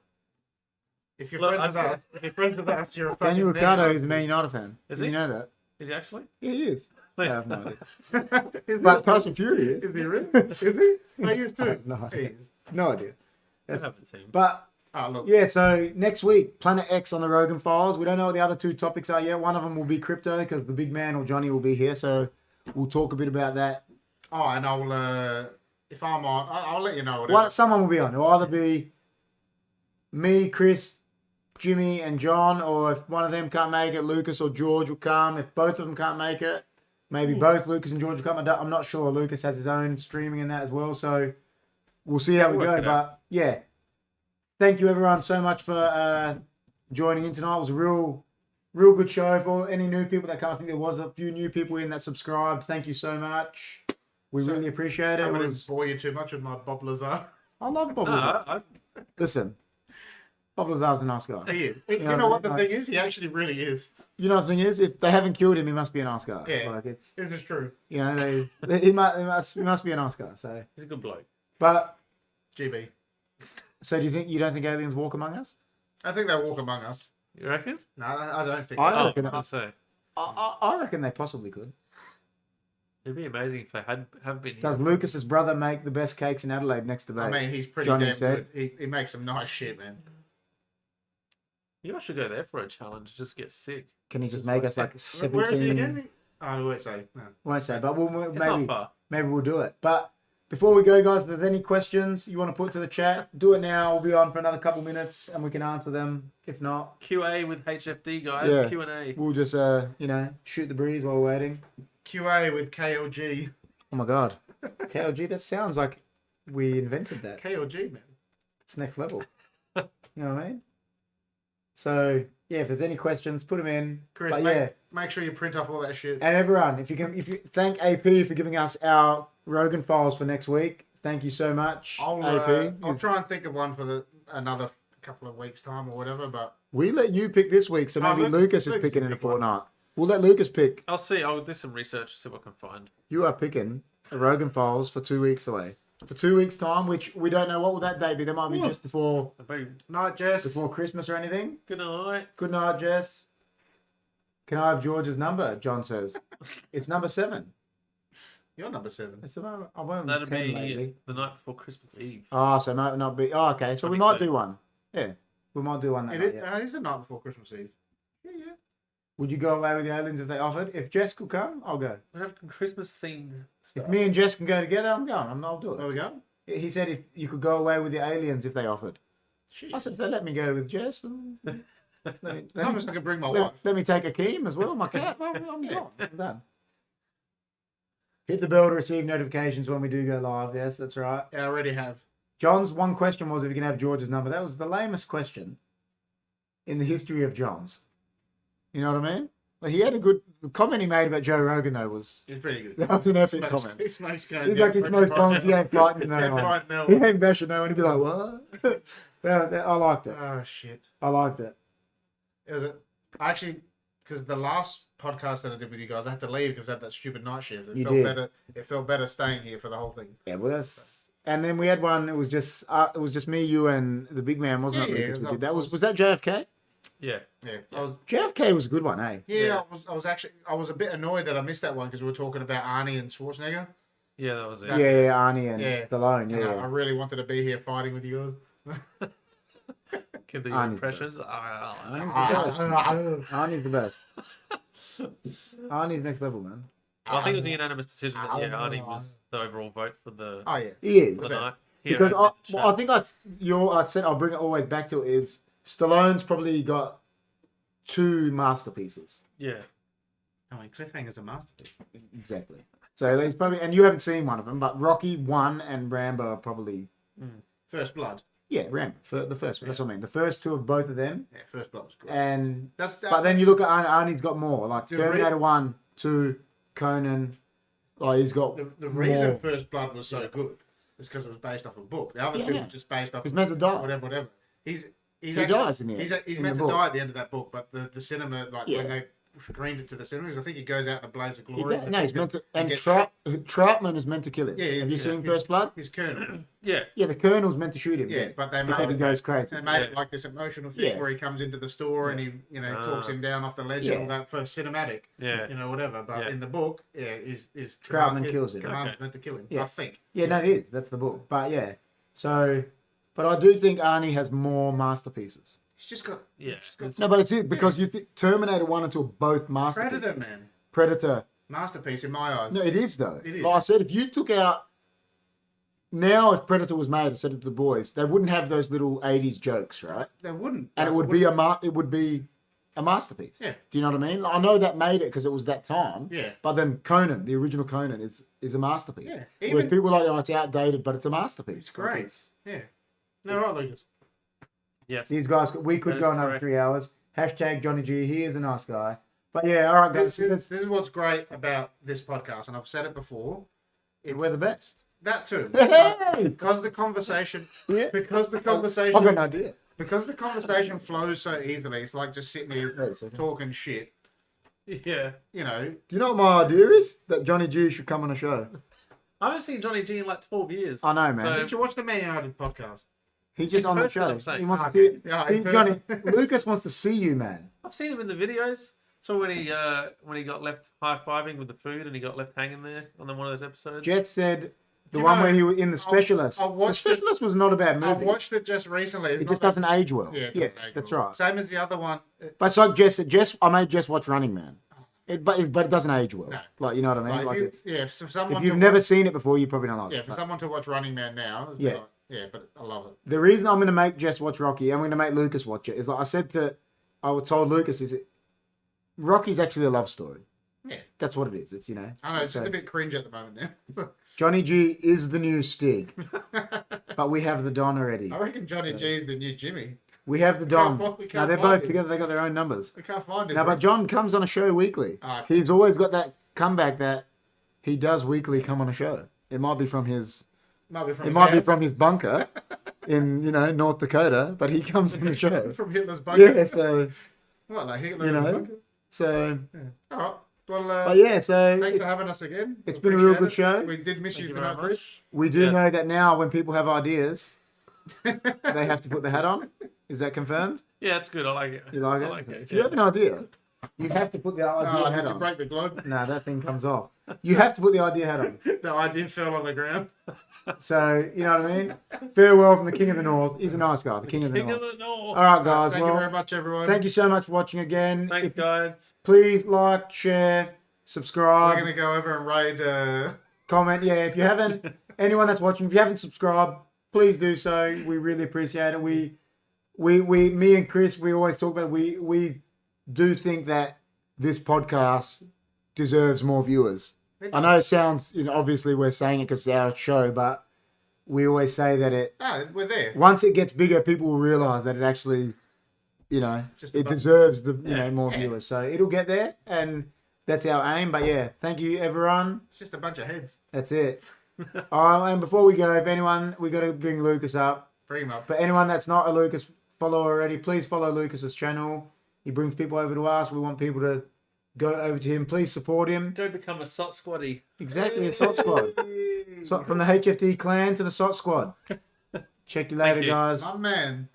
If you're Look, friends with I've- us, if you're friends with us, you're a fucking Daniel Man Ricciardo United is a Man United fan. Is Did he? you know that? Is he actually? Yeah, he is. I have no idea. supporter. Is But he? Fast and Furious. Is he really? Is he? No, he is I too. have no He idea. is. No idea. We'll That's- have the team. but Oh, look. yeah, so next week, Planet X on the Rogan Files. We don't know what the other 2 topics are yet. One of them will be crypto because the big man or Johnny will be here. So we'll talk a bit about that. Oh, and I'll, if I'm on, I'll let you know. Whatever. Well, someone will be on. It'll either be me, Chris, Jimmy, and John, or if one of them can't make it, Lucas or George will come. If both of them can't make it, maybe both Lucas and George will come. I'm not sure. Lucas has his own streaming and that as well. So we'll see how we We'll go. work it out. But yeah, thank you everyone so much for joining in tonight. It was a real good show for any new people that come. I think there was a few new people in that subscribed. Thank you so much. We So, really appreciate it. I It wouldn't was- bore you too much with my Bob Lazar. I love Bob No, Lazar. I, Listen, Bob Lazar's a nice guy. He is. You Yeah, know what the I- thing is? He actually really is. You know the thing is, if they haven't killed him, he must be a nice guy. Yeah. Like it's, It is true. you know, he must be a nice guy. So, he's a good bloke. but GB. so you don't think aliens walk among us? I think they walk among us. You reckon? No, I don't think. I they Oh, reckon I'll say. I reckon they possibly could. It'd be amazing if they have been. Does here. Lucas's brother make the best cakes in Adelaide next to I Bay? mean, he's pretty Johnny damn said. good. He makes some nice shit, man. You guys should go there for a challenge. Just get sick. Can he just make us like Where is he 17? again? Oh, I won't say. No. Won't say, but we'll It's not maybe far. we'll do it. But before we go, guys, if there's any questions you want to put to the chat, do it now. We'll be on for another couple minutes and we can answer them. If not, QA with HFD guys. Yeah. Q&A. we'll just shoot the breeze while we're waiting. QA with KLG. Oh my god. KLG, that sounds like we invented that. KLG, man. It's next level. You know what I mean? So yeah, if there's any questions, put them in. Chris, But make, yeah, make sure you print off all that shit. and everyone, if you thank AP for giving us our Rogan files for next week. Thank you so much, I'll AP. try and think of one for another couple of weeks' time or whatever, but We let you pick this week, so Oh, maybe Lucas is Lucas picking can in a pick one. fortnight. We'll let Lucas pick. I'll see. I'll do some research, see what I can find. You are picking a Rogan files for 2 weeks away. For 2 weeks' time, which we don't know what will that date be. That might be just before Very night, Jess. before Christmas or anything. good night. Good night, Jess. Can I have George's number? John says. It's number 7. You're number 7. It's the I won't That'll 10 be lately. the night before Christmas Eve. Oh, so it might not be. Oh, okay. So I we think might so. do one. Yeah, we might do one that It night. is, Yeah. it is the night before Christmas Eve. Yeah, yeah. Would you go away with the aliens if they offered? If Jess could come, I'll go. We have Christmas themed stuff. If me and Jess can go together, I'm going. I'll do There it. we go. He said if you could go away with the aliens if they offered. Shit. I said if they let me go with Jess, As long as I can bring my let, wife. let me take Akeem as well, my cat. I'm gone. I'm done. Hit the bell to receive notifications when we do go live. Yes, that's right. Yeah, I already have. John's one question was if you can have George's number. That was the lamest question in the history of John's. You know what I mean? Like he had a good the comment he made about Joe Rogan though was It's pretty good. that was an epic comment. He smokes coke. He's like his most bongs. He ain't fighting no Yeah, one. fighting no He one. ain't bashing no one. He'd be like, what? I liked it. Oh shit! I liked it. It was actually because the last podcast that I did with you guys, I had to leave because I had that stupid night shift. It You felt did. better. It felt better staying here for the whole thing. Yeah, well that's. And then we had one. It was just me, you, and the big man, wasn't it? Yeah, Lucas? yeah, We did. That was- was that JFK? Yeah. Yeah, Yeah. JFK was a good one, eh? Yeah, I was a bit annoyed that I missed that one because we were talking about Arnie and Schwarzenegger. Yeah, that was it. Yeah, Arnie and Yeah. Stallone. And I Yeah, really wanted to be here fighting with you guys. Can do your Arnie's the impressions. Arnie's the best. Arnie's next level, man. I think it was a unanimous decision that Arnie was the overall vote for the, Oh yeah, He is. for the night. Because Here, I think I said I'll bring it always back to it is Stallone's probably got 2 masterpieces. yeah. I mean Cliffhanger's a masterpiece. Exactly. So he's probably, and you haven't seen one of them, but Rocky 1 and Rambo are probably, First Blood. yeah, Rambo, the first one. That's what I mean. The first 2 of both of them. Yeah, First Blood was great. And That's but then you look at Arnie's got more, like Dude, Terminator 1, 2, Conan. Like he's got the reason more. First Blood was so good is because it was based off a book. The other Yeah, two yeah. were just based off He's meant to die. whatever. He's He actually, dies in the end. He's in meant the to book. die at the end of that book, but the cinema Yeah. when they screened it to the cinemas, I think he goes out in a blaze of He glory. does- no, he's meant to. And gets- Troutman is meant to kill him. Yeah, Have you yeah. seen First Blood? His colonel. Yeah. Yeah, the Colonel's meant to shoot him. Yeah, but they because he made goes crazy. they made it Yeah. like this emotional thing Yeah. where he comes into the store and he talks him down off the ledge and all that for cinematic. Yeah. Whatever. But Yeah. in the book, is Troutman kills him. Command's Okay. meant to kill him. Yeah. I think. Yeah, no, it is. That's the book. But yeah, so, but I do think Arnie has more masterpieces. He's just got. Yeah. He's just got No, but it's it because you think Terminator 1 and 2 are both masterpieces. Predator, man. Predator. Masterpiece in my eyes. No, it is though. It is. Like I said, if you took out now, if Predator was made, I said it to the boys, they wouldn't have those little 80s jokes, right? They wouldn't. And it would be a masterpiece. Yeah. Do you know what I mean? Like, I know that made it because it was that time. Yeah. But then Conan, the original Conan, is a masterpiece. Yeah. Where Even- people are like, oh, it's outdated, but it's a masterpiece. It's Like, great. Yeah. No, right, Lucas. Yes. these guys, we could That go is another correct. 3 hours. Hashtag Johnny G. He is a nice guy. But yeah, all right, guys. This is what's great about this podcast, and I've said it before. We're the best. That too. Hey! Because the conversation. Yeah. Because the I've got conversation. an idea. Because the conversation flows so easily. It's like just sitting Wait here a second. talking shit. Yeah. You know. Do you know what my idea is? That Johnny G should come on a show. I haven't seen Johnny G in like 12 years. I know, man. So- Did you watch the Man United podcast? He's just In on the person, show. I'm saying. He wants to Okay. see, Yeah, see in Johnny. person. Lucas wants to see you, man. I've seen him in the videos. So when he got left high fiving with the food and he got left hanging there on one of those episodes. Jet said the Do you one know, where he was in the Specialist. I The watched it. Specialist was not a bad I movie. watched it just recently. It's It not just that- doesn't age well. Yeah, it Yeah, doesn't age that's well. right. Same as the other one. But it's like Jess said, I made Jess watch Running Man. But it doesn't age well. No. Like, you know what I mean? Like, Like, if, you, it's, yeah, for someone if you've to never watch, seen it before, you probably don't like yeah, it. for But someone to watch Running Man now, it's Yeah. like, yeah, but I love it. the reason I'm going to make Jess watch Rocky, I'm going to make Lucas watch it, is like I told Lucas, is it Rocky's actually a love story. Yeah, That's what it is. It's, you know. I know it's so just a bit cringe at the moment now. Johnny G is the new Stig, but we have the Don already. I reckon Johnny G is the new Jimmy. We have the can't Don. fi- we No, can't they're find both him. together. They got their own numbers. I can't find him. Now, but John comes on a show weekly. Ah, okay. He's always got that comeback that he does weekly come on a show. It might be from his might be from It his might be house. from his bunker in, North Dakota, but he comes on the show. from Hitler's bunker. Yeah, so, What, like Hitler you in his know, bunker? so, All right. Well, but yeah, so thanks for having us again. it's been a real good Appreciate it. show. We did miss Thank you you very tonight, Chris. much. we do Yeah. know that now when people have ideas, they have to put the hat on. Is that confirmed? Yeah, it's good. I like it. You like I it? like it. If you have an idea, you have to put the idea Oh, hat did you on. break the globe? No, that thing comes off. You have to put the idea hat on. The idea fell on the ground. So, you know what I mean? Farewell from the King of the North. He's a nice guy, the King of the King North. of the North. All right, guys. Thank you very Well, much, everyone. thank you so much for watching again. Thanks, If- guys. Please like, share, We're subscribe, going to go over and raid... comment. Yeah, if you haven't, anyone that's watching, if you haven't subscribed, please do so. We really appreciate it. me and Chris, we always talk about we do think that this podcast deserves more viewers. I know it sounds, obviously we're saying it because it's our show, but we always say that we're there. once it gets bigger, people will realize that it actually, it deserves the more viewers. So it'll get there, and that's our aim. But yeah, thank you everyone. It's just a bunch of heads. That's it. And before we go, if anyone, we got to bring Lucas up. Bring him up. But anyone that's not a Lucas follower already, please follow Lucas's channel. He brings people over to us. We want people to go over to him. Please support him. Go become a SOT squaddy. Exactly, a SOT squad. So, from the HFD clan to the SOT squad. Check you later, you. guys. My man.